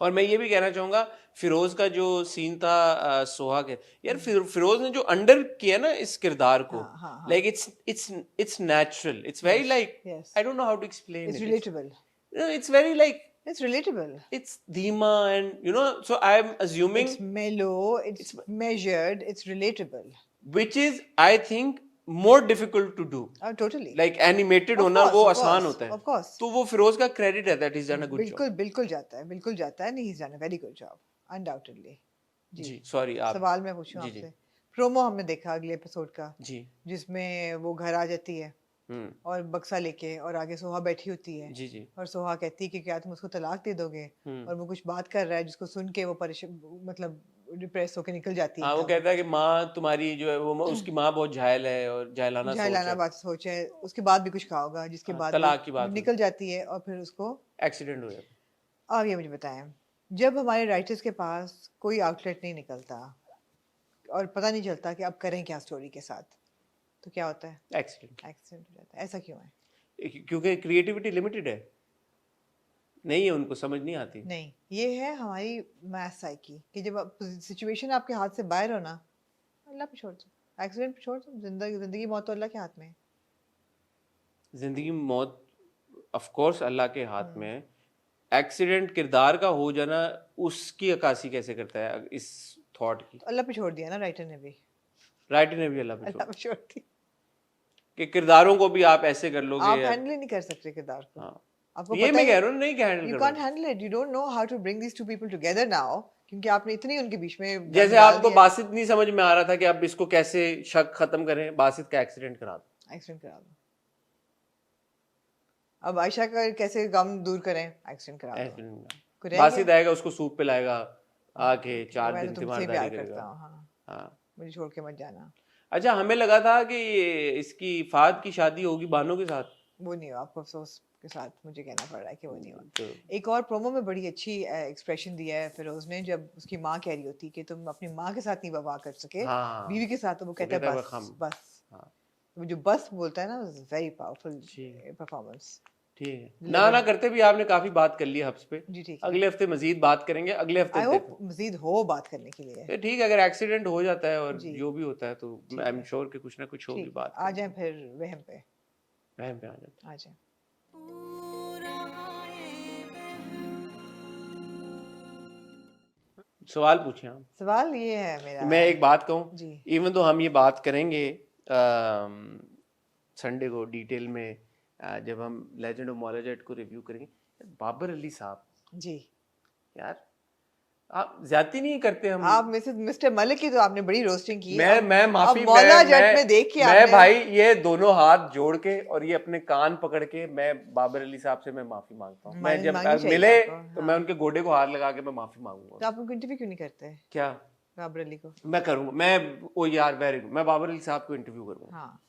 Speaker 1: और मैं ये भी कहना चाहूंगा, फिरोज का जो सीन था सोहा के, यार फिरोज ने जो अंडर किया ना इस किरदार को,
Speaker 2: हाँ हाँ हाँ।
Speaker 1: Like it's natural, it's very like,
Speaker 2: yes.
Speaker 1: I don't know how to explain
Speaker 2: It's
Speaker 1: it,
Speaker 2: relatable.
Speaker 1: it's very like,
Speaker 2: It's relatable.
Speaker 1: it's dhima, and you know, so I'm assuming,
Speaker 2: It's mellow, it's measured, it's relatable.
Speaker 1: which is I think more difficult to do,
Speaker 2: Totally.
Speaker 1: like animated
Speaker 2: Of
Speaker 1: होना
Speaker 2: course,
Speaker 1: वो
Speaker 2: of
Speaker 1: आसान
Speaker 2: course,
Speaker 1: होता है,
Speaker 2: of course.
Speaker 1: तो वो फिरोज का credit है that he's done a good job।
Speaker 2: बिल्कुल बिल्कुल जाता है, बिल्कुल जाता है। नहीं, he's done a very good job, undoubtedly.
Speaker 1: Ji sorry, आप
Speaker 2: सवाल मैं पूछूं
Speaker 1: जी जी
Speaker 2: आपसे। प्रोमो हमने देखा अगले एपिसोड का,
Speaker 1: जी।
Speaker 2: जिसमें वो घर आ जाती है और बक्सा लेके, और आगे सोहा बैठी होती है,
Speaker 1: जी जी।
Speaker 2: और सोहा कहती है कि क्या तुम उसको तलाक दे दोगे, और वो कुछ बात कर रहा है जिसको सुन के वो परेशान, मतलब डिप्रेस होके निकल जाती है
Speaker 1: हाँ, वो
Speaker 2: एकदम।
Speaker 1: कहता है कि माँ तुम्हारी जो है वो उसकी माँ बहुत जाहिल है और जाहिलाना सोच
Speaker 2: जाहिलाना
Speaker 1: है,
Speaker 2: बात सोच है, उसके बाद भी कुछ कहा होगा, जिसके
Speaker 1: हाँ,
Speaker 2: बाद
Speaker 1: तलाक की
Speaker 2: वो
Speaker 1: बात
Speaker 2: निकल जाती है, और फिर उसको
Speaker 1: एक्सीडेंट हो जाता
Speaker 2: अब ये मुझे बताएं, जब हमारे राइटर्स के पास कोई आउटलेट नहीं निकलता और पता नहीं चलता कि अब करें क्या स्टोरी के साथ, तो क्या होता है?
Speaker 1: है, एक्सीडेंट।
Speaker 2: एक्सीडेंट हो जाता है। ऐसा क्यों है?
Speaker 1: क्योंकि क्रिएटिविटी लिमिटेड है, नहीं है, उनको समझ नहीं आती।
Speaker 2: नहीं, ये है हमारी मैथ साइकी कि जब सिचुएशन आपके हाथ से बाहर हो ना, अल्लाह पे छोड़ दो, एक्सीडेंट पे छोड़ दो, जिंदगी मौत तो अल्लाह के हाथ में है।
Speaker 1: जिंदगी मौत ऑफ कोर्स अल्लाह के हाथ में है, एक्सीडेंट किरदार का हो जाना उसकी अक्कासी कैसे करता है इस थॉट की?
Speaker 2: तो अल्लाह पे छोड़ दिया ना राइटर ने भी,
Speaker 1: राइटर ने भी अल्लाह पे
Speaker 2: अल्लाह
Speaker 1: छोड़ा
Speaker 2: पे छोड़ दी।
Speaker 1: कि किरदारों को भी आप ऐसे कर लोगे
Speaker 2: आप
Speaker 1: या,
Speaker 2: हैंडल ही नहीं कर सकते किरदार को।
Speaker 1: हाँ,
Speaker 2: आपको
Speaker 1: ये
Speaker 2: पता
Speaker 1: मैं
Speaker 2: ही
Speaker 1: कह रहा हूँ नहीं हैंडल
Speaker 2: you
Speaker 1: कर
Speaker 2: can't
Speaker 1: पाते।
Speaker 2: handle it, you don't know how to bring these two people together now, क्योंकि आपने इतनी उनके बीच में गंद
Speaker 1: जैसे
Speaker 2: डाल
Speaker 1: आपको
Speaker 2: दिया।
Speaker 1: बासित नहीं समझ में आ रहा था कि अब इसको कैसे शक खत्म करें, बासित का एक्सीडेंट करा दो,
Speaker 2: एक्सीडेंट करा दो। अब आयशा का कैसे गम दूर करें? एक्सीडेंट करा दो।
Speaker 1: एक्सीडेंट
Speaker 2: कोई रह
Speaker 1: बासित
Speaker 2: गया?
Speaker 1: आएगा, उसको सूप पिलाएगा, आके 4
Speaker 2: मैं
Speaker 1: दिन
Speaker 2: तो तुमसे
Speaker 1: तीमारदारी
Speaker 2: प्यार करता
Speaker 1: करेगा।
Speaker 2: हूँ, हाँ,
Speaker 1: हाँ,
Speaker 2: मुझे छोड़ के मत जाना।
Speaker 1: अच्छा, हमें लगा था कि इसकी फाद की शादी होगी बानो के साथ,
Speaker 2: वो नहीं हुआ, आपको अफसोस के साथ मुझे कहना पड़ रहा है कि वो नहीं हुआ।
Speaker 1: तो
Speaker 2: एक और प्रोमो में बड़ी अच्छी एक्सप्रेशन दिया है फिरोज ने, जब उसकी माँ कह रही होती कि तुम अपनी माँ के साथ नहीं वफा कर सके,
Speaker 1: हाँ,
Speaker 2: बीवी के साथ, तो वो कहता है
Speaker 1: कहता है
Speaker 2: बस
Speaker 1: हम,
Speaker 2: बस।
Speaker 1: हाँ,
Speaker 2: वो जो बस बोलता है ना, वेरी पावरफुल
Speaker 1: ठीक
Speaker 2: परफॉर्मेंस।
Speaker 1: ठीक है, ना करते भी आपने काफी बात कर ली हब्स पे,
Speaker 2: जी ठीक है।
Speaker 1: अगले हफ्ते मजीद बात करेंगे, अगले हफ्ते
Speaker 2: आई होप
Speaker 1: देखो
Speaker 2: मजीद हो बात करने के लिए।
Speaker 1: ठीक है, अगर एक्सीडेंट हो जाता है और
Speaker 2: जी।
Speaker 1: जो भी होता है तो आई एम श्योर कि कुछ ना कुछ होगी
Speaker 2: ठीक,
Speaker 1: बात,
Speaker 2: आ जाए फिर वहम पे,
Speaker 1: रहम पे आ जाता
Speaker 2: आ जाए।
Speaker 1: है। सवाल पूछे आप।
Speaker 2: सवाल ये है मेरा,
Speaker 1: मैं एक बात कहूँ,
Speaker 2: जी
Speaker 1: इवन तो हम ये बात करेंगे संडे को डिटेल में, जब हम लेजेंड ऑफ मौलाना जेट को रिव्यू करेंगे, बाबर अली साहब
Speaker 2: जी,
Speaker 1: यार, आप ज्यादती नहीं करते हम।
Speaker 2: आप मिस्टर मलिक की तो आपने बड़ी रोस्टिंग की।
Speaker 1: मैं माफी,
Speaker 2: अब मौला जट
Speaker 1: मैं
Speaker 2: में देखिए
Speaker 1: मैं
Speaker 2: आपने।
Speaker 1: भाई ये दोनों हाथ जोड़ के और ये अपने कान पकड़ के मैं बाबर अली साहब से मैं माफी मांगता हूँ। मैं जब
Speaker 2: मांगनी चाहिए
Speaker 1: मिले
Speaker 2: आपको,
Speaker 1: तो
Speaker 2: हाँ।
Speaker 1: मैं उनके गोडे को हाथ लगा के मैं माफी
Speaker 2: तो
Speaker 1: मांगूंगा।
Speaker 2: आप उनको इंटरव्यू क्यों नहीं करते
Speaker 1: क्या
Speaker 2: बाबर अली को?
Speaker 1: मैं करूंगा? मैं ओ यार वेरी गुड, मैं बाबर अली साहब को इंटरव्यू करूंगा।
Speaker 2: हाँ।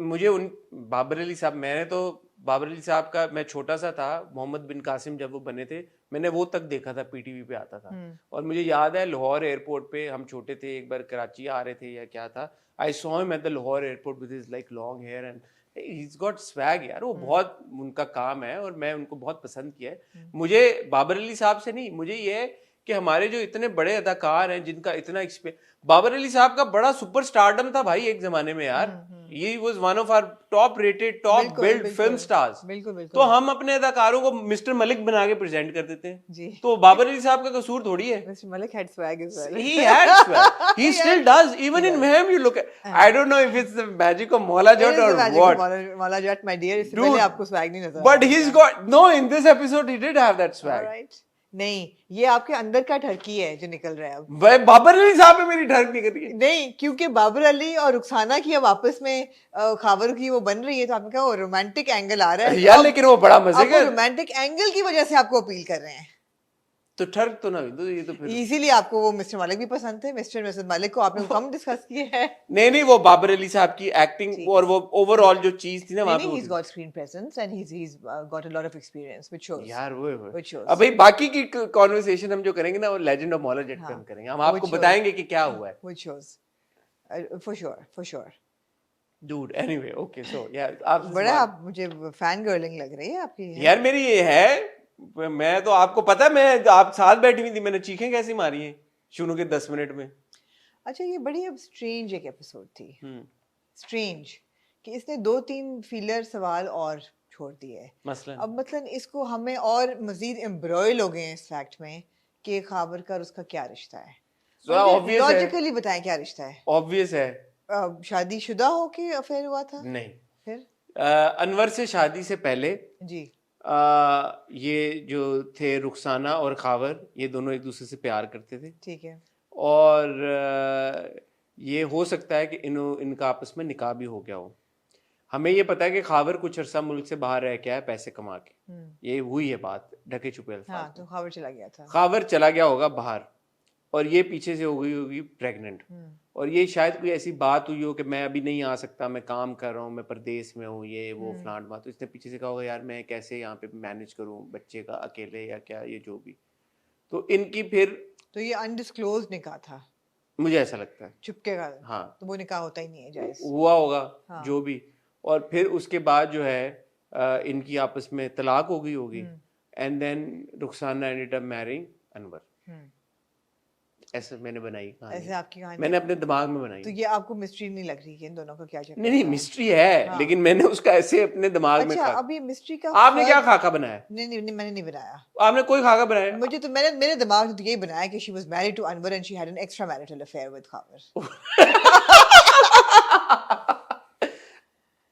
Speaker 1: मुझे उन बाबर अली साहब, मैंने तो बाबर अली साहब का, मैं छोटा सा था, मोहम्मद बिन कासिम जब वो बने थे मैंने वो तक देखा था, पीटीवी पे आता था। और मुझे याद है लाहौर एयरपोर्ट पे हम छोटे थे, एक बार कराची आ रहे थे या क्या था, I saw him at the Lahore airport with his like long hair and he is got swag यार। वो बहुत उनका काम है और मैं उनको बहुत पसंद किया है। मुझे बाबर अली साहब से नहीं, मुझे ये है कि हमारे जो इतने बड़े अदाकार हैं जिनका इतना एक्सपीरियंस, बाबर अली साहब का बड़ा सुपर स्टारडम था भाई एक जमाने में यार। He was one of our top rated, top
Speaker 2: बिल्कुल,
Speaker 1: बिल्ड
Speaker 2: बिल्कुल,
Speaker 1: फिल्म स्टार्स।
Speaker 2: बिल्कुल, बिल्कुल।
Speaker 1: तो हम अपने अदाकारों को मिस्टर मलिक बना के प्रेजेंट कर देते हैं।
Speaker 2: जी।
Speaker 1: तो बाबर अली साहब का कसूर थोड़ी है।
Speaker 2: Mister Malik had swag as well.
Speaker 1: He had swag. He still does. Even in Meham, you look at. I don't know if it's the magic of Mola
Speaker 2: It
Speaker 1: Jat
Speaker 2: is
Speaker 1: or
Speaker 2: the magic of
Speaker 1: what.
Speaker 2: Maula Jatt, my dear। इससे
Speaker 1: Dude,
Speaker 2: पहले आपको swag नहीं नजर
Speaker 1: But
Speaker 2: आया
Speaker 1: he's
Speaker 2: होगा।
Speaker 1: got no. In this episode, he did have that swag.
Speaker 2: Alright। नहीं, ये आपके अंदर का ठरकी है जो निकल रहा है अब।
Speaker 1: भाई बाबर अली साहब पे मेरी ठरक नहीं कर रही है।
Speaker 2: नहीं, क्योंकि बाबर अली और रुखसाना की अब आपस में खावर की वो बन रही है, तो आपने कहा वो रोमांटिक एंगल आ रहा है।
Speaker 1: यार लेकिन वो बड़ा मजे
Speaker 2: आपको
Speaker 1: का,
Speaker 2: रोमांटिक एंगल की वजह से आपको अपील कर रहे हैं,
Speaker 1: तो ठरक तो ना हुई, तो ये तो फिर
Speaker 2: इसीलिए आपको वो मिस्टर मलिक भी पसंद थे। मिस्टर मिसेस मलिक को आपने कम डिस्कस किए हैं।
Speaker 1: नहीं वो बाबर अली साहब की एक्टिंग
Speaker 2: ठीक
Speaker 1: और वो ओवरऑल जो चीज थी ना वहां
Speaker 2: नहीं,
Speaker 1: पे
Speaker 2: he's got screen presence and he's got a lot of experience, which shows।
Speaker 1: यार वो
Speaker 2: Which shows।
Speaker 1: अब भाई बाकी की कॉन्वर्सेशन हम जो करेंगे ना वो लेजेंड ऑफ मौला जट पे
Speaker 2: हाँ,
Speaker 1: हम करेंगे, हम
Speaker 2: which
Speaker 1: आपको
Speaker 2: shows।
Speaker 1: बताएंगे कि क्या हुआ है।
Speaker 2: Which shows। For sure, for sure।
Speaker 1: Dude, anyway, okay, so yeah, आप
Speaker 2: बड़ा आप मुझे फैन गर्लिंग लग रही है आपकी।
Speaker 1: यार मेरी ये है, मैं तो आपको पता है, मैं आप साथ बैठी हुई थी, मैंने चीखें कैसी मारी हैं शुरू के 10 मिनट में।
Speaker 2: अच्छा, ये बड़ी अब स्ट्रेंज एक एपिसोड थी।
Speaker 1: हम्म,
Speaker 2: स्ट्रेंज कि इसने 2-3 फीलर सवाल और छोड़ दिए।
Speaker 1: मसलन
Speaker 2: अब मतलब इसको हमें और मजीद एम्ब्रॉयल हो गए हैं इस फैक्ट में कि खाबर का और उसका क्या रिश्ता है।
Speaker 1: जरा obvious है।
Speaker 2: लॉजिकली बताएं क्या रिश्ता है।
Speaker 1: ऑब्वियस है।
Speaker 2: शादीशुदा हो के अफेयर हुआ था?
Speaker 1: नहीं,
Speaker 2: फिर
Speaker 1: अनवर से शादी से पहले
Speaker 2: जी।
Speaker 1: ये जो थे रुखसाना और खावर, ये दोनों एक दूसरे से प्यार करते थे
Speaker 2: ठीक है।
Speaker 1: और ये हो सकता है कि इनका आपस में निकाह भी हो गया हो। हमें ये पता है कि खावर कुछ अरसा मुल्क से बाहर रह के आया पैसे कमा के, ये हुई है बात ढके छुपे अल्फाज
Speaker 2: हाँ,
Speaker 1: में।
Speaker 2: तो खाबर चला गया था।
Speaker 1: खावर चला गया होगा बाहर और ये पीछे से हो गई होगी प्रेग्नेंट, और ये शायद कोई ऐसी बात हुई हो कि मैं अभी नहीं आ सकता, मैं काम कर रहा हूँ, मैं परदेश में हूँ, ये वो फलाट बात, तो इसने पीछे से कहा होगा यार मैं कैसे यहाँ पे मैनेज करूँ बच्चे का अकेले या क्या, ये जो भी। तो इनकी फिर,
Speaker 2: तो ये अनडिस्क्लोज निकाह था,
Speaker 1: मुझे ऐसा लगता है,
Speaker 2: चुपके का।
Speaker 1: हाँ
Speaker 2: तो वो निकाह होता ही नहीं है जायज।
Speaker 1: हुआ होगा,
Speaker 2: हाँ।
Speaker 1: जो भी। और फिर उसके बाद जो है इनकी आपस में तलाक हो गई होगी, and then Rukhsana ended up marrying Anwar. ऐसे मैंने बनाई कहानी,
Speaker 2: ऐसे आपकी कहानी
Speaker 1: मैंने अपने दिमाग में बनाई।
Speaker 2: तो ये आपको मिस्ट्री नहीं लग रही कि इन दोनों का क्या चक्कर
Speaker 1: नहीं
Speaker 2: था?
Speaker 1: मिस्ट्री है,
Speaker 2: हाँ।
Speaker 1: लेकिन मैंने उसका ऐसे अपने दिमाग में
Speaker 2: अच्छा,
Speaker 1: खाका।
Speaker 2: अब ये मिस्ट्री का
Speaker 1: आपने क्या
Speaker 2: फर्क-
Speaker 1: खाका बनाया?
Speaker 2: नहीं नहीं नहीं, मैंने नहीं बनाया।
Speaker 1: आपने कोई खाका बनाया?
Speaker 2: मुझे तो मेरे दिमाग में तो यही बनाया कि she was married to Anwar and she had an extra marital affair with Khawar.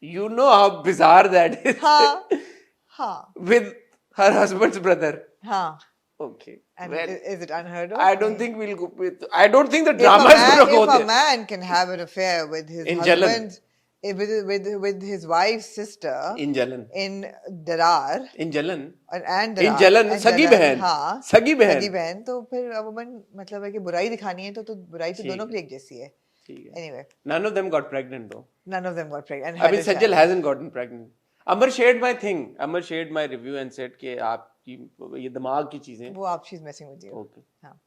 Speaker 1: You know how bizarre that is.
Speaker 2: हाँ हाँ
Speaker 1: With her husband's brother.
Speaker 2: हाँ।
Speaker 1: Okay.
Speaker 2: And
Speaker 1: Well,
Speaker 2: is it unheard of?
Speaker 1: I don't think we'll go with. I don't think the
Speaker 2: If
Speaker 1: drama is gonna go
Speaker 2: if a
Speaker 1: there.
Speaker 2: man can have an affair with his
Speaker 1: In Jalan.
Speaker 2: husband, with his wife's sister
Speaker 1: In Jalan.
Speaker 2: in Darar
Speaker 1: In Jalan.
Speaker 2: and
Speaker 1: In
Speaker 2: Darar
Speaker 1: Jalan.
Speaker 2: and
Speaker 1: सगी
Speaker 2: Darar,
Speaker 1: बहन.
Speaker 2: हाँ,
Speaker 1: सगी बहन.
Speaker 2: सगी बहन, तो फिर अमूमन मतलब है कि बुराई दिखानी है तो बुराई तो
Speaker 1: ठीक
Speaker 2: दोनों के लिए एक जैसी है।
Speaker 1: ठीक है.
Speaker 2: Anyway,
Speaker 1: None of them got pregnant though.
Speaker 2: none of them got pregnant. And
Speaker 1: I mean,
Speaker 2: had a
Speaker 1: Sajjal
Speaker 2: child.
Speaker 1: hasn't gotten pregnant. Amar shared my thing. Amar shared my review and said कि आपकी ये दिमाग की चीजें.
Speaker 2: वो आप she's messing with you.
Speaker 1: Okay.
Speaker 2: हाँ।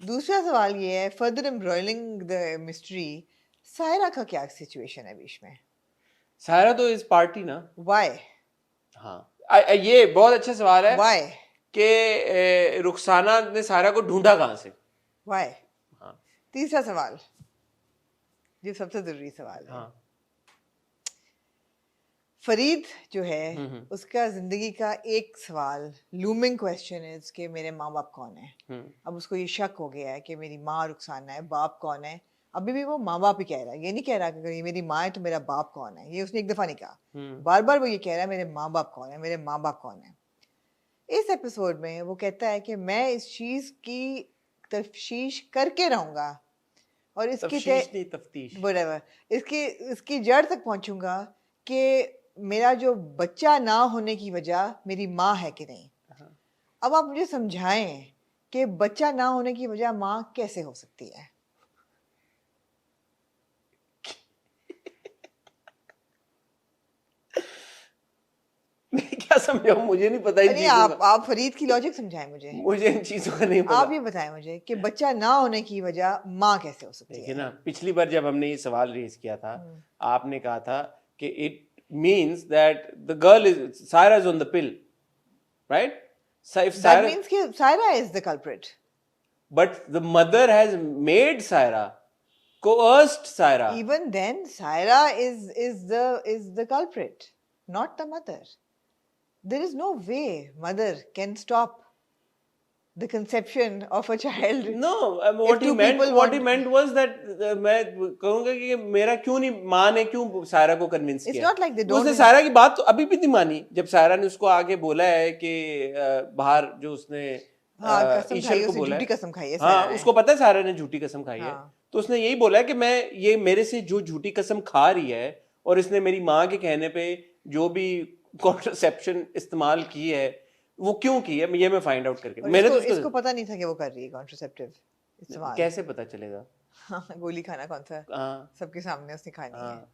Speaker 2: दूसरा सवाल ये है, further embroiling the mystery, Saira का क्या सिचुएशन है बीच में?
Speaker 1: सारा तो इस पार्टी ना.
Speaker 2: Why?
Speaker 1: हाँ. ये बहुत अच्छा सवाल है.
Speaker 2: Why?
Speaker 1: कि रुखसाना ने सारा को ढूंढा कहाँ से?
Speaker 2: Why?
Speaker 1: हाँ.
Speaker 2: तीसरा सवाल, जो सबसे जरूरी सवाल है,
Speaker 1: हाँ.
Speaker 2: फरीद जो है उसका जिंदगी का एक सवाल, लूमिंग क्वेश्चन इज कि मेरे माँ बाप कौन है। अब उसको ये शक हो गया है कि मेरी माँ रुखसाना है, बाप कौन है। अभी भी वो माँ बाप ही कह रहा है, ये नहीं कह रहा कि अगर ये मेरी माँ है तो मेरा बाप कौन है। ये उसने एक दफा नहीं कहा, बार बार वो ये कह रहा है मेरे माँ बाप कौन है, मेरे माँ बाप कौन है। इस एपिसोड में वो कहता है कि मैं इस चीज की तफ्तीश करके रहूंगा और इसकी
Speaker 1: तफ्तीश नहीं, तफ्तीश।
Speaker 2: whatever, इसकी जड़ तक पहुंचूंगा कि मेरा जो बच्चा ना होने की वजह मेरी माँ है कि नहीं।
Speaker 1: हाँ।
Speaker 2: अब आप मुझे समझाएं कि बच्चा ना होने की वजह माँ कैसे हो सकती है।
Speaker 1: मैं क्या समझाऊं, मुझे नहीं पता इन
Speaker 2: अरे
Speaker 1: चीजों का।
Speaker 2: आप फरीद की लॉजिक समझाएं मुझे।
Speaker 1: मुझे इन चीजों का नहीं
Speaker 2: आप
Speaker 1: पता।
Speaker 2: ये बताएं मुझे कि बच्चा ना होने की वजह माँ कैसे हो सकती
Speaker 1: देखिए
Speaker 2: है।
Speaker 1: ना, पिछली बार जब हमने ये सवाल रेज किया था,
Speaker 2: हम्म।
Speaker 1: आपने कहा था कि it means that the girl is Saira is on the pill, right? If
Speaker 2: That
Speaker 1: Saira,
Speaker 2: means कि Saira is the culprit.
Speaker 1: but the mother has made Saira, coerced Saira.
Speaker 2: Even then, Saira is the culprit, not the mother. There is no way mother can stop the conception of a child.
Speaker 1: No,
Speaker 2: if
Speaker 1: what he
Speaker 2: two
Speaker 1: meant,
Speaker 2: people
Speaker 1: what he
Speaker 2: want-
Speaker 1: meant was that मैं कहूँगा कि मेरा क्यों नहीं, माँ ने क्यों सायरा को कन्विंस
Speaker 2: It's
Speaker 1: किया?
Speaker 2: not like they
Speaker 1: तो
Speaker 2: don't
Speaker 1: उसने
Speaker 2: have-
Speaker 1: सायरा की बात तो अभी भी नहीं मानी, जब सायरा ने उसको आगे बोला है कि बाहर जो उसने
Speaker 2: हाँ, कसम
Speaker 1: ईशल
Speaker 2: खाई,
Speaker 1: को
Speaker 2: उसने
Speaker 1: बोला
Speaker 2: झूठी
Speaker 1: है,
Speaker 2: कसम खाई है
Speaker 1: हाँ,
Speaker 2: सायरा ने।
Speaker 1: उसको पता है सायरा ने झूठी कसम खाई है,
Speaker 2: हाँ।
Speaker 1: तो उसने यही बोला है कि मैं ये मेरे से जो झूठी कसम खा रही है और इसने मेरी माँ के कहने पे जो भी कॉन्ट्रासेप्शन इस्तेमाल की है वो क्यों की है, ये मैं फाइंड आउट करके,
Speaker 2: और
Speaker 1: मैंने तो
Speaker 2: इसको
Speaker 1: उसको
Speaker 2: पता नहीं था कि वो कर रही है कॉन्ट्रासेप्टिव इस्तेमाल।
Speaker 1: कैसे पता चलेगा?
Speaker 2: हाँ, गोली खाना कौन सा
Speaker 1: हाँ
Speaker 2: सबके सामने उसने खानी है।
Speaker 1: हाँ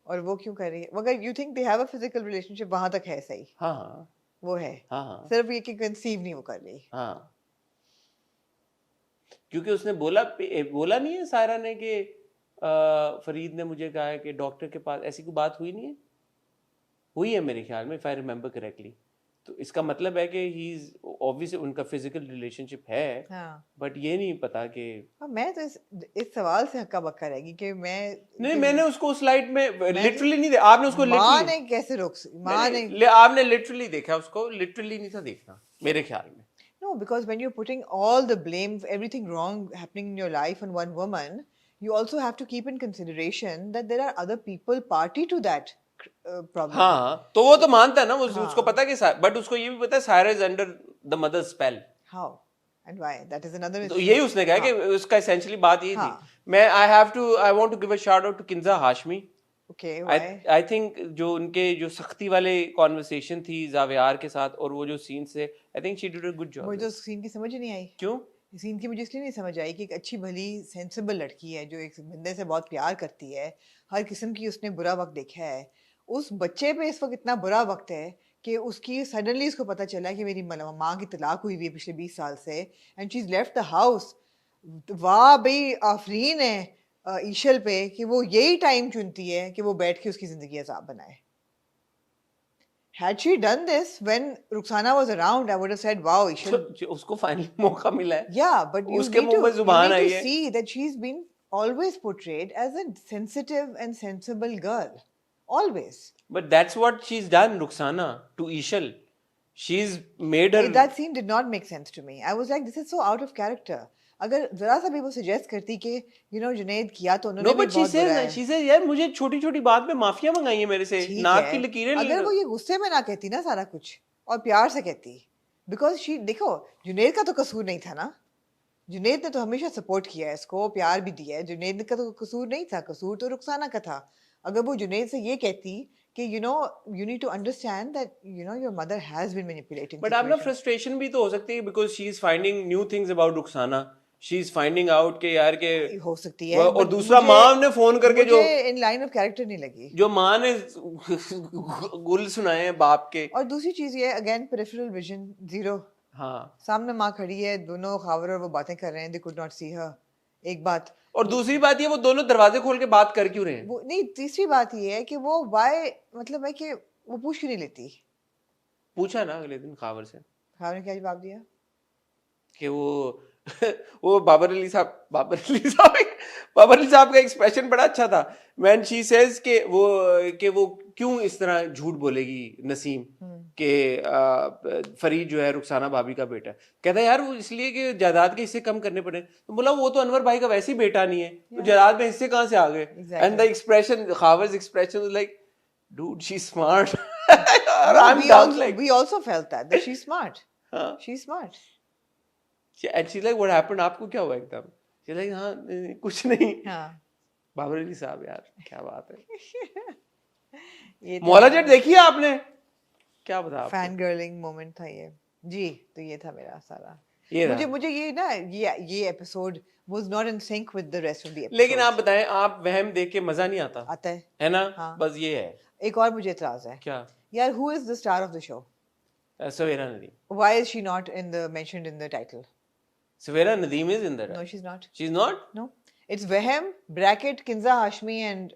Speaker 2: और वो क्यों कर रही है? अगर you think they have a physical relationship, वहां तक है सही,
Speaker 1: हाँ हाँ
Speaker 2: वो है,
Speaker 1: हाँ हाँ
Speaker 2: सिर्फ ये कि कंसीव नहीं वो कर रही।
Speaker 1: हाँ, क्योंकि उसने बोला नहीं है सायरा ने कि फरीद ने मुझे कहा है कि डॉक्टर के पास, ऐसी कोई बात हुई नहीं है? हुई है मेरे ख्याल में, इफ आई रिमेम्बर करेक्टली। तो इसका मतलब है कि ही इज ऑब्वियसली उनका फिजिकल रिलेशनशिप है,
Speaker 2: हाँ,
Speaker 1: बट ये नहीं पता कि
Speaker 2: मैं तो इस सवाल से हक्का बक्का रहेगी कि मैं
Speaker 1: नहीं,
Speaker 2: कि
Speaker 1: मैंने उसको स्लाइड में
Speaker 2: मैं-
Speaker 1: लिटरली नहीं देखा, आपने उसको
Speaker 2: माँ
Speaker 1: लिटरली
Speaker 2: ने कैसे माँ ने
Speaker 1: आपने लिटरली देखा उसको, लिटरली नहीं था देखना मेरे ख्याल में।
Speaker 2: No, because when you're putting all the blame for everything wrong happening in your life on one woman, you also have to keep in consideration that there are other people party to that problem.
Speaker 1: हाँ, तो वो तो मानता है ना,
Speaker 2: हाँ।
Speaker 1: उसको पता है कि, बट उसको ये भी पता है Saira is under the mother spell.
Speaker 2: How and why? That is another
Speaker 1: तो
Speaker 2: issue.
Speaker 1: यही उसने कहा कि
Speaker 2: हाँ,
Speaker 1: उसका एसेंशियली बात यही
Speaker 2: हाँ।
Speaker 1: थी। मैं I want to give a shout out to Kinza Hashmi.
Speaker 2: okay, why?
Speaker 1: I think जो उनके जो सख्ती वाले कॉन्वर्सेशन थी जावियार के साथ और वो जो सीन से, I think she did a good
Speaker 2: मुझे
Speaker 1: जॉब।
Speaker 2: तो सीन की समझ ही नहीं आई।
Speaker 1: क्यों?
Speaker 2: सीन की मुझे इसलिए नहीं समझ आई कि एक अच्छी भली सेंसिबल लड़की है जो एक बंदे से बहुत प्यार करती है, हर किस्म की उसने बुरा वक्त देखा है, उस बच्चे पे इस वक्त इतना बुरा वक्त है कि उसकी सडनली उसको पता चला कि मेरी माँ की तलाक हुई हुई है पिछले 20 साल से and she is left the house. वाह भाई, आफरीन है ईशल पे कि वो यही टाइम चुनती है कि वो बैठ के उसकी जिंदगी अजाब बनाए। Had she done this when Ruxana was around, I would have said, "Wow, Ishal,
Speaker 1: जो उसको फाइनली मौका मिला है,
Speaker 2: yeah, but you
Speaker 1: उसके
Speaker 2: need
Speaker 1: मुंह
Speaker 2: to,
Speaker 1: में
Speaker 2: you
Speaker 1: जुबान
Speaker 2: need
Speaker 1: आई
Speaker 2: to
Speaker 1: है।
Speaker 2: see that she's been always portrayed as a sensitive and sensible girl. Always.
Speaker 1: But that's what she's done, Ruxana, to Ishal. She's made her.
Speaker 2: That scene did not make sense to me. I was like, this is so out of character. अगर जरा सा भी वो suggest करती कि जुनैद किया तो उन्होंने
Speaker 1: No,
Speaker 2: भी
Speaker 1: but she
Speaker 2: बहुत बुरा है।
Speaker 1: says यार मुझे छोटी छोटी बात में माफिया मंगाई है मेरे से,
Speaker 2: ठीक
Speaker 1: नाक
Speaker 2: है,
Speaker 1: की लकीरें
Speaker 2: अगर वो ये गुस्से में ना कहती ना सारा कुछ और प्यार से कहती, बिकॉज शी, देखो जुनैद का तो कसूर नहीं था ना, जुनैद ने तो हमेशा सपोर्ट किया है इसको, प्यार भी दिया है, जुनैद का तो कसूर नहीं था, कसूर तो रुखसाना का था। अगर वो जुनैद से ये कहती कि you need to understand that your mother has been manipulating
Speaker 1: but आप ना
Speaker 2: situation.
Speaker 1: फ्रस्ट्रेशन भी तो हो सकती है, because she is finding new things about Rukhsana, she is finding out के यार के,
Speaker 2: हो सकती है,
Speaker 1: और
Speaker 2: but
Speaker 1: दूसरा
Speaker 2: मुझे-
Speaker 1: माँ ने फोन करके जो
Speaker 2: मुझे इन लाइन ऑफ कैरेक्टर नहीं लगी।
Speaker 1: जो माँ ने गुल सुनाए हैं बाप के।
Speaker 2: और दूसरी चीज ये, अगेन पेरिफेरल विजन जीरो।
Speaker 1: हाँ,
Speaker 2: सामने माँ खड़ी है, दोनों खावर और वो बातें कर रहे हैं, दे कुड नॉट सी हर। एक बात,
Speaker 1: और दूसरी बात ये वो दोनों दरवाजे खोल के बात कर क्यों रहे हैं?
Speaker 2: वो नहीं, तीसरी बात ये है कि वो वाई, मतलब है कि वो पूछ क्यों नहीं लेती।
Speaker 1: पूछा ना अगले दिन खावर से
Speaker 2: खावर ने क्या जवाब दिया?
Speaker 1: कि वो बाबर अली साहब का एक्सप्रेशन बड़ा अच्छा था व्हेन शी सेज कि वो क्यों इस तरह झूठ बोलेगी नसीम कि फरीद जो है रुखसाना भाभी का बेटा, कहता है यार वो इसलिए कि जायदाद के हिस्से कम करने पड़े। तो बोला वो तो अनवर भाई का वैसे ही बेटा नहीं है, तो जायदाद में हिस्से कहाँ से आ गए? And the expression, Khawar's expression like dude she smart. और
Speaker 2: No,
Speaker 1: I'm dumb like
Speaker 2: we also felt that she's smart.
Speaker 1: हाँ
Speaker 2: She's smart.
Speaker 1: and she's like what happened आपको क्या हुआ एकदम she's like हाँ कुछ नहीं
Speaker 2: हाँ
Speaker 1: बाबर अली साहब यार क्या बात है
Speaker 2: ये
Speaker 1: मौला जेट देखी है आपने क्या बता आपको
Speaker 2: फैन गर्लिंग मोमेंट था ये जी तो ये था मेरा सारा
Speaker 1: ये
Speaker 2: मुझे
Speaker 1: रहा।
Speaker 2: मुझे ये ना ये episode was not in sync with the rest of the episode
Speaker 1: लेकिन आप बताएं आप वहम देख के मजा नहीं आता
Speaker 2: आता है
Speaker 1: है ना
Speaker 2: हाँ।
Speaker 1: बस ये है
Speaker 2: एक और मुझे इतराज है
Speaker 1: क्या
Speaker 2: यार who is the star of the show
Speaker 1: Sawera Nadeem
Speaker 2: why is she not in the mentioned in the title
Speaker 1: Sawera Nadeem is in that
Speaker 2: no she is not
Speaker 1: she is not
Speaker 2: no it's वहम ब्रैकेट किंजा हाशमी एंड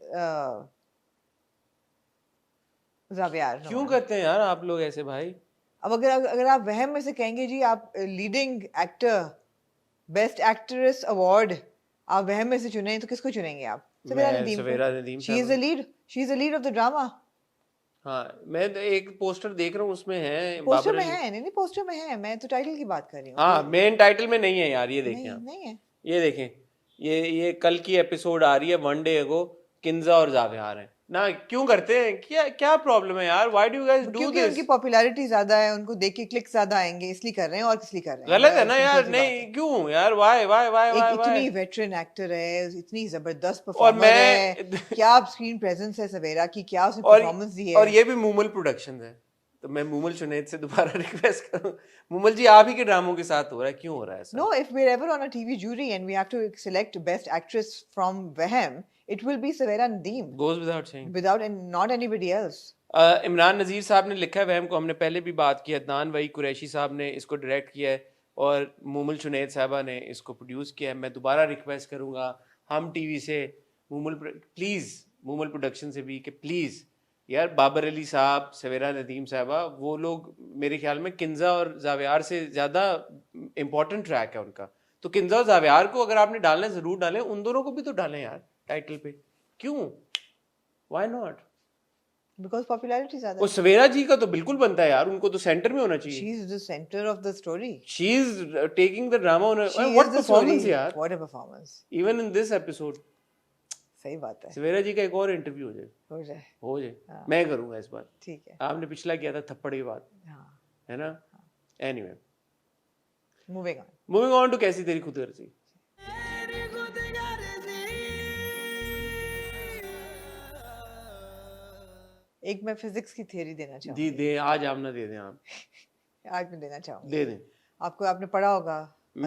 Speaker 2: जावियार
Speaker 1: क्यों करते हैं यार आप लोग ऐसे भाई
Speaker 2: अब अगर आप वहम में से कहेंगे जी आप leading actor best actress award आप वहम में से चुने तो किसको चुनेंगे आप
Speaker 1: Savera Nadeem
Speaker 2: she is the lead she is the lead of the drama
Speaker 1: हाँ मैं तो एक पोस्टर देख रहा हूँ उसमें है
Speaker 2: पोस्टर
Speaker 1: बाबर
Speaker 2: में
Speaker 1: अली
Speaker 2: है नहीं पोस्टर में है मैं तो टाइटल की बात कर रही हूँ
Speaker 1: हाँ मेन टाइटल में नहीं है यार ये देखें
Speaker 2: नहीं
Speaker 1: आप
Speaker 2: नहीं है
Speaker 1: ये देखें ये कल की एपिसोड आ रही है वन डे अगो किंजा और जावियार हैं ना क्यों करते हैं क्या क्या प्रॉब्लम है यार why do you guys do
Speaker 2: क्योंकि
Speaker 1: दिस
Speaker 2: उनकी पॉपुलैरिटी ज्यादा है उनको देख के क्लिक ज्यादा आएंगे इसलिए कर रहे हैं और किस लिए कर रहे हैं
Speaker 1: गलत है
Speaker 2: बस
Speaker 1: ना
Speaker 2: सिंपल
Speaker 1: यार
Speaker 2: सी बात
Speaker 1: नहीं
Speaker 2: है।
Speaker 1: क्यों यार व्हाई व्हाई व्हाई
Speaker 2: एक
Speaker 1: व्हाई
Speaker 2: इतनी
Speaker 1: व्हाई
Speaker 2: वेटरन एक्टर है इतनी जबरदस्त
Speaker 1: और
Speaker 2: परफॉर्मर
Speaker 1: मैं
Speaker 2: है क्या स्क्रीन प्रेजेंस है सवेरा की क्या उसने
Speaker 1: और
Speaker 2: परफॉर्मेंस दी है
Speaker 1: और ये भी मूमल प्रोडक्शन है तो मैं मूमल जुनैद से दोबारा रिक्वेस्ट करूं मूमल जी आप ही के ड्रामों के साथ हो रहा है क्यों हो रहा है ऐसा
Speaker 2: No, if we're ever on a TV jury and we have to select best actress from Wahem, it will be Savera Nadeem
Speaker 1: goes without saying
Speaker 2: without and not anybody else.
Speaker 1: Imran Nazir Sahab ने लिखा है वहम को हमने पहले भी बात की अदनान वही कुरैशी साहब ने इसको डायरेक्ट किया है और मूमल जुनैद साहबा ने इसको प्रोड्यूस किया है मैं दोबारा रिक्वेस्ट करूंगा हम टीवी से मूमल प्लीज़ मूमल प्रोडक्शन से भी कि प्लीज़ यार बाबर अली साहब सवेरा नदीम साहबा वो लोग मेरे ख्याल में किंजा और जावियार से ज़्यादा इम्पोर्टेंट ट्रैक है उनका तो किंजा और जावियार को अगर आपने डालना है ज़रूर डालें उन दोनों को भी तो डालें यार टाइटल पे क्यों why not
Speaker 2: Because popularity is
Speaker 1: वो
Speaker 2: other.
Speaker 1: सवेरा जी का तो बिल्कुल बनता है यार उनको तो सेंटर में होना चाहिए
Speaker 2: She is the center of the story.
Speaker 1: She is taking the drama on
Speaker 2: She
Speaker 1: what
Speaker 2: is the
Speaker 1: performance
Speaker 2: story.
Speaker 1: यार
Speaker 2: What a performance.
Speaker 1: Even in this episode
Speaker 2: सही बात है
Speaker 1: सवेरा जी का एक और इंटरव्यू
Speaker 2: हो जाए
Speaker 1: हो जाए
Speaker 2: हाँ।
Speaker 1: मैं करूंगा इस बार
Speaker 2: ठीक है
Speaker 1: आपने पिछला किया था थप्पड़ के बाद
Speaker 2: हाँ
Speaker 1: है ना anyway
Speaker 2: moving on
Speaker 1: moving on to Kaisi Teri खुदगर्जी
Speaker 3: तेरी खुदगर्जी
Speaker 2: एक मैं फिजिक्स की थियरी देना
Speaker 1: दी
Speaker 2: चाहूंगी
Speaker 1: दे आज आप ना दे दें आप
Speaker 2: आज मैं देना चाहूंगी
Speaker 1: दे दें
Speaker 2: आपको आपने पढ़ा होगा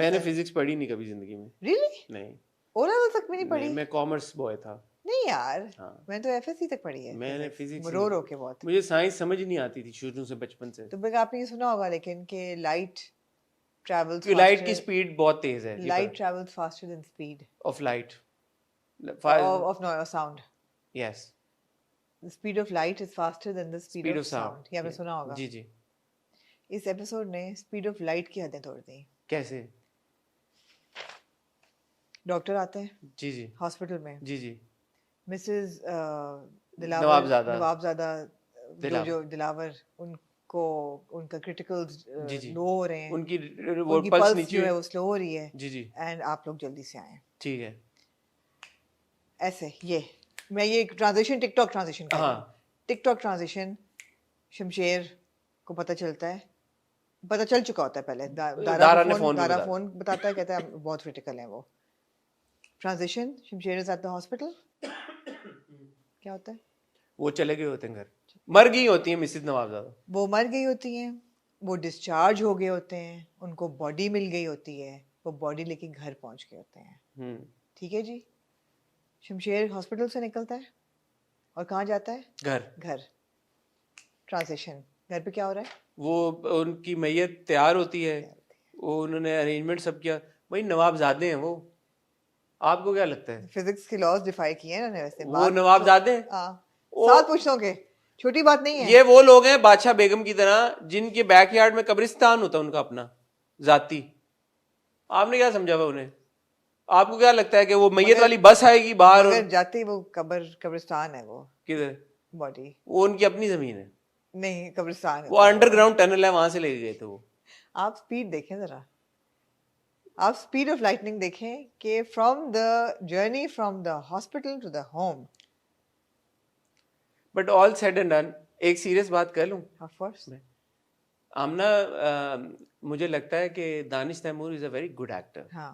Speaker 1: मैंने फिजिक्स पढ़ी नहीं कभी जिंदगी में
Speaker 2: रियली
Speaker 1: नहीं
Speaker 2: ओ लेवल तक भी नहीं पढ़ी
Speaker 1: नहीं, मैं कॉमर्स बॉय था
Speaker 2: नहीं यार
Speaker 1: हाँ
Speaker 2: मैं तो एफएससी तक पढ़ी है
Speaker 1: मैंने
Speaker 2: physics।
Speaker 1: फिजिक्स
Speaker 2: रो रो के बहुत
Speaker 1: मुझे साइंस समझ नहीं आती थी शुरू से बचपन से
Speaker 2: तो बेटा आपने ये सुना होगा लेकिन कि लाइट ट्रैवल्स
Speaker 1: क्योंकि लाइट की स्पीड बहुत तेज है
Speaker 2: light travels faster than speed
Speaker 1: of light
Speaker 2: of no sound
Speaker 1: yes
Speaker 2: the speed of light is faster than the speed,
Speaker 1: speed
Speaker 2: of
Speaker 1: of sound
Speaker 2: sound ये आपने सुना होगा
Speaker 1: जी जी
Speaker 2: इस एपिसोड ने स्पीड ऑफ लाइट की हदें तोड़ दी
Speaker 1: कैसे
Speaker 2: डॉक्टर आते हैं
Speaker 1: जी जी
Speaker 2: हॉस्पिटल में
Speaker 1: जी जी
Speaker 2: मिसेस
Speaker 1: नवाबजादा।
Speaker 2: नवाबजादा
Speaker 1: दिलावर।
Speaker 2: जो दिलावर उनको उनका क्रिटिकल
Speaker 1: जी, जी।
Speaker 2: लो हो रहे हैं
Speaker 1: उनकी वो
Speaker 2: उनकी
Speaker 1: पल्स
Speaker 2: पल्स
Speaker 1: नीचे
Speaker 2: जो है
Speaker 1: हुई।
Speaker 2: वो स्लो हो रही है
Speaker 1: जी जी
Speaker 2: एंड आप लोग जल्दी से आए
Speaker 1: ठीक है
Speaker 2: ऐसे ये मैं ये ट्रांजिशन टिकटॉक ट्रांजिशन कर रही हूँ
Speaker 1: हाँ
Speaker 2: टिकटॉक ट्रांजिशन शमशेर को पता चलता है पता चल चुका होता है पहले
Speaker 1: दारा ने फोन पे
Speaker 2: दारा
Speaker 1: बताया।
Speaker 2: फोन बताता है कहता है बहुत क्रिटिकल है वो transition Shamsher is at the hospital क्या होता है
Speaker 1: वो चले गए होते हैं घर मर गई होती है मिसेस नवाबजादा
Speaker 2: वो मर गई होती हैं वो डिस्चार्ज हो गए होते हैं उनको बॉडी मिल गई होती है वो बॉडी लेके घर पहुंच गए होते हैं
Speaker 1: हम्म
Speaker 2: ठीक है जी शमशेर हॉस्पिटल से निकलता है और कहाँ जाता है
Speaker 1: घर
Speaker 2: घर ट्रांजिशन घर पे क्या हो रहा है
Speaker 1: वो उनकी मैयत तैयार होती है वो उन्होंने अरेंजमेंट सब किया भाई नवाबजादे हैं वो आपको क्या लगता है
Speaker 2: फिजिक्स के लॉज डिफाई किए हैं इन्होंने वैसे
Speaker 1: वो नवाबजादे हैं
Speaker 2: हाँ
Speaker 1: वो-
Speaker 2: 7 पुश्तों के छोटी बात नहीं है
Speaker 1: ये वो लोग हैं बादशाह बेगम की तरह जिनके बैकयार्ड में कब्रिस्तान होता है उनका अपना जाती आपने क्या समझा हुआ उन्हें आपको क्या लगता है कि वो मैयत वाली बस आएगी बाहर और
Speaker 2: अगर जाते ही वो कब्रिस्तान है वो
Speaker 1: किधर
Speaker 2: बॉडी
Speaker 1: वो उनकी अपनी जमीन है
Speaker 2: नहीं कब्रिस्तान है
Speaker 1: वो अंडरग्राउंड टनल है वहां से लेके गए थे वो
Speaker 2: आप स्पीड देखें जरा आप स्पीड ऑफ लाइटनिंग देखें कि from the journey from the hospital to the home
Speaker 1: but all said and done एक सीरियस बात कर लूं
Speaker 2: ऑफ कोर्स।
Speaker 1: आमना, मुझे लगता है कि Danish Taimoor is a very good actor.
Speaker 2: हाँ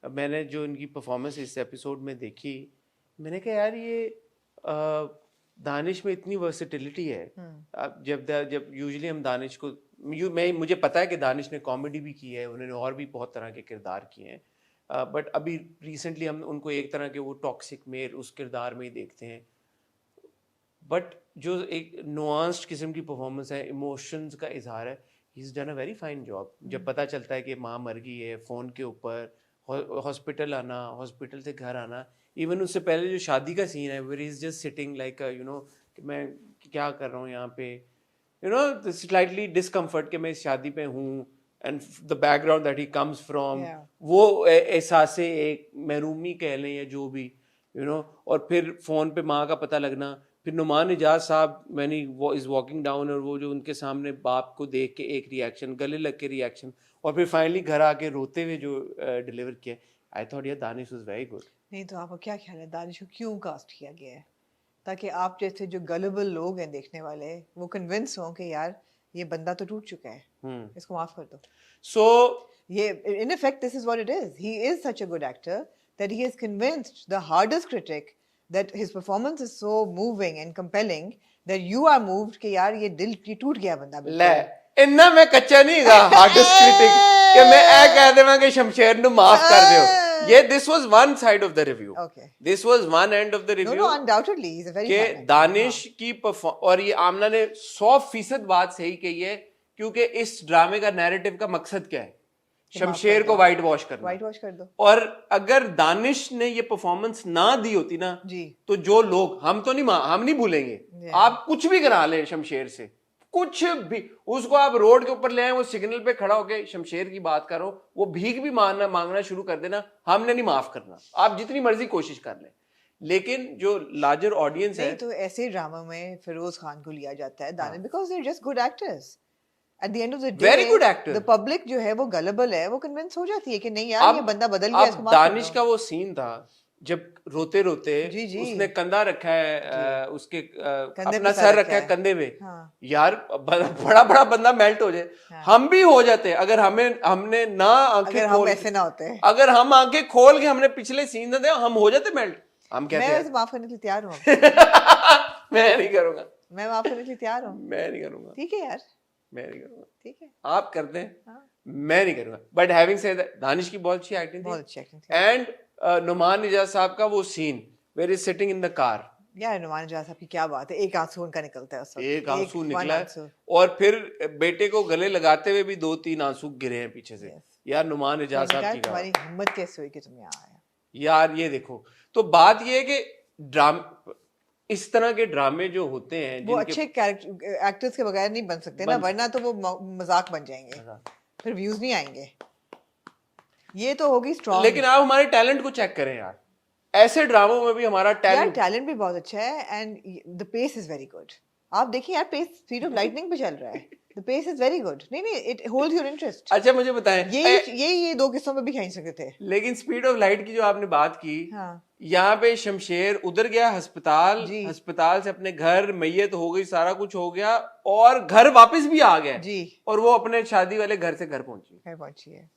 Speaker 1: अब मैंने जो इनकी परफॉर्मेंस इस एपिसोड में देखी, मैंने कहा यार ये दानिश में इतनी वर्सेटिलिटी है। अब जब यूजुअली हम दानिश को मुझे पता है कि दानिश ने कॉमेडी भी की है, उन्होंने और भी बहुत तरह के किरदार किए हैं, बट अभी रिसेंटली हम उनको एक तरह के वो टॉक्सिक मेल उस किरदार में ही देखते हैं। बट जो एक नुआंस्ड किस्म की परफॉर्मेंस है, इमोशंस का इजहार है, he is done a very fine job. जब पता चलता है कि माँ मर गई है, फ़ोन के ऊपर हॉस्पिटल आना, हॉस्पिटल से घर आना, इवन उससे पहले जो शादी का सीन है where he is just sitting like you know कि मैं क्या कर रहा हूँ यहाँ पे, यू नो स्लाइटली डिस्कम्फर्ट कि मैं इस शादी पे हूँ, and the background that he comes from,
Speaker 2: Yeah.
Speaker 1: वो एहसास एक महरूमी कह लें या जो भी, यू नो। और फिर फ़ोन पे माँ का पता लगना, फिर नुमान इजाज साहब मैंने वो इज़ वॉकिंग डाउन, और वो जो उनके सामने बाप को देख के एक रिएक्शन, गले लग के रिएक्शन, और फिर फाइनली घर आके रोते हुए जो डिलीवर किया, आई थॉट यार दानिश वाज वेरी गुड।
Speaker 2: नहीं तो आपको क्या ख्याल है दानिश को क्यों कास्ट किया गया है? ताकि आप जैसे जो गलेबल लोग हैं देखने वाले, वो कन्विंस हों कि यार ये बंदा तो टूट चुका है, इसको माफ कर दो।
Speaker 1: सो
Speaker 2: ये in effect this is what it is. He is such a good actor that he has convinced the hardest critic that his performance is so moving and compelling that you are moved कि यार ये दिल ये टूट गया बंदा
Speaker 1: ले
Speaker 2: बिल्कुल।
Speaker 1: इन्ना मैं कच्चा नहीं गा हार्डेस्ट क्रिटिक कि मैं ए कह देवां कि शमशेर नु माफ कर दियो। ये this was one side of the review,
Speaker 2: Okay.
Speaker 1: This was one and of the
Speaker 2: No,
Speaker 1: review
Speaker 2: no, undoubtedly he's a very
Speaker 1: कि
Speaker 2: fine actor.
Speaker 1: दानिश की और ये आमना ने 100% बात सही कही है, क्योंकि इस ड्रामे का नैरेटिव का मकसद क्या है? शमशेर को वाइट वॉश करना।
Speaker 2: White wash कर दो।
Speaker 1: और अगर दानिश ने ये परफॉर्मेंस ना दी होती ना,
Speaker 2: जी।
Speaker 1: तो जो लोग हम नहीं भूलेंगे।
Speaker 2: Yeah.
Speaker 1: आप कुछ भी करा लें शमशेर से, कुछ भी, उसको आप रोड के ऊपर ले आए, वो सिग्नल पे खड़ा होके शमशेर की बात करो, वो भीख भी मांगना शुरू कर देना, हमने नहीं माफ करना, आप जितनी मर्जी कोशिश कर लें। लेकिन जो लार्जर ऑडियंस है,
Speaker 2: नहीं तो ऐसे ड्रामा में फिरोज खान को लिया जाता है Danish because they are just good actors. At the end of the day
Speaker 1: Very good actor.
Speaker 2: The public जो है वो गलेबल है, वो कन्विंस हो जाती है कि नहीं यार ये बंदा बदल गया, इसको
Speaker 1: अब
Speaker 2: माफ कर
Speaker 1: दानिश
Speaker 2: दो।
Speaker 1: का वो सीन था जब रोते रोते
Speaker 2: जी, जी।
Speaker 1: उसने कंधा रखा है, उसके
Speaker 2: कंधे
Speaker 1: अपना
Speaker 2: पे
Speaker 1: सर रखा है कंधे पे।
Speaker 2: हाँ।
Speaker 1: यार बड़ा बड़ा बंदा मेल्ट हो जाए, हम भी हो जाते हैं अगर हमने ना आंखें
Speaker 2: अगर हम
Speaker 1: खोल
Speaker 2: ऐसे ना होते हैं।
Speaker 1: अगर हम आंखें खोल के हमने पिछले सीन ना दे, हम हो जाते मेल्ट। हम कहते
Speaker 2: मैं
Speaker 1: हैं
Speaker 2: वैसे माफ करने के लिए तैयार हूँ।
Speaker 1: मैं नहीं करूंगा,
Speaker 2: मैं माफ करने के लिए तैयार हूँ।
Speaker 1: मैं नहीं करूंगा,
Speaker 2: ठीक है यार,
Speaker 1: मैं नहीं करूंगा,
Speaker 2: ठीक है।
Speaker 1: आप कर दें,
Speaker 2: हाँ।
Speaker 1: मैं नहीं करूंगा। But having said that, Danish की बहुत अच्छी एक्टिंग
Speaker 2: बहुत
Speaker 1: थी।
Speaker 2: अच्छी एक्टिंग थी।
Speaker 1: एंड नुमान इजाज साहब का वो scene where is sitting in the car,
Speaker 2: यार नुमान इजाज साहब की क्या बात है, एक आंसू उनका निकलता है उस वक्त।
Speaker 1: एक आंसू
Speaker 2: one
Speaker 1: निकला है,
Speaker 2: आंसू।
Speaker 1: और फिर बेटे को गले लगाते हुए भी 2-3 आंसू गिरे हैं पीछे से।
Speaker 2: Yes.
Speaker 1: यार नुमान इजाज
Speaker 2: मैंने
Speaker 1: साहब
Speaker 2: कहा,
Speaker 1: की
Speaker 2: तुम्हारी हिम्मत कैसे हुई कि तुम यहाँ आए?
Speaker 1: यार ये देखो, तो बात ये है कि इस तरह के ड्रामे जो होते हैं
Speaker 2: वो
Speaker 1: जिनके
Speaker 2: अच्छे कैरेक्टर एक्टर्स के बगैर नहीं बन सकते ना, वरना तो वो मजाक बन जाएंगे, फिर व्यूज नहीं आएंगे। ये तो होगी स्ट्रॉन्ग।
Speaker 1: लेकिन आप हमारे टैलेंट को चेक करें यार, ऐसे ड्रामों में भी हमारा
Speaker 2: यार
Speaker 1: टैलेंट,
Speaker 2: टैलेंट भी बहुत अच्छा है and the pace is very good. आप देखिए यार, पेस स्पीड ऑफ लाइटनिंग पे चल रहा है। The pace is very good. नहीं नहीं, इट होल्ड्स योर इंटरेस्ट।
Speaker 1: अच्छा मुझे बताएं,
Speaker 2: ये 2 किस्सों में भी खींच सकते थे।
Speaker 1: लेकिन स्पीड ऑफ लाइट की जो आपने बात की,
Speaker 2: हाँ।
Speaker 1: यहाँ पे शमशेर उधर गया अस्पताल,
Speaker 2: जी।
Speaker 1: अस्पताल से अपने घर, मैयत हो गई, सारा कुछ हो गया, और घर वापस भी आ गया
Speaker 2: जी।
Speaker 1: और वो अपने शादी वाले घर से घर पहुंची।
Speaker 2: घर पहुंची है।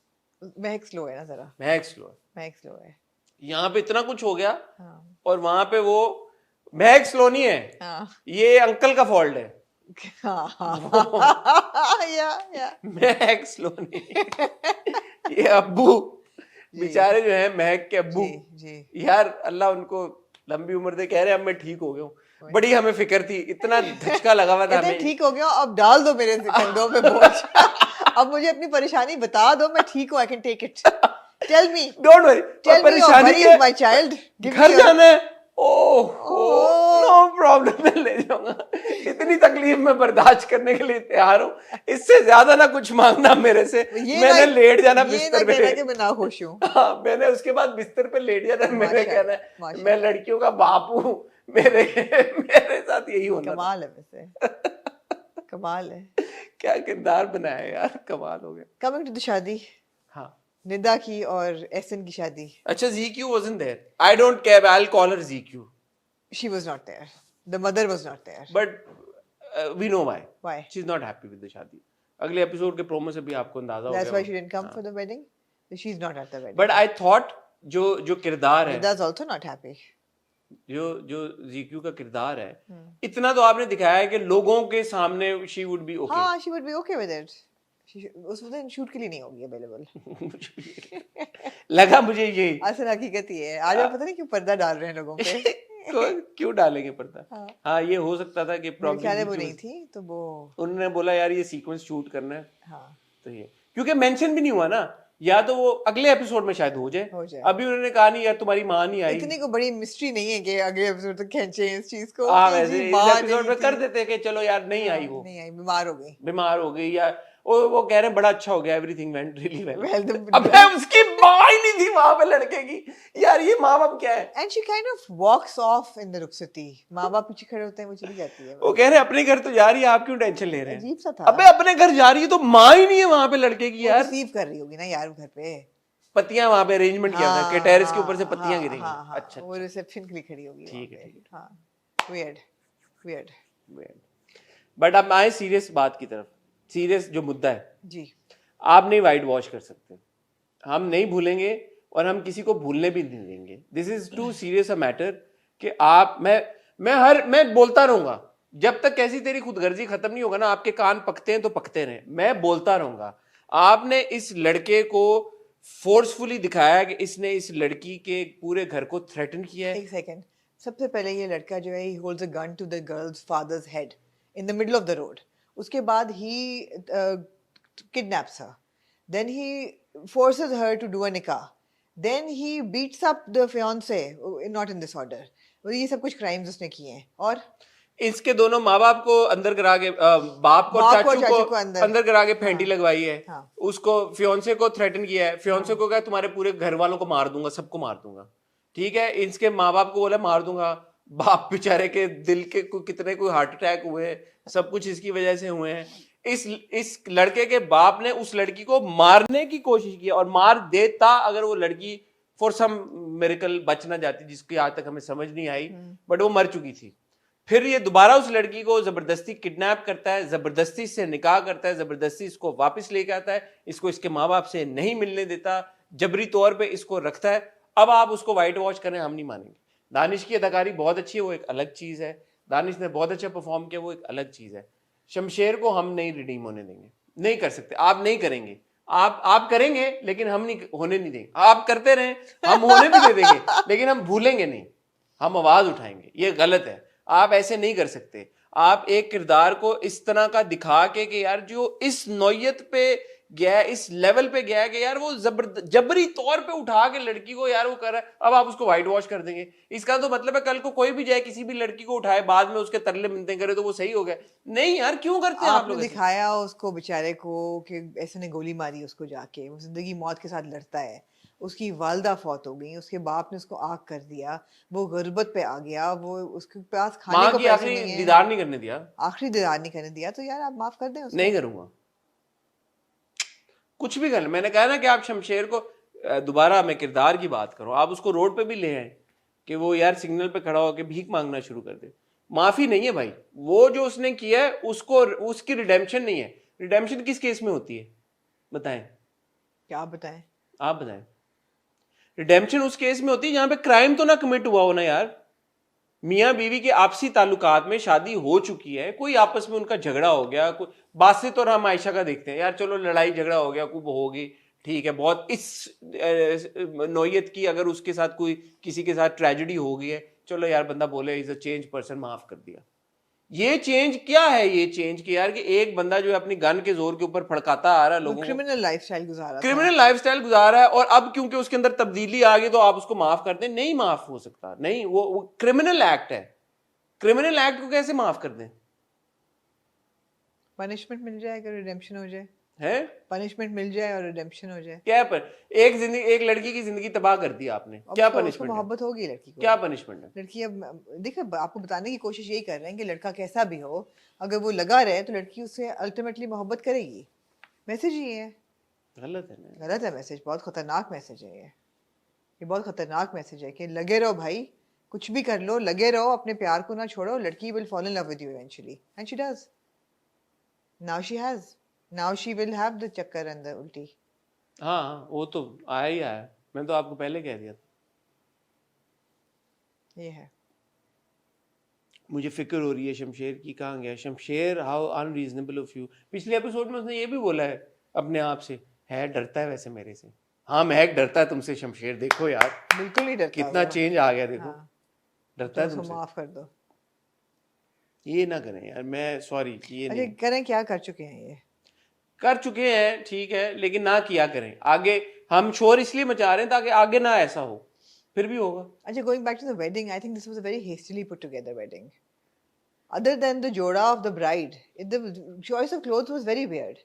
Speaker 2: महक स्लो है ना जरा,
Speaker 1: महक स्लो,
Speaker 2: महक स्लो है।
Speaker 1: यहाँ पे इतना कुछ हो गया,
Speaker 2: हाँ।
Speaker 1: और वहां पे वो महक स्लो नहीं है,
Speaker 2: हाँ।
Speaker 1: ये अंकल का फॉल्ट है।
Speaker 2: हाँ, हाँ। या
Speaker 1: महक स्लो नहीं, ये अब्बू बेचारे जो है, महक के अब्बू,
Speaker 2: जी।
Speaker 1: यार अल्लाह उनको लंबी उम्र दे। कह रहे अब मैं ठीक हो गया हूँ, बड़ी हमें फिक्र थी, इतना धचका लगा हुआ था हमें।
Speaker 2: ठीक हो गया, अब डाल दो मेरे कंधों पे बोझ। अब मुझे अपनी परेशानी बता दो, मैं ठीक हूँ, I can take it. Tell me,
Speaker 1: don't worry,
Speaker 2: परेशानी है माय चाइल्ड,
Speaker 1: घर जाना है, नो प्रॉब्लम, मैं ले जाऊंगा, इतनी तकलीफ में बर्दाश्त करने के लिए तैयार हूँ, इससे ज्यादा ना कुछ मांगना मेरे से। मैंने लेट जाना बिस्तर पे,
Speaker 2: ये मैं ना खुश हूँ।
Speaker 1: हाँ, मैंने उसके बाद बिस्तर पे लेट जाना, मैंने कहना है मैं लड़कियों का बाप हूँ, मेरे साथ यही होना।
Speaker 2: कमाल है वैसे, कमाल है।
Speaker 1: क्या किरदार बनाया यार, कमाल हो गया।
Speaker 2: कमिंग टू द शादी,
Speaker 1: हाँ,
Speaker 2: निदा की और एहसन की शादी।
Speaker 1: अच्छा, ZQ wasn't there. I don't care, I'll call her ZQ.
Speaker 2: She was not there. The mother was not there.
Speaker 1: But we know why
Speaker 2: Why?
Speaker 1: She is not happy with the शादी. अगले episode के promo से भी आपको अंदाजा हो
Speaker 2: That's
Speaker 1: गया
Speaker 2: why she didn't come for the wedding. She's not at the wedding.
Speaker 1: But I thought जो किरदार है,
Speaker 2: Rida's also not happy.
Speaker 1: जो जीक्यू का किरदार है,
Speaker 2: Hmm.
Speaker 1: इतना तो आपने दिखाया है कि लोगों के सामने शी वुड बी ओके.
Speaker 2: हाँ, she would be okay with it. उस दिन शूट के लिए नहीं होगी अवेलेबल.
Speaker 1: लगा मुझे यही.
Speaker 2: असल हकीकत ये है. आज आप पता नहीं क्यों पर्दा डाल रहे हैं लोगों पे.
Speaker 1: क्यों डालेंगे पर्दा?
Speaker 2: हाँ.
Speaker 1: हाँ, ये हो सकता था कि
Speaker 2: मेरे ख्याल है वो
Speaker 1: प्रॉब्लम
Speaker 2: नहीं थी तो वो.
Speaker 1: उन्होंने बोला यार ये सीक्वेंस शूट करना है,
Speaker 2: हाँ.
Speaker 1: तो ये क्योंकि मेंशन भी नहीं हुआ ना, या तो वो अगले एपिसोड में शायद हो जाए.
Speaker 2: हो जाए.
Speaker 1: अभी उन्होंने कहा नहीं यार तुम्हारी माँ नहीं आई.
Speaker 2: इतनी को बड़ी मिस्ट्री नहीं है कि अगले एपिसोड तक खींचे इस चीज को.
Speaker 1: हाँ,
Speaker 2: कि
Speaker 1: वैसे
Speaker 2: जी
Speaker 1: इस
Speaker 2: माँ
Speaker 1: एपिसोड
Speaker 2: नहीं
Speaker 1: में कर
Speaker 2: थी.
Speaker 1: देते कि चलो यार नहीं आई, वो
Speaker 2: नहीं आई, बीमार हो गई.
Speaker 1: बीमार हो गई, या वो कह रहे हैं बड़ा अच्छा हो गया, everything went really well.
Speaker 2: Well,
Speaker 1: अबे उसकी माँ ही नहीं थी वहां पे लड़के की. यार ये माँ बाप क्या है?
Speaker 2: And she kind of walks off in the रुखसती. माँ बाप पीछे खड़े होते हैं, वो चली जाती है.
Speaker 1: वो कह रहे हैं अपने घर तो जा रही है, आप क्यों टेंशन ले रहे हैं?
Speaker 2: अजीब सा था.
Speaker 1: अबे अपने घर जा रही है तो माँ ही नहीं है वहां पे लड़के की. यार
Speaker 2: रिसीव कर रही होगी ना यार घर पे.
Speaker 1: पत्तियां वहां पे अरेंजमेंट किया था कि टेरेस के ऊपर से पत्तियां
Speaker 2: हाँ,
Speaker 1: गिरेंगी.
Speaker 2: हाँ, हाँ,
Speaker 1: अच्छा,
Speaker 2: वो रिसेप्शन के लिए खड़ी होगी.
Speaker 1: ठीक है,
Speaker 2: वहाँ पे.
Speaker 1: ठीक है.
Speaker 2: हाँ. Weird. Weird.
Speaker 1: बट अब आए सीरियस बात की तरफ. सीरियस जो मुद्दा है,
Speaker 2: जी.
Speaker 1: आप नहीं वाइट वॉश कर सकते. हम नहीं भूलेंगे और हम किसी को भूलने भी नहीं देंगे. This is too serious a matter कि आप मैं बोलता रहूंगा जब तक कैसी तेरी खुदगर्जी खत्म नहीं होगा ना. आपके कान पकते हैं तो पकते रहे, मैं बोलता रहूंगा. आपने इस लड़के को फोर्सफुली दिखाया कि इसने इस लड़की के पूरे घर को थ्रेटन किया है.
Speaker 2: एक सेकंड. सबसे पहले ये लड़का जो है he holds a gun to the girl's father's head in the middle of the road. उसके बाद he kidnaps her. Then he forces her to do a nikah. Then he beats up the fiance, not in this order. ये सब कुछ crimes उसने किए हैं. और
Speaker 1: इसके दोनों माँ बाप को अंदर करा के बाप को
Speaker 2: बाप को
Speaker 1: चाचू
Speaker 2: चाचू
Speaker 1: को
Speaker 2: को अंदर
Speaker 1: करा के फेंटी लगवाई है.
Speaker 2: हाँ.
Speaker 1: उसको फियोंसे को थ्रेटन किया है. फियोंसे को कहा तुम्हारे पूरे घर वालों को मार दूंगा, सबको मार दूंगा. ठीक है. इसके माँ बाप को बोला मार दूंगा. बाप बेचारे के दिल के कितने कोई हार्ट अटैक हुए, सब कुछ इसकी वजह से हुए हैं. इस लड़के के बाप ने उस लड़की को मारने की कोशिश की और मार देता अगर वो लड़की फॉर सम मिरेकल बच ना जाती, जिसकी आज तक हमें समझ नहीं आई, बट वो मर चुकी थी. फिर ये दोबारा उस लड़की को जबरदस्ती किडनैप करता है, जबरदस्ती से निकाह करता है, जबरदस्ती इसको वापस लेके आता है, इसको इसके माँ बाप से नहीं मिलने देता, जबरी तौर पे इसको रखता है. अब आप उसको वाइट वॉश करें, हम नहीं मानेंगे. दानिश की अदाकारी बहुत अच्छी है, वो एक अलग चीज है. दानिश ने बहुत अच्छा परफॉर्म किया, वो एक अलग चीज है. शमशेर को हम नहीं रिडीम होने देंगे, नहीं कर सकते. आप नहीं करेंगे, आप करेंगे लेकिन हम नहीं होने नहीं देंगे. आप करते रहें, हम होने भी दे देंगे लेकिन हम भूलेंगे नहीं, हम आवाज उठाएंगे. ये गलत है, आप ऐसे नहीं कर सकते. आप एक किरदार को इस तरह का दिखा के कि यार जो इस नौयत पे गया, इस लेवल पे गया कि यार वो जबरी तौर पे उठा के लड़की को यार वो कर रहा है, अब आप उसको व्हाइट वॉश कर देंगे. इसका तो मतलब है कल को कोई भी जाए किसी भी लड़की को उठाए, बाद में उसके तरले मिनते करे तो वो सही हो गया. नहीं यार, क्यों करते हैं आप
Speaker 2: आपने
Speaker 1: लोग?
Speaker 2: दिखाया उसको बेचारे को कि ऐसे ने गोली मारी उसको जाके, वो जिंदगी मौत के साथ लड़ता है. उसकी वालदा फौत हो गई, उसके बाप ने उसको आग कर दिया, वो गुर्बत पे आ गया, वो उसके पास खाने
Speaker 1: माँ
Speaker 2: को
Speaker 1: की
Speaker 2: पैसे
Speaker 1: आखिरी
Speaker 2: नहीं है,
Speaker 1: दीदार नहीं करने दिया.
Speaker 2: आखिरी दीदार नहीं करने दिया. तो यार आप माफ कर दें उसको.
Speaker 1: नहीं करूंगा, कुछ भी कर ले. मैंने कहा ना कि आप शमशेर को दोबारा, मैं किरदार की बात करूं, आप उसको रोड पे भी ले आए कि वो यार सिग्नल पे खड़ा होकर भीख मांगना शुरू कर दे. माफी नहीं है भाई, वो जो उसने किया है उसको, उसकी रिडेम्पशन नहीं है. रिडेम्पशन किस केस में होती है बताएं?
Speaker 2: क्या बताएं?
Speaker 1: आप बताएं. रिडेम्पशन उस केस में होती है जहां पे क्राइम तो ना कमिट हुआ हो ना यार. मियाँ बीवी के आपसी ताल्लुकात में शादी हो चुकी है, कोई आपस में उनका झगड़ा हो गया, कोई बासित और हम आयशा का देखते हैं यार, चलो लड़ाई झगड़ा हो गया, खूब होगी, ठीक है, बहुत इस नौयत की अगर उसके साथ कोई किसी के साथ ट्रेजेडी हो गई है, चलो यार बंदा बोले इज अ चेंज पर्सन, माफ कर दिया. ये चेंज क्या है? ये चेंज कि यार कि एक बंदा जो है अपनी गन के जोर के ऊपर फड़काता आ रहा है लोगों को,
Speaker 2: क्रिमिनल लाइफस्टाइल गुजारा,
Speaker 1: क्रिमिनल लाइफस्टाइल गुजारा है, और अब क्योंकि उसके अंदर तब्दीली आ गई तो आप उसको माफ कर दें? नहीं माफ हो सकता. नहीं, वो क्रिमिनल एक्ट है. क्रिमिनल एक्ट को कैसे माफ कर दें?
Speaker 2: पनिशमेंट मिल जाए अगर रिडेम्पशन हो जाए,
Speaker 1: है
Speaker 2: पनिशमेंट मिल जाए और रिडेम्पशन हो जाए.
Speaker 1: क्या पर एक लड़की की जिंदगी तबाह कर दी आपने, क्या पनिशमेंट है?
Speaker 2: मोहब्बत होगी लड़की को,
Speaker 1: क्या पनिशमेंट है?
Speaker 2: लड़की अब देखिए आपको बताने की कोशिश यही कर रहे हैं कि लड़का कैसा भी हो, अगर वो लगा रहे तो लड़की उससे अल्टीमेटली मोहब्बत करेगी. मैसेज ही है.
Speaker 1: गलत है ना?
Speaker 2: गलत है मैसेज, बहुत खतरनाक मैसेज है ये बहुत खतरनाक मैसेज है कि लगे रहो भाई, कुछ भी कर लो, लगे रहो, अपने प्यार को ना छोड़ो, लड़की will fall in love with you eventually, and she does. Now she has. Now she will have the chakkar and the ulti.
Speaker 1: हाँ वो तो आया ही आया, मैं तो आपको पहले कह दिया था।
Speaker 2: ये है।
Speaker 1: मुझे फिक्र हो रही है शमशेर की, कहाँ गया Shamsher, how unreasonable of you. पिछले एपिसोड में उसने ये भी बोला है अपने आप से, है डरता है वैसे मेरे से। हाँ महक डरता है तुमसे शमशेर, देखो यार
Speaker 2: बिल्कुल नहीं डरता
Speaker 1: कितना
Speaker 2: वो।
Speaker 1: चेंज आ गया, देखो
Speaker 2: हाँ,
Speaker 1: डरता
Speaker 2: तो
Speaker 1: है
Speaker 2: उसको
Speaker 1: तुमसे।
Speaker 2: माफ कर दो।
Speaker 1: ये ना करें यार, मैं सॉरी, ये
Speaker 2: अरे
Speaker 1: नहीं
Speaker 2: करें, क्या कर चुके हैं ये?
Speaker 1: कर चुके हैं, ठीक है, लेकिन ना किया करें आगे। हम शोर इसलिए मचा रहे हैं ताकि आगे ना ऐसा हो, फिर भी होगा।
Speaker 2: अच्छा, going back to the wedding, I think this was a very hastily put together wedding. Other than the जोड़ा of the bride, the choice of clothes was very weird.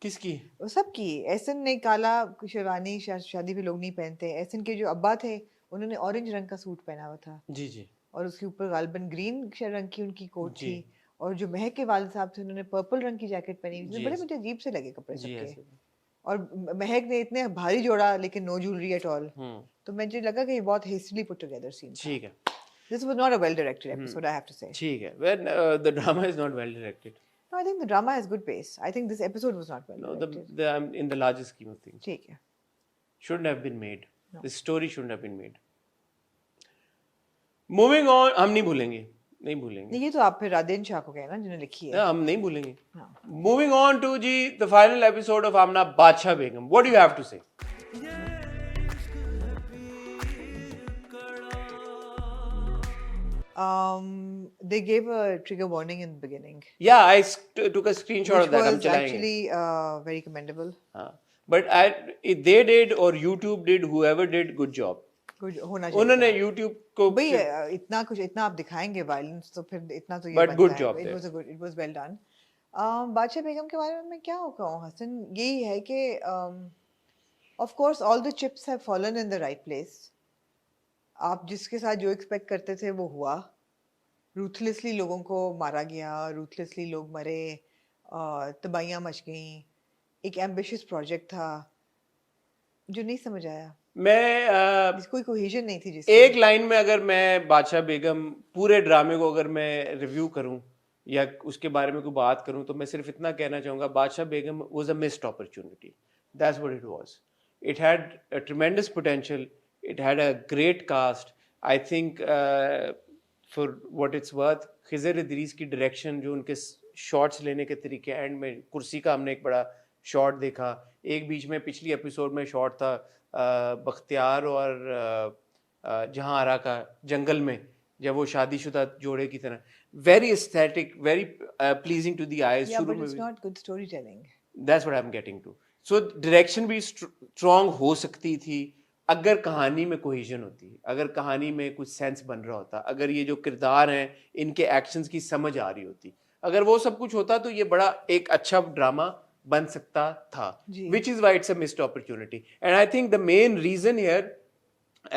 Speaker 1: किसकी?
Speaker 2: वो सबकी, एहसन ने काला शेरवानी शादी पे लोग नहीं पहनते। एहसन के जो अब्बा थे उन्होंने ऑरेंज रंग का सूट पहना हुआ था
Speaker 1: जी जी
Speaker 2: और उसके ऊपर गालबन ग्रीन रंग की उनकी कोट
Speaker 1: जी
Speaker 2: थी, और जो महक के वालिद साहब थे उन्होंने पर्पल रंग की जैकेट पहनी हुई थी।
Speaker 1: जी
Speaker 2: बड़े
Speaker 1: ऐसे
Speaker 2: मुझे अजीब से लगे कपड़े
Speaker 1: जी
Speaker 2: सबके।
Speaker 1: ऐसे
Speaker 2: और महक ने इतने भारी जोड़ा लेकिन नो ज्वेलरी एट ऑल, तो मुझे लगा कि ये बहुत हेस्टली पुट टुगेदर सीन था।
Speaker 1: ठीक है
Speaker 2: this was not a well directed episode, I have to say.
Speaker 1: ठीक है, when the drama is not well directed.
Speaker 2: No, I think the drama has good pace. I think this episode was not well
Speaker 1: No,
Speaker 2: directed.
Speaker 1: the in the larger scheme of things
Speaker 2: ठीक है।
Speaker 1: shouldn't have been made.
Speaker 2: No.
Speaker 1: This story shouldn't have been made. Moving on, हम नहीं भूलेंगे, नहीं भूलेंगे,
Speaker 2: नहीं, ये तो आप फिर राधेन शाह को कहना जिन्होंने लिखी है।
Speaker 1: हम नहीं भूलेंगे।
Speaker 2: हाँ।
Speaker 1: Moving on to ji the final episode of Amna Badsha Begum. What do you have to say?
Speaker 2: They gave a trigger warning in the beginning,
Speaker 1: Yeah, I took a screenshot
Speaker 2: which
Speaker 1: of that. हम
Speaker 2: was
Speaker 1: चलाएंगे।
Speaker 2: actually very commendable.
Speaker 1: हाँ, but if they did or YouTube did, whoever did, good job.
Speaker 2: Good होना चाहिए
Speaker 1: उन्होंने
Speaker 2: था।
Speaker 1: YouTube को
Speaker 2: भाई इतना आप दिखाएंगे वायलेंस तो फिर इतना तो ये
Speaker 1: But
Speaker 2: बनता
Speaker 1: good
Speaker 2: है।
Speaker 1: job
Speaker 2: It
Speaker 1: there.
Speaker 2: was a good, it was well done. बादशाह बेगम के बारे में मैं क्या कहूँ हसन, यही है कि of course all the chips have fallen in the right place. आप जिसके साथ जो एक्सपेक्ट करते थे वो हुआ। रूथलेसली लोगों को मारा गया, रूथलेसली लोग मरे, तबाहियां मच गईं। एक एम्बिशियस प्रोजेक्ट था जो नहीं समझ आया,
Speaker 1: मैं
Speaker 2: कोई कोहेजन नहीं थी जिसकी।
Speaker 1: एक लाइन में अगर मैं बादशाह बेगम पूरे ड्रामे को अगर मैं रिव्यू करूं या उसके बारे में कोई बात करूं तो मैं सिर्फ इतना कहना चाहूंगा, Badshah Begum was a missed opportunity. That's what it was. It had a tremendous potential, it had a great cast. I think for what it's worth, Khizar Idrees की डायरेक्शन, जो उनके शॉट्स लेने के तरीके, एंड में कुर्सी का हमने एक बड़ा शॉट देखा। एक बीच में पिछली एपिसोड में शॉट था बख्तियार और जहां आरा का जंगल में, जब वो शादीशुदा जोड़े की तरह, very aesthetic, very pleasing to the eyes.
Speaker 2: Yeah,
Speaker 1: शुरू
Speaker 2: but
Speaker 1: में
Speaker 2: it's
Speaker 1: भी
Speaker 2: not good storytelling.
Speaker 1: That's what I am getting to. So direction भी स्ट्रॉन्ग हो सकती थी अगर कहानी में कोहेजन होती, अगर कहानी में कुछ सेंस बन रहा होता, अगर ये जो किरदार हैं इनके एक्शंस की समझ आ रही होती, अगर वो सब कुछ होता तो ये बड़ा एक अच्छा ड्रामा बन सकता था।
Speaker 2: जी।
Speaker 1: Which is why it's a missed opportunity. And I think the main reason here,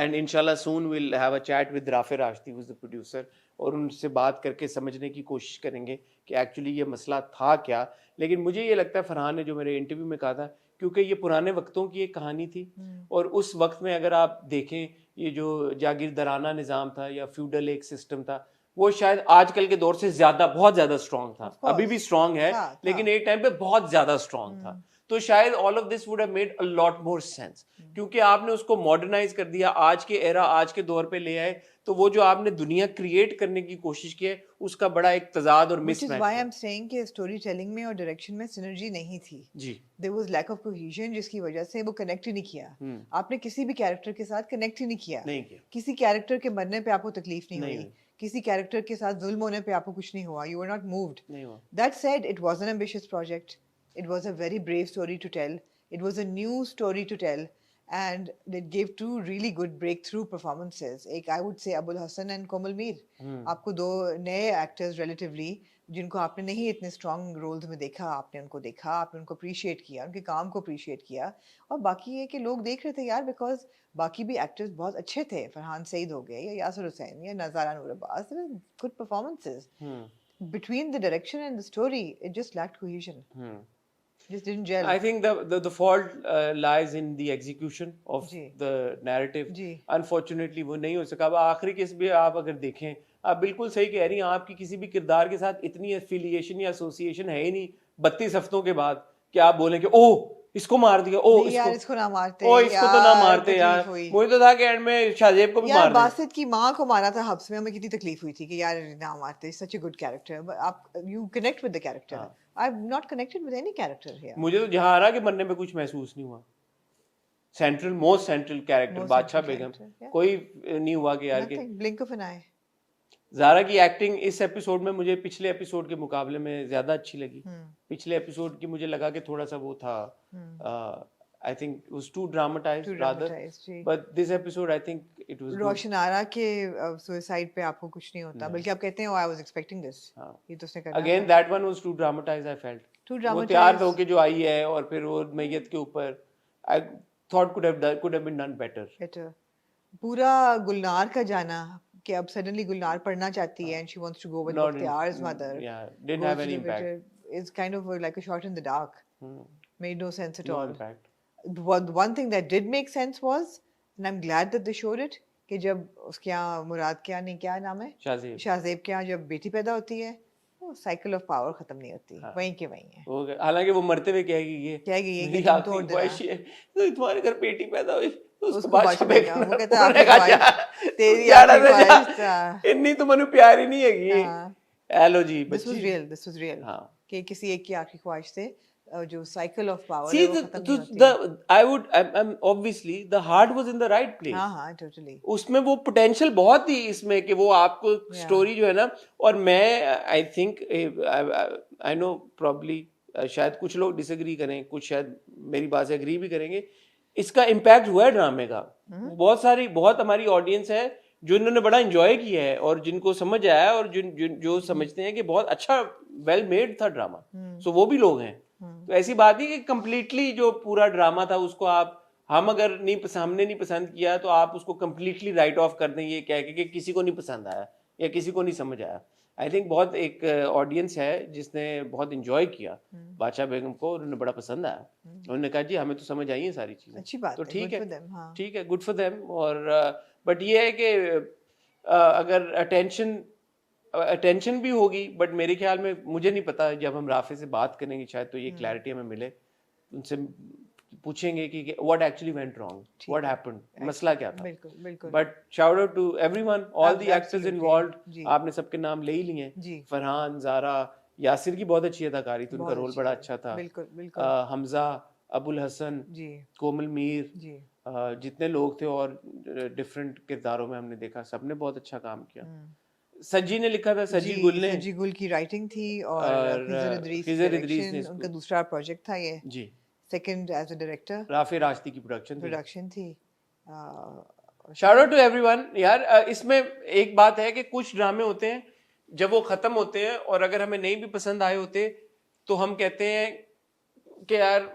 Speaker 1: and inshallah soon we'll have a chat with Rafi Rashidi, who's the producer, और उनसे बात करके समझने की कोशिश करेंगे कि एक्चुअली ये मसला था क्या। लेकिन मुझे ये लगता है, फरहान ने जो मेरे इंटरव्यू में कहा था, क्योंकि ये पुराने वक्तों की एक कहानी थी, और उस वक्त में अगर आप देखें ये जो जागीरदाराना निज़ाम था या फ्यूडल एक सिस्टम था, वो शायद आजकल के दौर से ज्यादा, बहुत ज्यादा स्ट्रांग था। अभी भी स्ट्रांग है, लेकिन एक टाइम पे बहुत ज्यादा स्ट्रांग था। तो शायद all of this would have made a lot more sense, क्योंकि आपने उसको मॉडर्नाइज कर दिया, आज के एरा, आज के दौर पे ले आए, तो वो जो आपने दुनिया क्रिएट करने की कोशिश की है उसका बड़ा एक तजाद और
Speaker 2: Which is
Speaker 1: मिसमैच
Speaker 2: why
Speaker 1: है।
Speaker 2: I'm saying कि storytelling में और direction में synergy नहीं थी।
Speaker 1: जी
Speaker 2: There was lack of cohesion, जिसकी वजह से वो connect ही नहीं किया। आपने किसी भी कैरेक्टर के साथ connect ही नहीं किया।
Speaker 1: नहीं किया,
Speaker 2: किसी कैरेक्टर के मरने पे आपको तकलीफ नहीं
Speaker 1: नहीं
Speaker 2: हुई,
Speaker 1: हुई।
Speaker 2: किसी कैरेक्टर के साथ जुल्म होने पे आपको कुछ नहीं हुआ। You were not moved.
Speaker 1: नहीं हुआ।
Speaker 2: That said, it was an ambitious project. It was a very brave story to tell. It was a new story to tell, and it gave two really good breakthrough performances. एक I would say Abul Hassan and Komal Mir. आपको दो नए actors relatively जिनको आपने नहीं इतने strong roles में देखा, आपने उनको देखा, आपने उनको appreciate किया, उनके काम को appreciate किया, और बाकी ये कि लोग देख रहे थे यार, because बाकी भी actors बहुत अच्छे थे। फरहान सईद हो गए या यासर हुसैन या नज़ारा नूर Abbas, there were good performances. Between the direction and the story, it just lacked cohesion. just didn't gel.
Speaker 1: I think the fault lies in the execution of
Speaker 2: ji.
Speaker 1: the narrative.
Speaker 2: Ji.
Speaker 1: Unfortunately वो नहीं हो सका. अब आखिरी case भी आप अगर देखें, आप बिल्कुल सही कह रही हैं, आपकी किसी भी किरदार के साथ इतनी एफिलिएशन या एसोसिएशन है ही नहीं 32 हफ्तों के बाद कि आप बोलें कि ओह इसको मार दिया, ओह
Speaker 2: नहीं यार, इसको ना मारते
Speaker 1: ओह इसको तो ना
Speaker 2: यार,
Speaker 1: मारते
Speaker 2: तकलीफ
Speaker 1: यार.
Speaker 2: हुई।
Speaker 1: मुझे तो था कि एंड में शाहजेब को भी
Speaker 2: यार
Speaker 1: मार दें.
Speaker 2: बासित की माँ को मारा था हब्स में, हमें कितनी तकलीफ हुई थी कि यार ना मारते, सच अ गुड कैरेक्टर, आप you connect with the character. I have not connected with any character here.
Speaker 1: मुझे तो जहाँ आ रहा कि मरने में कुछ महसूस नहीं हुआ. मोस्ट सेंट्रल कैरेक्टर
Speaker 2: Most
Speaker 1: बादशाह
Speaker 2: central
Speaker 1: बेगम,
Speaker 2: character, yeah.
Speaker 1: कोई नहीं हुआ कि यार के
Speaker 2: नथिंग, ब्लिंक ऑफ एन आई.
Speaker 1: ज़ारा की एक्टिंग इस एपिसोड में मुझे पिछले एपिसोड के मुकाबले में ज़्यादा अच्छी लगी. पिछले एपिसोड की मुझे लगा कि थोड़ा सा वो था, I think it was too dramatised rather, but this episode I think it was
Speaker 2: Roshan Ara के सुसाइड पे आपको कुछ नहीं होता, बल्कि आप कहते हैं आई वाज एक्सपेक्टिंग दिस, ये तो उसने करना
Speaker 1: again that one was too dramatized. I felt वो तैयार होके जो आई है और फिर वो मैयत के ऊपर, I thought could have been done better.
Speaker 2: पूरा गुलनार का जाना कि अब सडनली गुलनार पढ़ना चाहती है and she wants to go with मुख्तियार's mother,
Speaker 1: didn't have any impact.
Speaker 2: It's kind of like a shot in the dark. Made no sense at
Speaker 1: No
Speaker 2: all.
Speaker 1: impact.
Speaker 2: One thing that did make sense was, and I'm glad that they showed it, कि जब उसके यहाँ मुराद के यहाँ नहीं, क्या नाम है, शाहजेब के यहाँ जब बेटी पैदा होती है, वो साइकिल ऑफ पावर खत्म नहीं होती, वहीं के वहीं है.
Speaker 1: हालांकि वो मरते हुए कहेगी ये
Speaker 2: तुम तोड़ देना,
Speaker 1: तो तुम्हारे घर बेटी पैदा हुई
Speaker 2: उसको बादशाह बेगम, वो कहता है आपकी ख्वाहिश, तेरी आपकी ख्वाहिश,
Speaker 1: इतनी तो मनु प्यारी नहीं हैगी. हेलो जी,
Speaker 2: this was real. कि किसी एक की आखिरी ख्वाहिश से जो साइकिल ऑफ पावर
Speaker 1: See,
Speaker 2: है वो खत्म नहीं होती.
Speaker 1: I'm obviously the heart was in the right place.
Speaker 2: हाँ totally.
Speaker 1: उसमें वो पोटेंशियल बहुत थी इसमें कि वो आपको स्टोरी जो है ना, और मैं I think I know probably शायद कुछ लोग डिसएग्री करें, कुछ शायद मेरी बात से एग्री भी करेंगे, इसका इम्पैक्ट हुआ है ड्रामे का. बहुत हमारी ऑडियंस है जो इन्होंने बड़ा एंजॉय किया है और जिनको समझ आया है और जो समझते हैं कि बहुत अच्छा वेल मेड था ड्रामा, सो वो भी लोग हैं. तो ऐसी बात नहीं कि कंप्लीटली जो पूरा ड्रामा था उसको हमने नहीं पसंद किया तो आप उसको कंप्लीटली राइट ऑफ कर दें ये कह के कि किसी को नहीं पसंद आया या किसी को नहीं समझ आया. आई थिंक बहुत एक ऑडियंस है जिसने बहुत इंजॉय किया बादशाह बेगम को, उन्होंने बड़ा पसंद आया. उन्होंने कहा जी हमें तो समझ आई है सारी चीजें,
Speaker 2: अच्छी बात
Speaker 1: तो
Speaker 2: है,
Speaker 1: ठीक है,
Speaker 2: ठीक
Speaker 1: है, गुड फॉर देम. और बट ये है कि अगर अटेंशन भी होगी, बट मेरे ख्याल में मुझे नहीं पता, जब हम राफे से बात करेंगे शायद तो ये क्लैरिटी हमें मिले, उनसे पूछेंगे कि what actually went wrong, what happened, मसला क्या था.
Speaker 2: बिल्कुल.
Speaker 1: But shout out to everyone, all the actors involved. आपने सबके नाम ले ही लिए हैं. फरहान, ज़ारा, यासिर की बहुत अच्छी अदाकारी थी, उनका रोल बड़ा अच्छा था. हमजा, अबुल हसन, कोमल मीर, जितने लोग थे और डिफरेंट किरदारों में हमने देखा, सबने बहुत अच्छा काम किया. सज्जी ने लिखा था, सज्जी
Speaker 2: गुल की राइटिंग थी और खिज़र इदरीस ने, उनका दूसरा प्रोजेक्ट था ये जी, second as a director.
Speaker 1: Rafay Rashdi की प्रोडक्शन थी.
Speaker 2: Shout
Speaker 1: out to everyone. यार इसमें एक बात है कि कुछ ड्रामे होते हैं जब वो खत्म होते हैं और अगर हमें नहीं भी पसंद आए होते तो हम कहते हैं कि यार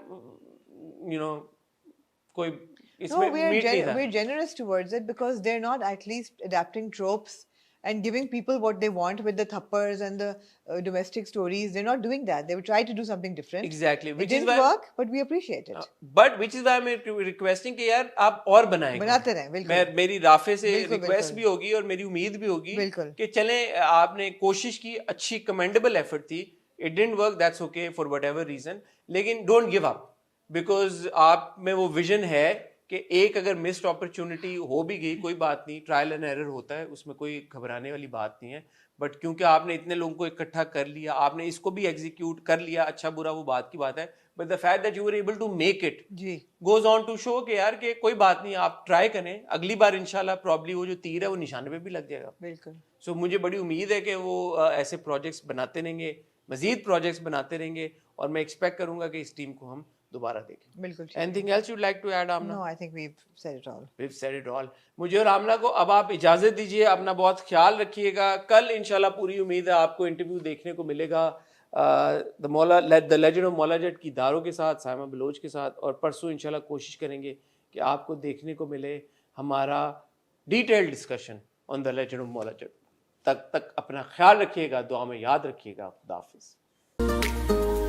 Speaker 1: कोई इसमें मीट नहीं था.
Speaker 2: we're generous towards it because they're not at least adapting tropes and giving people what they want with the thappars and the domestic stories. They're not doing that. They will try to do something different.
Speaker 1: Exactly.
Speaker 2: Which didn't work, but we appreciate it.
Speaker 1: But which is why I'm requesting कि यार आप और बनाएं.
Speaker 2: बनाते रहें, बिल्कुल.
Speaker 1: मेरी Rafe से रिक्वेस्ट भी होगी और मेरी उम्मीद भी होगी कि चलें, आपने कोशिश की, अच्छी कमेंडेबल एफर्ट थी. It didn't work, that's okay for whatever reason. लेकिन don't give up because आप में वो विजन है कि एक अगर मिस्ड अपॉर्चुनिटी हो भी गई कोई बात नहीं, ट्रायल एंड एरर होता है, उसमें कोई घबराने वाली बात नहीं है. बट क्योंकि आपने इतने लोगों को इकट्ठा कर लिया, आपने इसको भी एग्जीक्यूट कर लिया, अच्छा बुरा वो बात की बात है, but the fact that you were able to make it goes on to show कि यार कि कोई बात नहीं, आप ट्राई करें, अगली बार इंशाल्लाह प्रॉब्ली वो जो तीर है वो निशाने पे भी लग जाएगा.
Speaker 2: बिल्कुल.
Speaker 1: सो मुझे बड़ी उम्मीद है कि वो ऐसे प्रोजेक्ट्स बनाते रहेंगे, मजीद प्रोजेक्ट्स बनाते रहेंगे और मैं एक्सपेक्ट करूंगा कि इस टीम को हम दोबारा देखें.
Speaker 2: बिल्कुल.
Speaker 1: Anything else you'd like to add, Amna?
Speaker 2: No, I think we've said it all.
Speaker 1: We've said it all. मुझे और आमना को अब आप इजाजत दीजिए, अपना बहुत ख्याल रखिएगा. कल इंशाल्लाह पूरी उम्मीद है आपको इंटरव्यू देखने को मिलेगा द लेजेंड ऑफ मौला जट की दारों के साथ, साइमा बलोच के साथ, और परसों इंशाल्लाह कोशिश करेंगे कि आपको देखने को मिले हमारा detailed discussion on the legend of Maula जट. तक अपना ख्याल रखिएगा, दुआ में याद रखिएगा. खुदा हाफिज़.